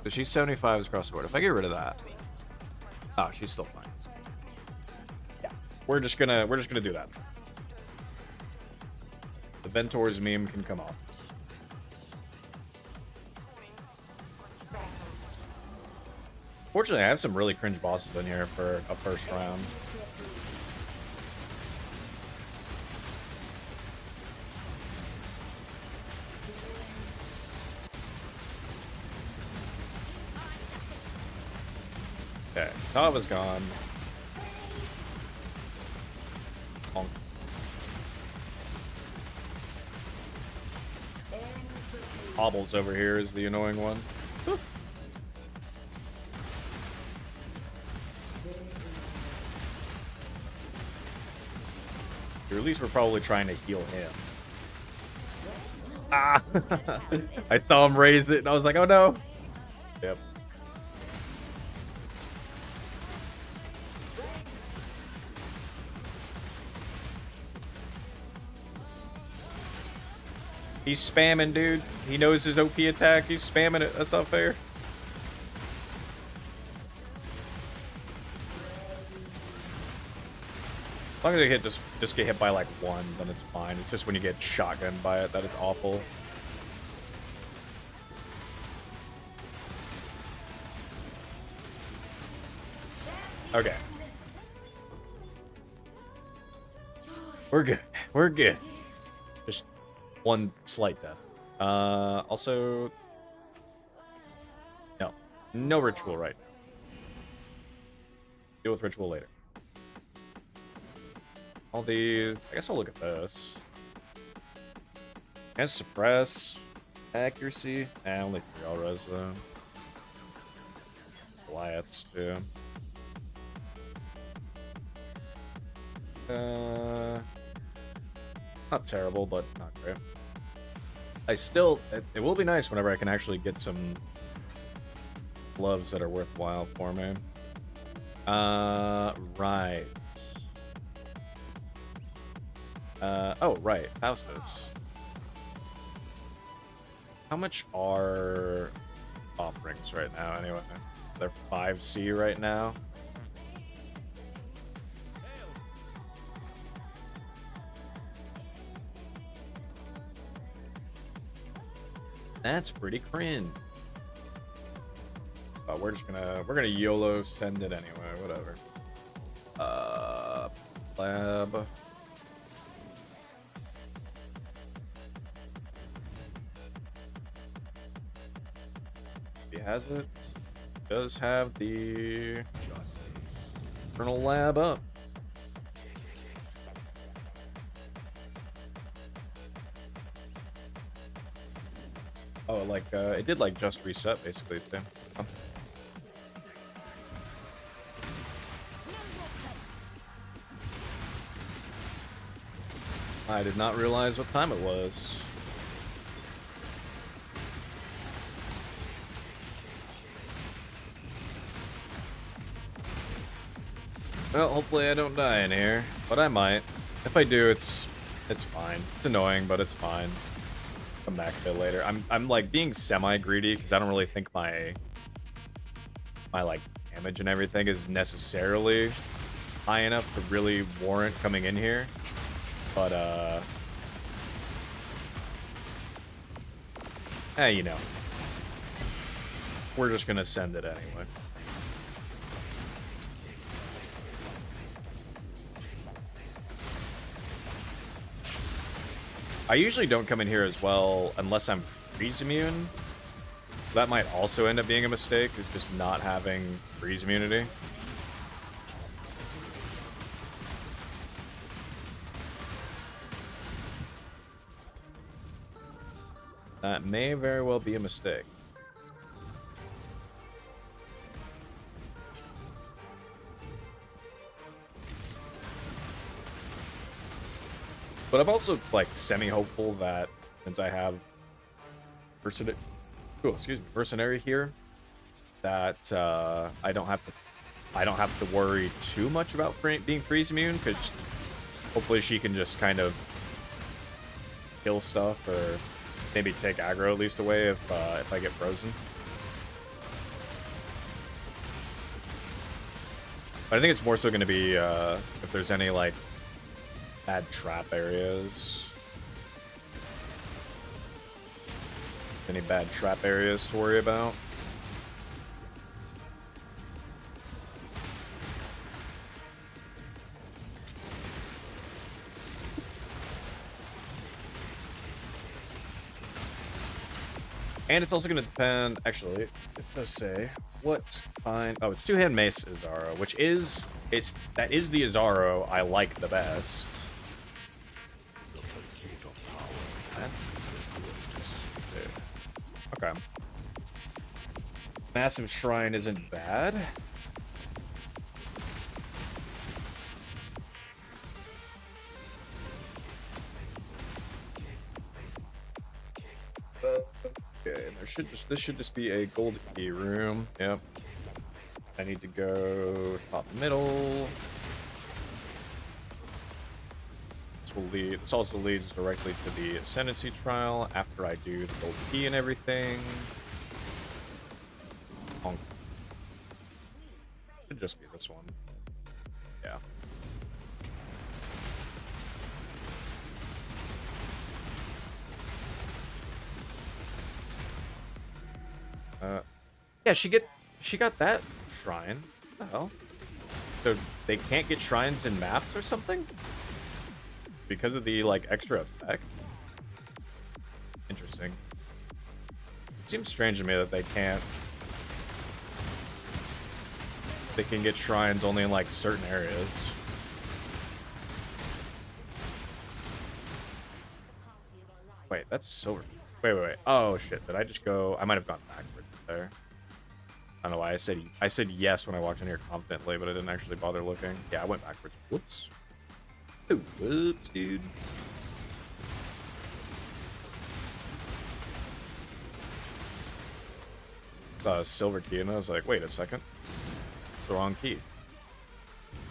So she's 75s across the board. If I get rid of that, oh, she's still fine. Yeah, we're just gonna do that. The Ventor's meme can come off. Fortunately, I have some really cringe bosses in here for a first round. Okay, Tava's gone. Bonk. Hobbles over here is the annoying one. Or at least we're probably trying to heal him. Ah! I saw him raise it and I was like, oh no! Yep. He's spamming, dude. He knows his OP attack. He's spamming it. That's not fair. As long as I just get hit by like one, then it's fine. It's just when you get shotgunned by it that it's awful. Okay. We're good. We're good. Just one slight death. Also, no ritual right now. Deal with ritual later. All these, I guess I'll look at this. And suppress accuracy. Only 3 all res though. Goliaths too. Not terrible, but not great. It will be nice whenever I can actually get some gloves that are worthwhile for me. Right. Oh, right. Faustus. How much are offerings right now, anyway? They're 5C right now. That's pretty cringe. But we're gonna YOLO send it anyway, whatever. Lab. he has it. Does have the Colonel Lab up. Oh, like it did like just reset basically too. Huh. I did not realize what time it was. Well, hopefully I don't die in here, but I might. If I do, it's fine. It's annoying, but it's fine. Come back to it later. I'm like being semi-greedy because I don't really think my like damage and everything is necessarily high enough to really warrant coming in here. But you know. We're just gonna send it anyway. I usually don't come in here as well unless I'm freeze immune. So that might also end up being a mistake, is just not having freeze immunity. That may very well be a mistake. But I'm also like semi-hopeful that since I have mercenary here, that I don't have to worry too much about being freeze immune, because hopefully she can just kind of kill stuff or maybe take aggro at least away if I get frozen. But I think it's more so going to be if there's any like bad trap areas. Any bad trap areas to worry about. And it's also going to depend, actually, it does say what kind. Oh, it's two-hand mace Azaro, which is that is the Azaro I like the best. Okay. Massive Shrine isn't bad. Okay, and this should just be a gold key room. Yep. I need to go top middle. This also leads directly to the Ascendancy trial after I do the gold key and everything. Should just be this one. Yeah. Yeah, she got that shrine. What the hell? So they can't get shrines in maps or something? Because of the like extra effect? Interesting. It seems strange to me that they can't. They can get shrines only in like certain areas. Wait, that's silver. Wait. Oh shit, did I just go? I might have gone backwards there. I don't know why I said yes when I walked in here confidently, but I didn't actually bother looking. Yeah, I went backwards. Whoops. Oh, whoops, dude. Saw a silver key and I was like, wait a second. It's the wrong key.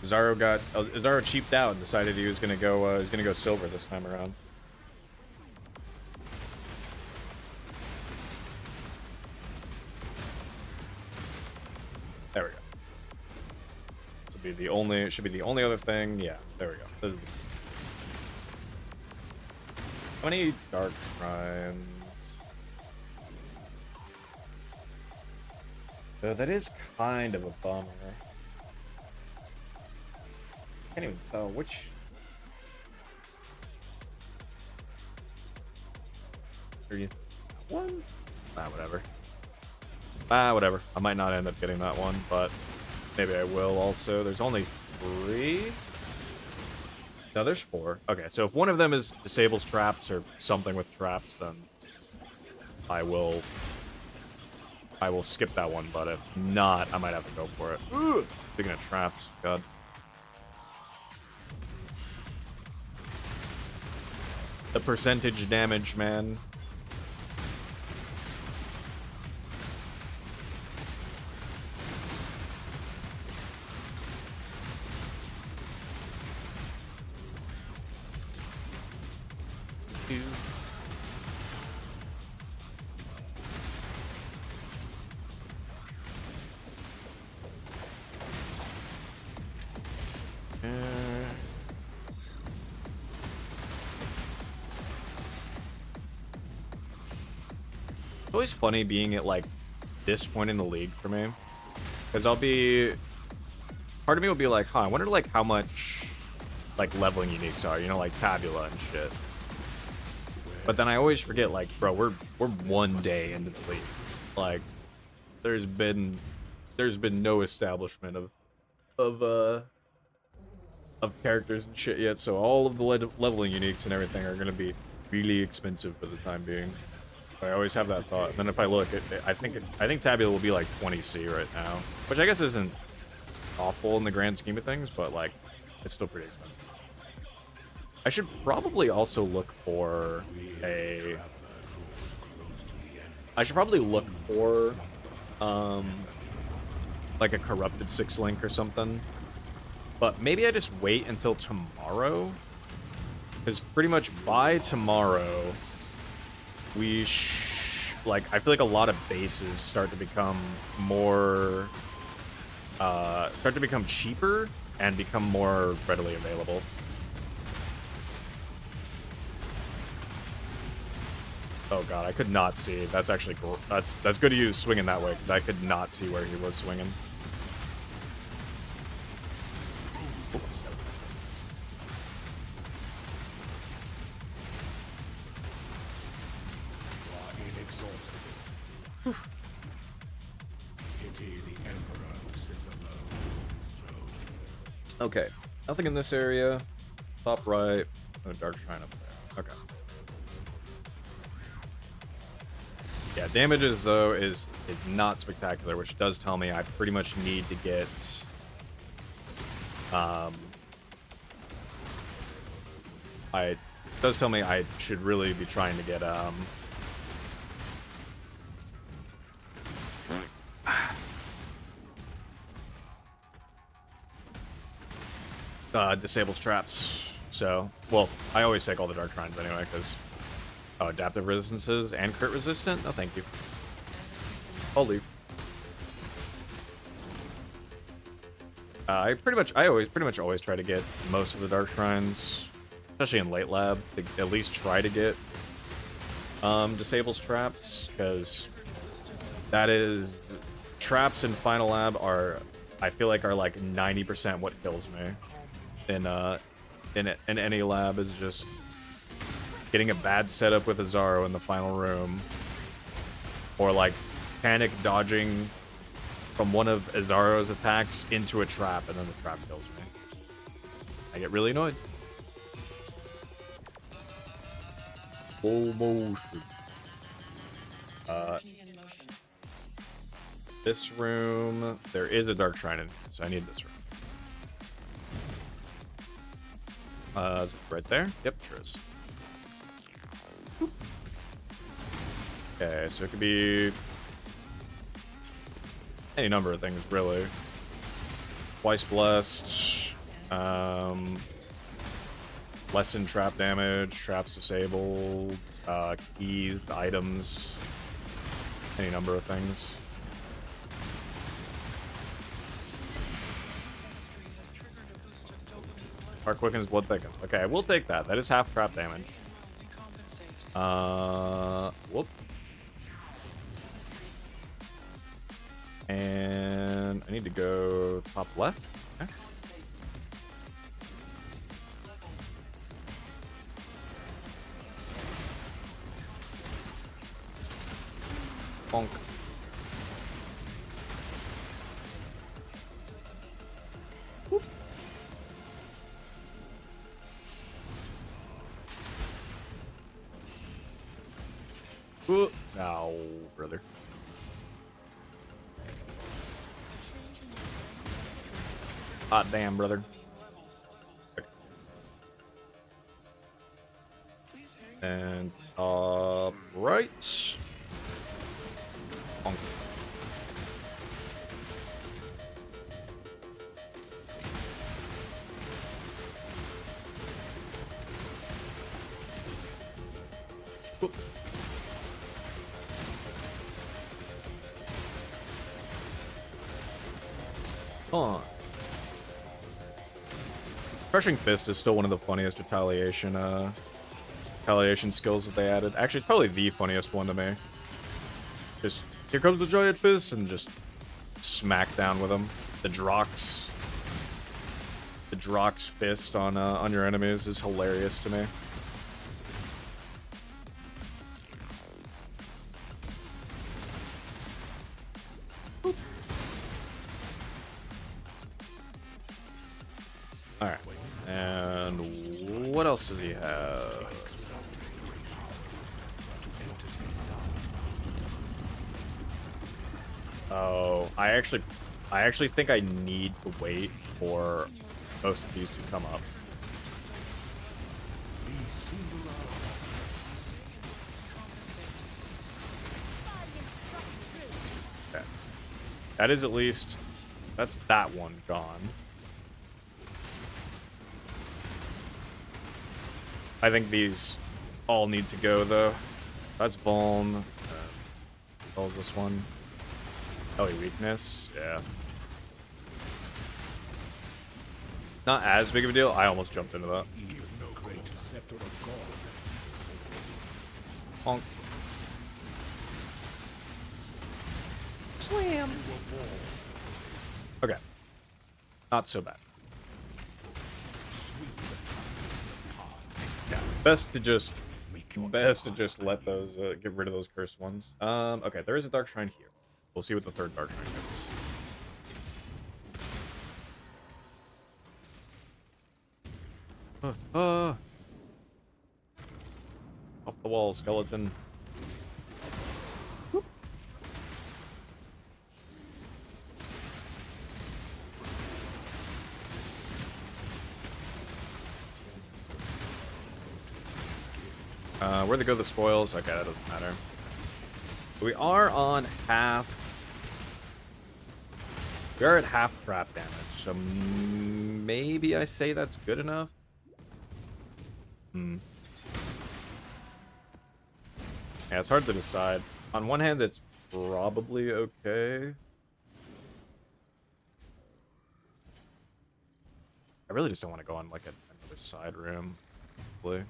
Zaro cheaped out and decided he was gonna go silver this time around. There we go. It should be the only other thing. Yeah, there we go. This is how many dark shrines? That is kind of a bummer. Can't even tell which. Are you one? Ah, whatever. Whatever. I might not end up getting that one, but maybe I will also. There's only 3? No, there's 4. Okay, so if one of them is disables traps or something with traps, then I will skip that one, but if not, I might have to go for it. Ooh, speaking of traps, God. The percentage damage, man. It's always funny being at like this point in the league for me, because part of me will be like, huh, I wonder like how much like leveling uniques are, you know, like tabula and shit. But then I always forget, like, bro, we're 1 day into the league. Like, there's been no establishment of characters and shit yet, so all of the leveling uniques and everything are gonna be really expensive for the time being. I always have that thought. And then if I look, I think Tabula will be like 20C right now, which I guess isn't awful in the grand scheme of things, but like it's still pretty expensive. I should probably also look for like a corrupted 6-link or something. But maybe I just wait until tomorrow, because pretty much by tomorrow I feel like a lot of bases start to become more cheaper and become more readily available. Oh god, I could not see. That's actually cool. That's good to use swinging that way, because I could not see where he was swinging. Okay, nothing in this area. Top right. No dark shine up there. Okay. Yeah, damages though is not spectacular, which does tell me I pretty much need to get it does tell me I should really be trying to get disables traps. So, well, I always take all the dark shrines anyway, because adaptive resistances and crit resistant. No, thank you. I'll leave. I pretty much always try to get most of the dark shrines, especially in late lab, to at least try to get disables traps, because that is traps in final lab I feel like are like 90% what kills me in any lab, is just getting a bad setup with a Zaro in the final room, or like panic dodging from one of Azaro's attacks into a trap, and then the trap kills me. I get really annoyed. Full motion. This room, there is a dark shrine in, so I need this room. Is it right there? Yep, sure is. Okay, so it could be any number of things, really. Twice blessed, lessen trap damage, traps disabled, keys, items, any number of things. Heart quickens, blood thickens. Okay, we'll take that. That is half trap damage. Whoop. And I need to go top left. Okay. Bonk. No, brother. Hot damn, brother. Okay. And top right. Bonk. Whoop. Huh. Crushing Fist is still one of the funniest retaliation skills that they added. Actually, it's probably the funniest one to me. Just, here comes the giant fist, and just smack down with them. The Drox fist on your enemies is hilarious to me. Alright. And what else does he have? Oh, I actually think I need to wait for most of these to come up. Okay. That is at least... That's that one gone. I think these all need to go, though. That's Vuln. What was this one? Ellie Weakness. Yeah. Not as big of a deal. I almost jumped into that. Honk. Slam. Okay. Not so bad. Yeah. Best to just let those get rid of those cursed ones. Okay, there is a Dark Shrine here. We'll see what the third Dark Shrine is. Off the wall, skeleton. Whoop. Where'd they go, the spoils? Okay, that doesn't matter. We are on half. We are at half trap damage, so maybe I say that's good enough. Yeah, it's hard to decide. On one hand, it's probably okay. I really just don't want to go on like another side room. Hopefully.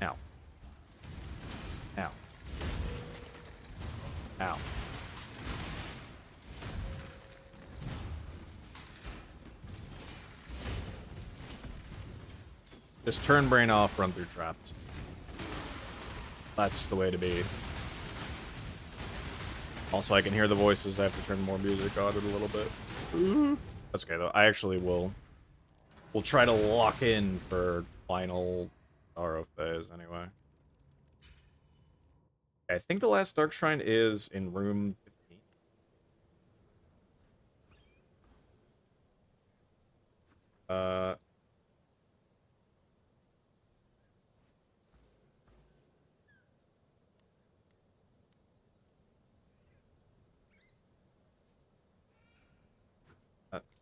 Ow. Ow. Ow. Just turn brain off, run through traps. That's the way to be. Also, I can hear the voices. I have to turn more music on it a little bit. That's okay, though. I actually will... We'll try to lock in for final RO phase, anyway. I think the last Dark Shrine is in room 15.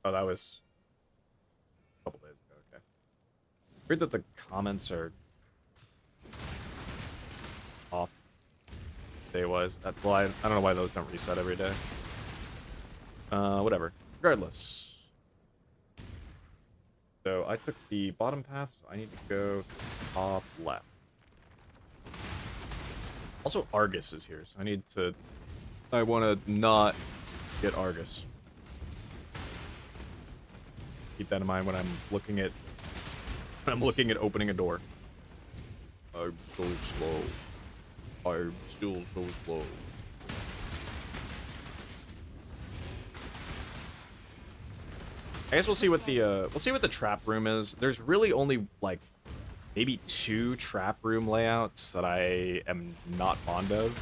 Oh, that was a couple days ago, okay. Weird that the comments are off day-wise. Well, I don't know why those don't reset every day. Whatever. Regardless. So I took the bottom path, so I need to go top left. Also, Argus is here, so I need to... I want to not get Argus. Keep that in mind when I'm looking at... opening a door. I'm so slow. I'm still so slow. I guess we'll see what the trap room is. There's really only like maybe 2 trap room layouts that I am not fond of.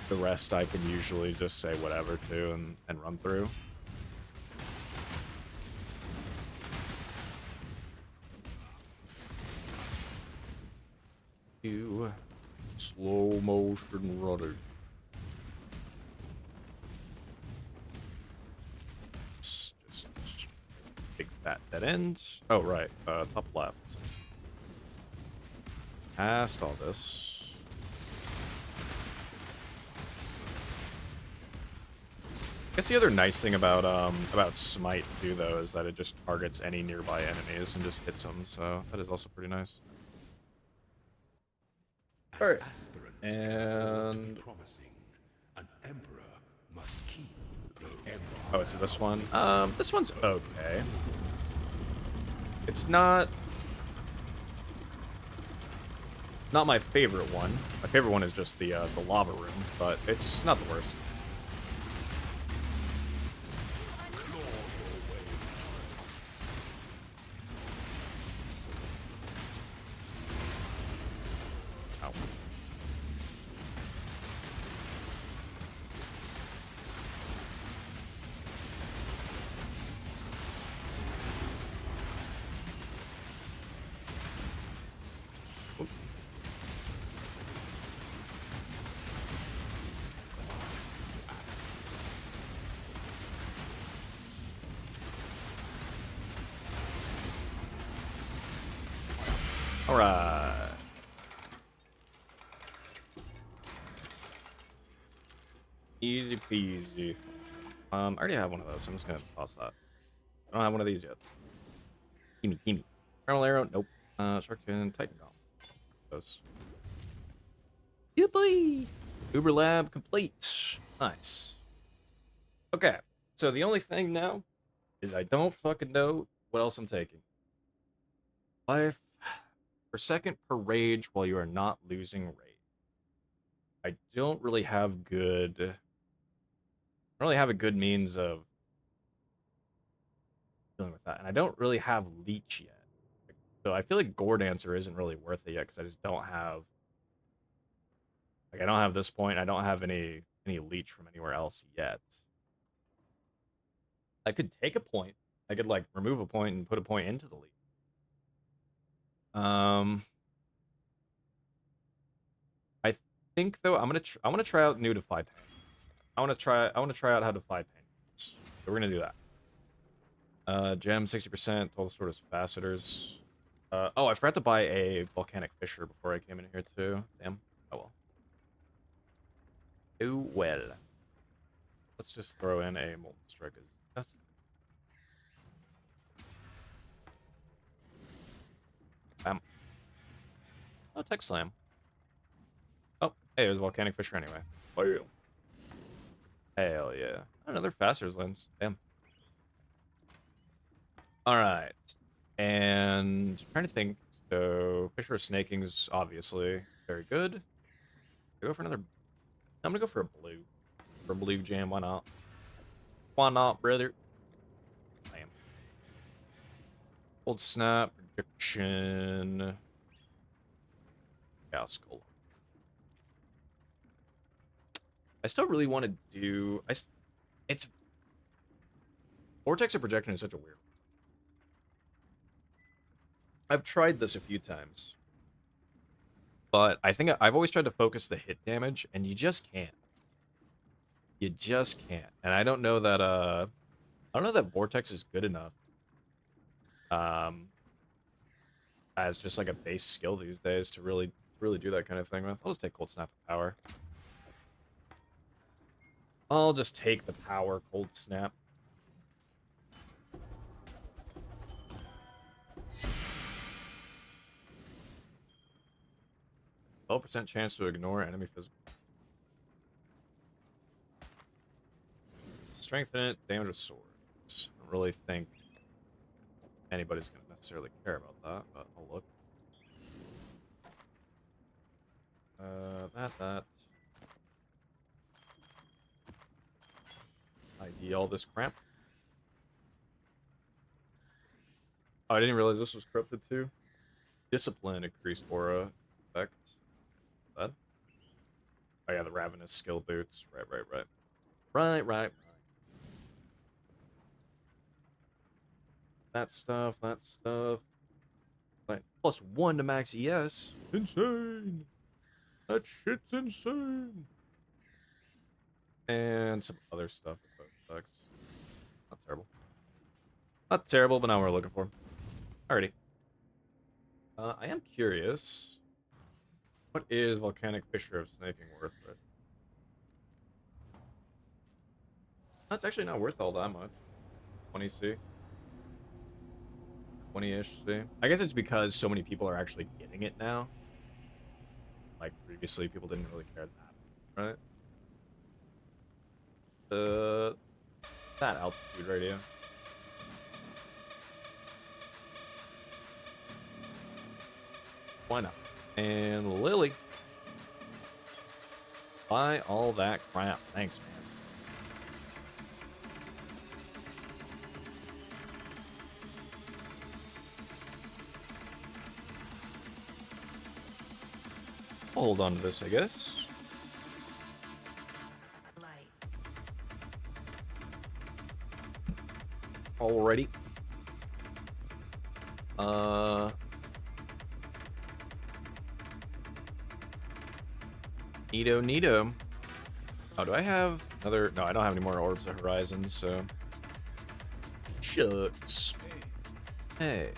The rest I can usually just say whatever to and run through. You slow motion runner. Just take that dead end. Oh right, top left. Past all this. I guess the other nice thing about Smite too, though, is that it just targets any nearby enemies and just hits them. So that is also pretty nice. All right, and Promising. An emperor must keep the emperor. oh, it's this one. This one's okay. It's not my favorite one. My favorite one is just the lava room, but it's not the worst. Ow. All right. Easy peasy. I already have one of those, so I'm just gonna toss that. I don't have one of these yet. Gimme, gimme. Kernel arrow, nope. Shark fin, Titan Golem. Those. Yippee! Uber lab complete. Nice. Okay, so the only thing now is I don't fucking know what else I'm taking. Life per second per rage while you are not losing rage. I don't really have a good means of dealing with that, and I don't really have leech yet. So I feel like Gore Dancer isn't really worth it yet because I just don't have, like, I don't have this point. I don't have any leech from anywhere else yet. I could take a point. I could like remove a point and put a point into the leech. I think though I want to try out new Defy Pain. I want to try out how to Defy Pain. So we're gonna do that. Gem 60%. Total sort of facetors. Oh, I forgot to buy a volcanic fisher before I came in here too. Damn. Oh well. Oh well. Let's just throw in a molten strike as death. Bam. Oh, tech slam. Oh, hey, there's a volcanic fisher anyway. Bam. Hell yeah. Another faster's lens. Damn. Alright. And I'm trying to think. So fisher snaking's obviously very good. I go for another. I'm gonna go for a blue. For a blue jam, why not? Why not, brother? Bam. Old snap, prediction. Yeah, skull. I still really want to do. It's vortex or projection is such a weird. I've tried this a few times, but I think I've always tried to focus the hit damage, and you just can't. You just can't. And I don't know that vortex is good enough. As just like a base skill these days to really do that kind of thing with. I'll just take cold snap and power. I'll just take the power cold snap. %, chance to ignore enemy physical. Strengthen it, damage with swords. I don't really think anybody's going to necessarily care about that, but I'll look. That. ID all this crap. Oh, I didn't realize this was corrupted too. Discipline increased aura effect. That? Oh yeah, the Ravenous skill boots. Right. Right. That stuff. Right. +1 to max ES. Insane. That shit's insane. And some other stuff with both effects. Not terrible. Not terrible, but not what we're looking for. Alrighty. I am curious. What is Volcanic Fissure of Snaking worth, right? That's actually not worth all that much. 20 C. 20-ish C. I guess it's because so many people are actually getting it now. Like, previously, people didn't really care that, right? That altitude radio. Why not? And Lily. Buy all that crap. Thanks, man. I'll hold on to this, I guess. Alrighty. Neato. Oh, do I have another? No, I don't have any more Orbs of Horizon, so. Shucks. Hey,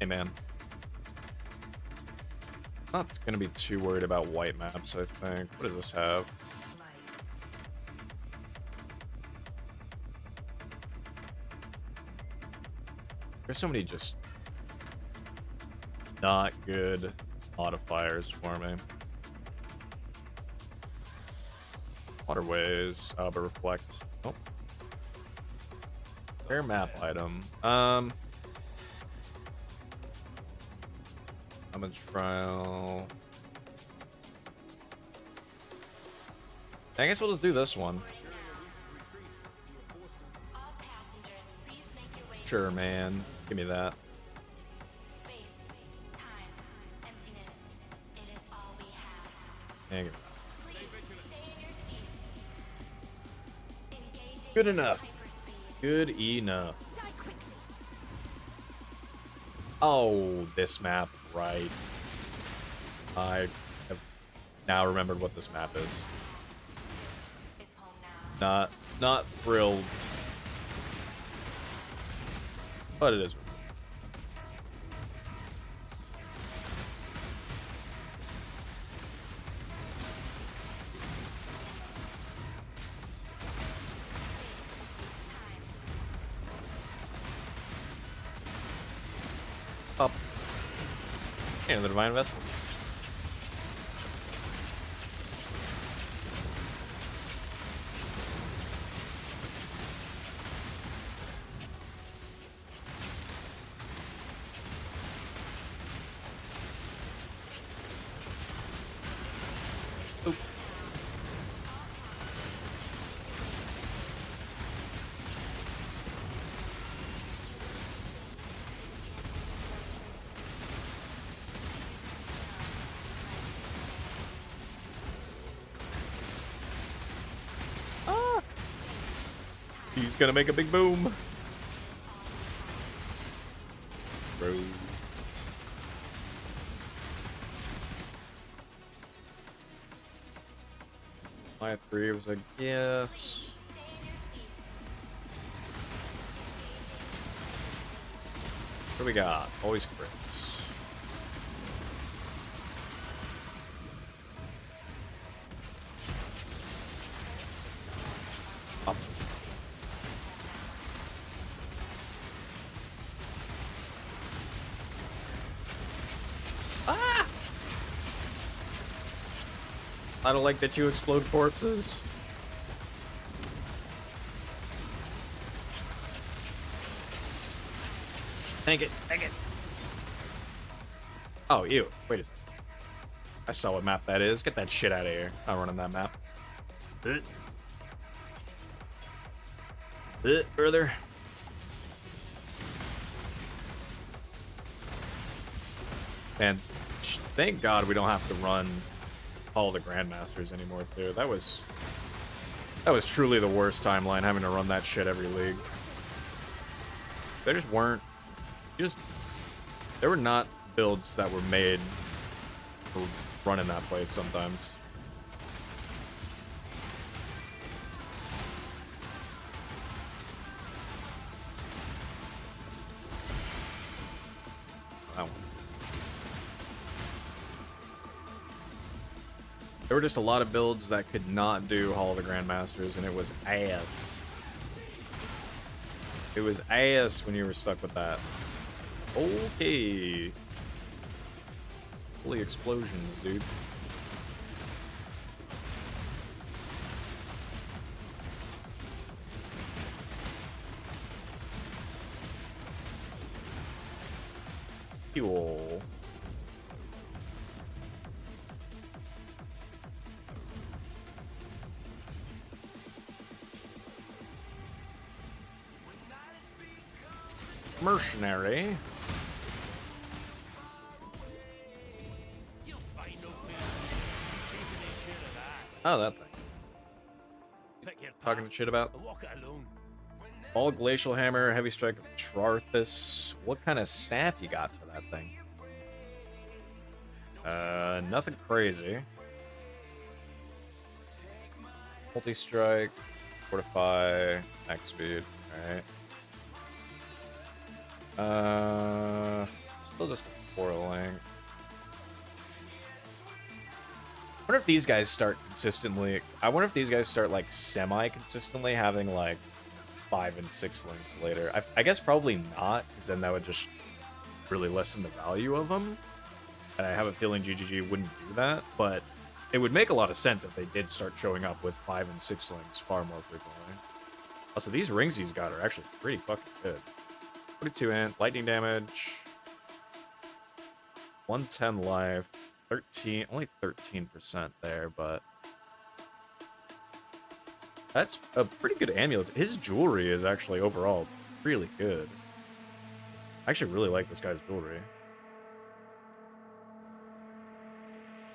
man. Not gonna be too worried about white maps, I think. What does this have? There's so many just not good modifiers for me. Waterways, but reflect. Oh. Rare map item. Damage trial. I guess we'll just do this one. Sure, man. Give me that. Give me that. Good enough. Good enough. Oh, this map, right. I have now remembered what this map is. Not thrilled. But it is. Up. And the Divine Vessel. Oop. He's gonna make a big boom. Bro. My 3 was a guess. What do we got? Always crits. Up. Ah! I don't like that you explode corpses. Take it. Oh, ew. Wait a second. I saw what map that is. Get that shit out of here. I'm running that map. Further. And thank God we don't have to run all the Grandmasters anymore, too. That was truly the worst timeline, having to run that shit every league. They just weren't... There were not builds that were made for running that place sometimes. That one. There were just a lot of builds that could not do Hall of the Grandmasters, and it was ass. It was ass when you were stuck with that. Okay. Holy explosions, dude. Fuel. Mercenary. Oh, that thing. Talking shit about. All Glacial Hammer, Heavy Strike of Trarthus. What kind of staff you got for that thing? Nothing crazy. Multi-strike, Fortify, Max Speed. Alright. Still just a 4 length. I wonder if these guys start consistently. I wonder if these guys start like semi-consistently having like 5 and 6 links later. I guess probably not, because then that would just really lessen the value of them. And I have a feeling GGG wouldn't do that, but it would make a lot of sense if they did start showing up with 5 and 6 links far more frequently. Also, these rings he's got are actually pretty fucking good. 42 ant, lightning damage, 110 life, 13, only 13% there, but that's a pretty good amulet. His jewelry is actually overall really good. I actually really like this guy's jewelry.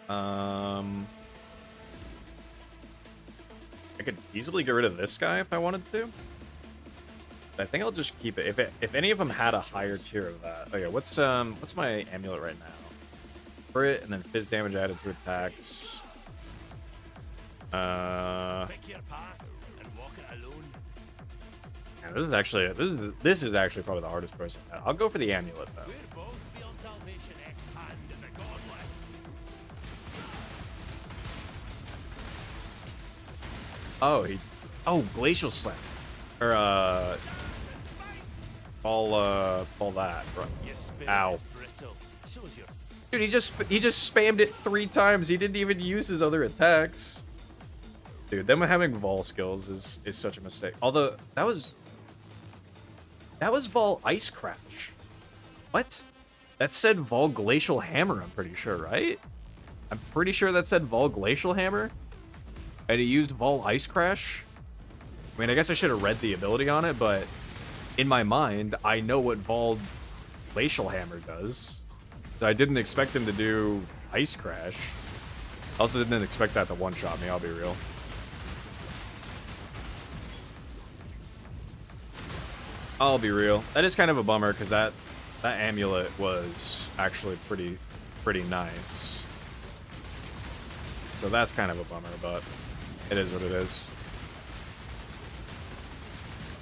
I could easily get rid of this guy if I wanted to. I think I'll just keep it. If any of them had a higher tier of that. Okay, what's my amulet right now? Crit and then fizz damage added to attacks. Yeah, this is actually probably the hardest choice. I'll go for the amulet though. Oh, Glacial Slam. Or fall that, bro. Ow. Dude, he just spammed it 3 times. He didn't even use his other attacks. Dude, them having Vol skills is such a mistake. Although that was Vol Ice Crash. What? That said Vol Glacial Hammer, I'm pretty sure, right? I'm pretty sure that said Vol Glacial Hammer. And he used Vol Ice Crash. I mean, I guess I should have read the ability on it, but in my mind, I know what Vol Glacial Hammer does. So I didn't expect him to do Ice Crash. I also didn't expect that to one-shot me, I'll be real. I'll be real. That is kind of a bummer, because that amulet was actually pretty nice. So that's kind of a bummer, but it is what it is.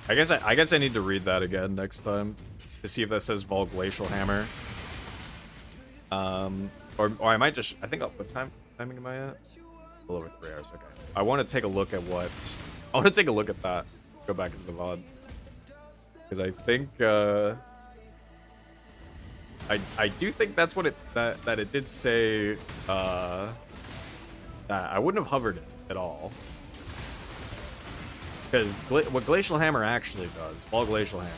I guess I need to read that again next time to see if that says Vol Glacial Hammer. Or I might just, I think I'll put timing am I at? A little over 3 hours, okay. I want to take a look at that. Go back into the VOD. Because I think, I do think that's what that it did say, that I wouldn't have hovered it at all. Because what Glacial Hammer actually does, Vol Glacial Hammer,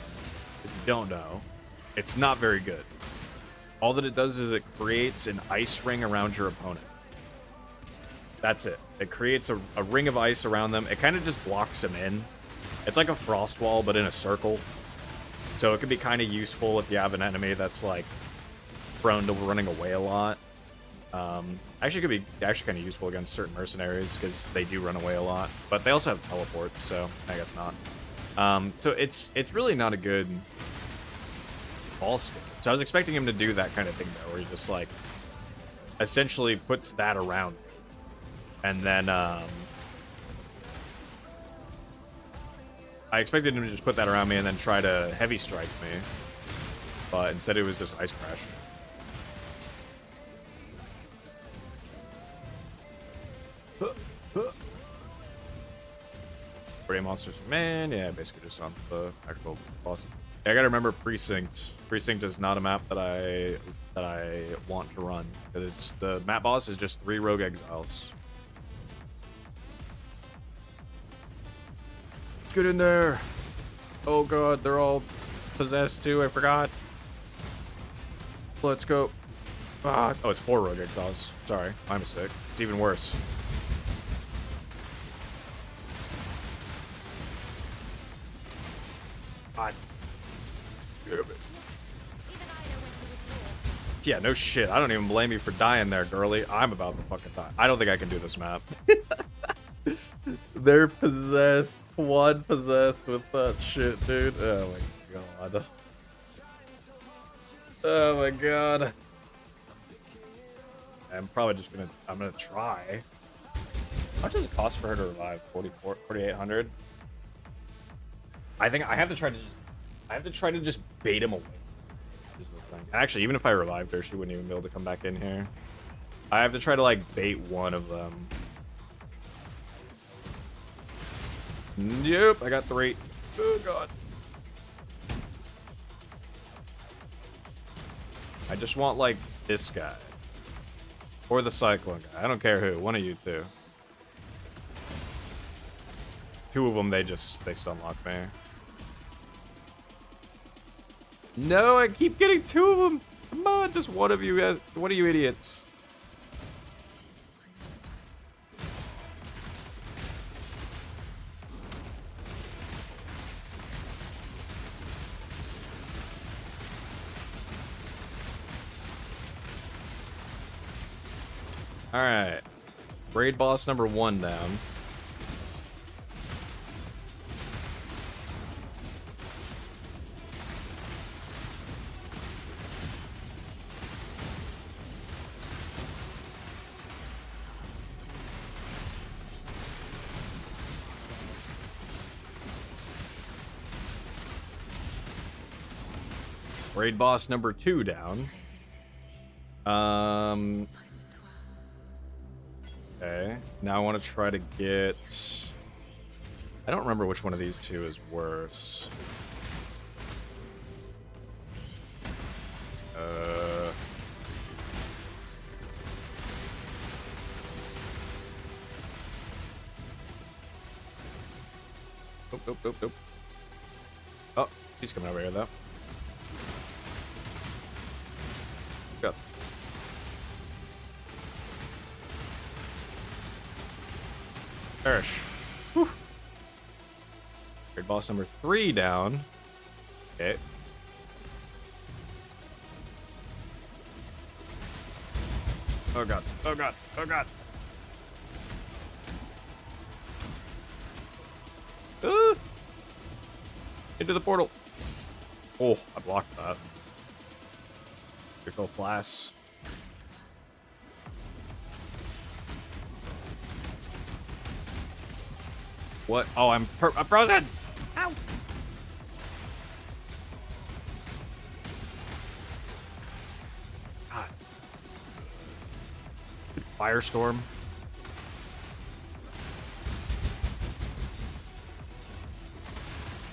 if you don't know, it's not very good. All that it does is it creates an ice ring around your opponent. That's it. It creates a ring of ice around them. It kind of just blocks them in. It's like a frost wall, but in a circle. So it can be kind of useful if you have an enemy that's like prone to running away a lot. Actually could be kind of useful against certain mercenaries because they do run away a lot, but they also have teleports, so I guess not. So it's really not a good ball skill. So I was expecting him to do that kind of thing though, where he just like essentially puts that around, and then I expected him to just put that around me and then try to heavy strike me, but instead it was just ice crash. Pretty monsters, man. Yeah, basically just on the actual boss. Yeah, I gotta remember Precinct. Precinct is not a map that I want to run. It is the map boss is just 3 rogue exiles. Let's get in there. Oh god, they're all possessed too. I forgot. Let's go. Ah, oh, it's 4 rogue exiles. Sorry, my mistake. It's even worse. God. Damn it. Yeah, no shit. I don't even blame you for dying there, girly. I'm about to fucking die. I don't think I can do this map. They're possessed. One possessed with that shit, dude. Oh my god. Oh my god. I'm probably just gonna... I'm gonna try. How much does it cost for her to revive? 4,800? I think I have to try to just bait him away. Is the thing. Actually, even if I revived her, she wouldn't even be able to come back in here. I have to try to like bait one of them. Yep, I got 3. Oh god. I just want like this guy. Or the cyclone guy. I don't care who. One of you two. 2 of them, they stun lock me. No, I keep getting 2 of them. Come on, just one of you guys. One of you idiots. All right, raid boss number 1 down. Raid boss number 2 down. Okay. Now I want to try to get... I don't remember which one of these 2 is worse. Nope. Oh, he's coming over here though. Go. Perish. Whew. Raid boss number 3 down. Okay. Oh god. Oh god. Oh god. Into the portal. Oh, I blocked that. Here go Flash. What? Oh, I'm frozen! Ow! God. Firestorm.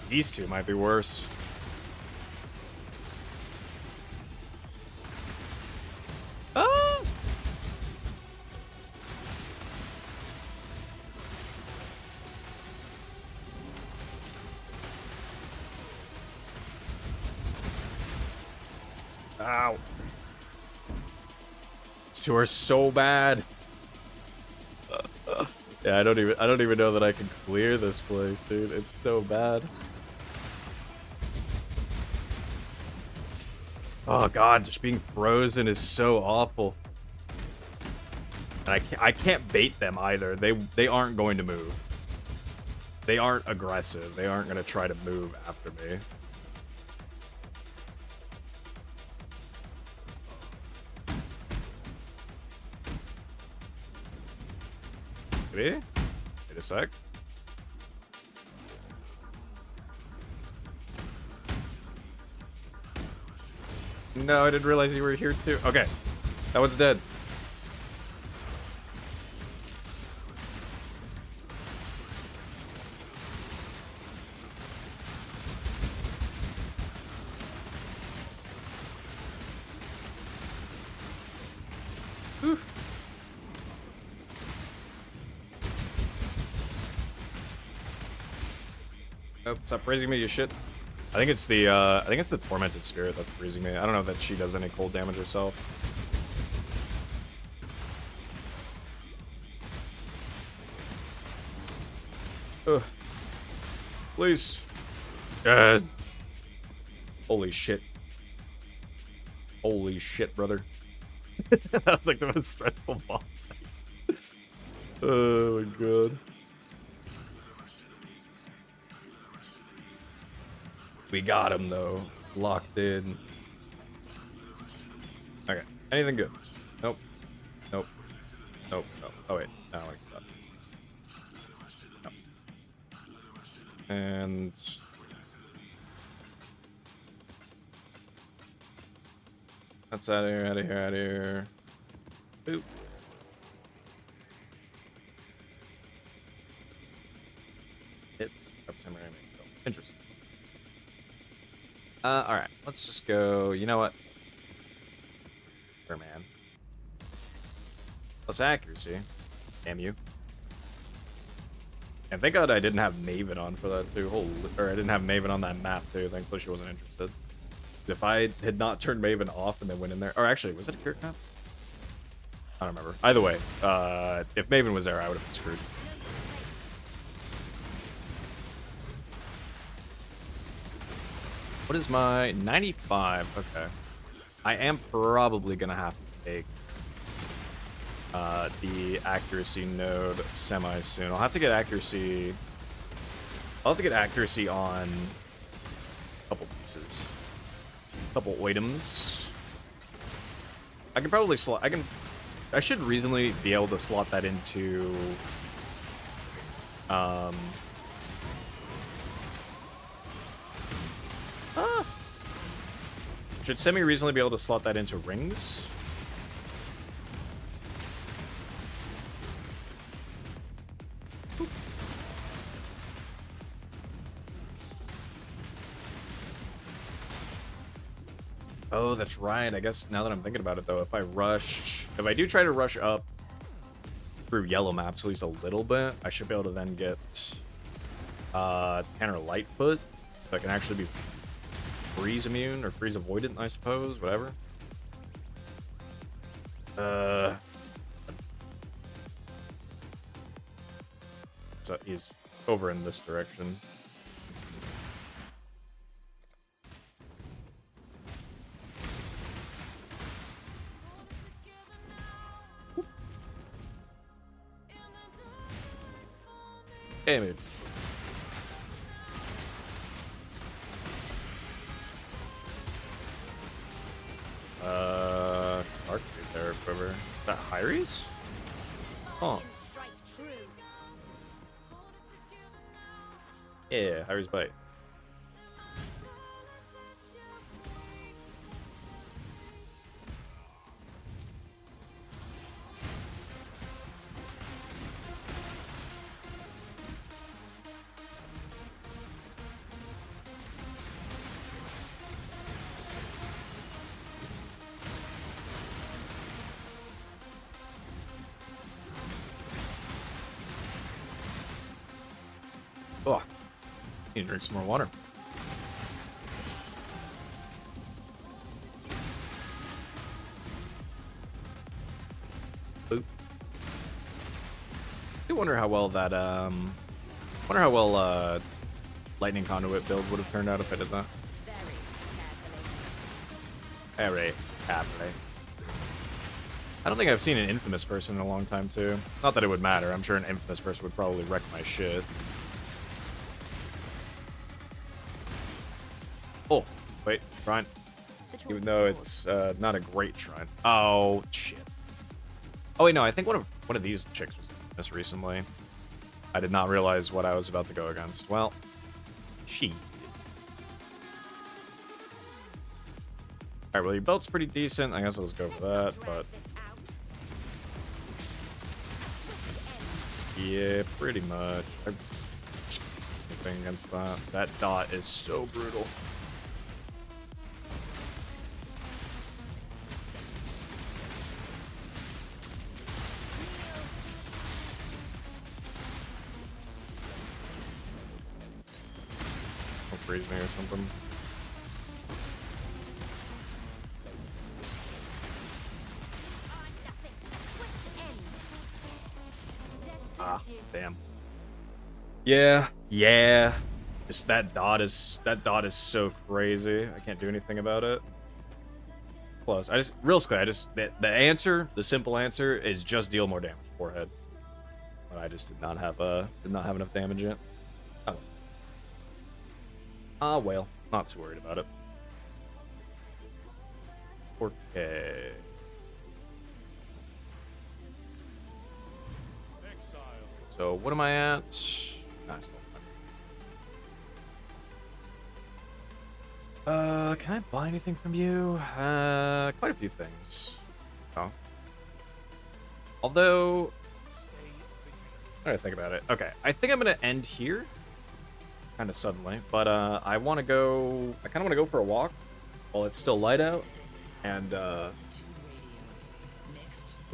These 2 might be worse. Ah! Ow. These 2 are so bad. Yeah, I don't even know that I can clear this place, dude. It's so bad. Oh god, just being frozen is so awful. And I can't bait them either. They aren't going to move. They aren't aggressive. They aren't going to try to move after me. Maybe? Wait a sec. No, I didn't realize you were here too. Okay. That one's dead. Whew. Nope, stop raising me, you shit. I think it's the tormented spirit that's freezing me. I don't know that she does any cold damage herself. Ugh. Please. Yes. Holy shit. Holy shit, brother. That was like the most stressful boss. Oh my god. We got him though. Locked in. Okay. Anything good? Nope. Nope. Nope. Nope. Oh wait. No, I got no. And that's out of here, out of here, out of here. Boop. Hits. Interesting. Alright. Let's just go. You know what? Sure, man. Plus accuracy. Damn you. And thank God I didn't have Maven on for that too. Holy, or I didn't have Maven on that map too. Thankfully she wasn't interested. If I had not turned Maven off and then went in there, or actually, was it a clear map? I don't remember. Either way, if Maven was there, I would have been screwed. What is my 95? Okay. I am probably gonna have to take the accuracy node semi soon. I'll have to get accuracy. I'll have to get accuracy on a couple pieces, a couple items. I can probably slot. I should reasonably be able to slot that into. Should semi-reasonably be able to slot that into rings. Oh, that's right. I guess now that I'm thinking about it, though, if I do try to rush up through yellow maps at least a little bit, I should be able to then get Tanner Lightfoot, so I can actually be freeze immune or freeze avoidant, I suppose, whatever. So he's over in this direction. Okay, maybe. Arcade there, whoever. Is that Hyries? Oh. Yeah, Hyries bite. Oh, need to drink some more water. Boop. I wonder how well that lightning conduit build would have turned out if I did that. Very happily. I don't think I've seen an infamous person in a long time, too. Not that it would matter. I'm sure an infamous person would probably wreck my shit. Oh, wait, shrine. Even though it's not a great shrine. Oh, shit. Oh, wait, no, I think one of these chicks was infamous recently. I did not realize what I was about to go against. Well, she. Alright, well, your belt's pretty decent. I guess I'll just go for that, but... yeah, pretty much. Anything against that. That dot is so brutal. Don't freeze me or something. Ah, damn. Yeah. Just that dot is so crazy. I can't do anything about it. Plus, the answer, the simple answer is just deal more damage to forehead. But I just did not have enough damage yet. Oh. Ah, well, not too worried about it. Okay. So what am I at? Nice. Can I buy anything from you? Quite a few things. Oh. Although, I gotta think about it. Okay, I think I'm gonna end here, kind of suddenly. But I kind of want to go for a walk while it's still light out, and go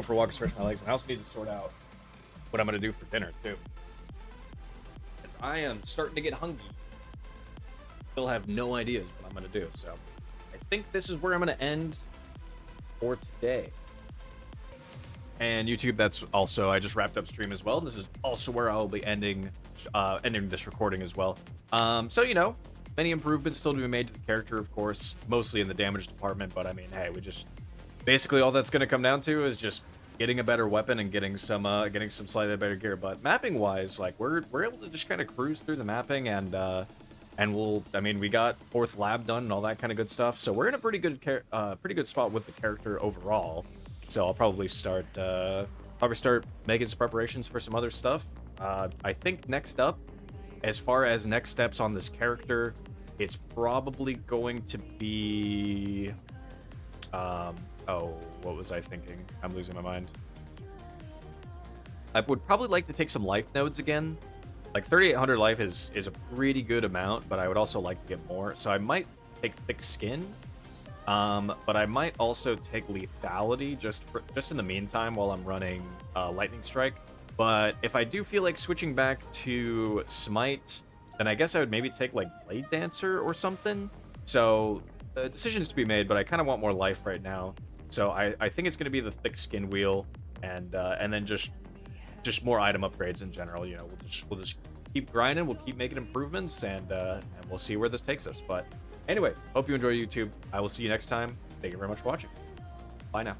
for a walk and stretch my legs. And I also need to sort out what I'm gonna do for dinner too, as I am starting to get hungry. Still have no ideas what I'm gonna do, so I think this is where I'm gonna end for today. And YouTube, that's also, I just wrapped up stream as well. This is also where I'll be ending this recording as well. So you know, many improvements still to be made to the character, of course, mostly in the damage department. But I mean, hey, we just basically all that's gonna come down to is just getting a better weapon and getting some slightly better gear. But mapping wise, like we're able to just kind of cruise through the mapping, and we got 4th lab done and all that kind of good stuff. So we're in a pretty good spot with the character overall. So I'll probably start making some preparations for some other stuff. I think next up, as far as next steps on this character, it's probably going to be oh, what was I thinking? I'm losing my mind. I would probably like to take some life nodes again. Like 3,800 life is a pretty good amount, but I would also like to get more. So I might take thick skin, but I might also take lethality just in the meantime while I'm running lightning strike. But if I do feel like switching back to Smite, then I guess I would maybe take like Blade Dancer or something. So decisions to be made, but I kind of want more life right now. So I think it's going to be the thick skin wheel, and then just more item upgrades in general. You know, we'll just keep grinding, we'll keep making improvements, and we'll see where this takes us. But anyway, hope you enjoy YouTube. I will see you next time. Thank you very much for watching. Bye now.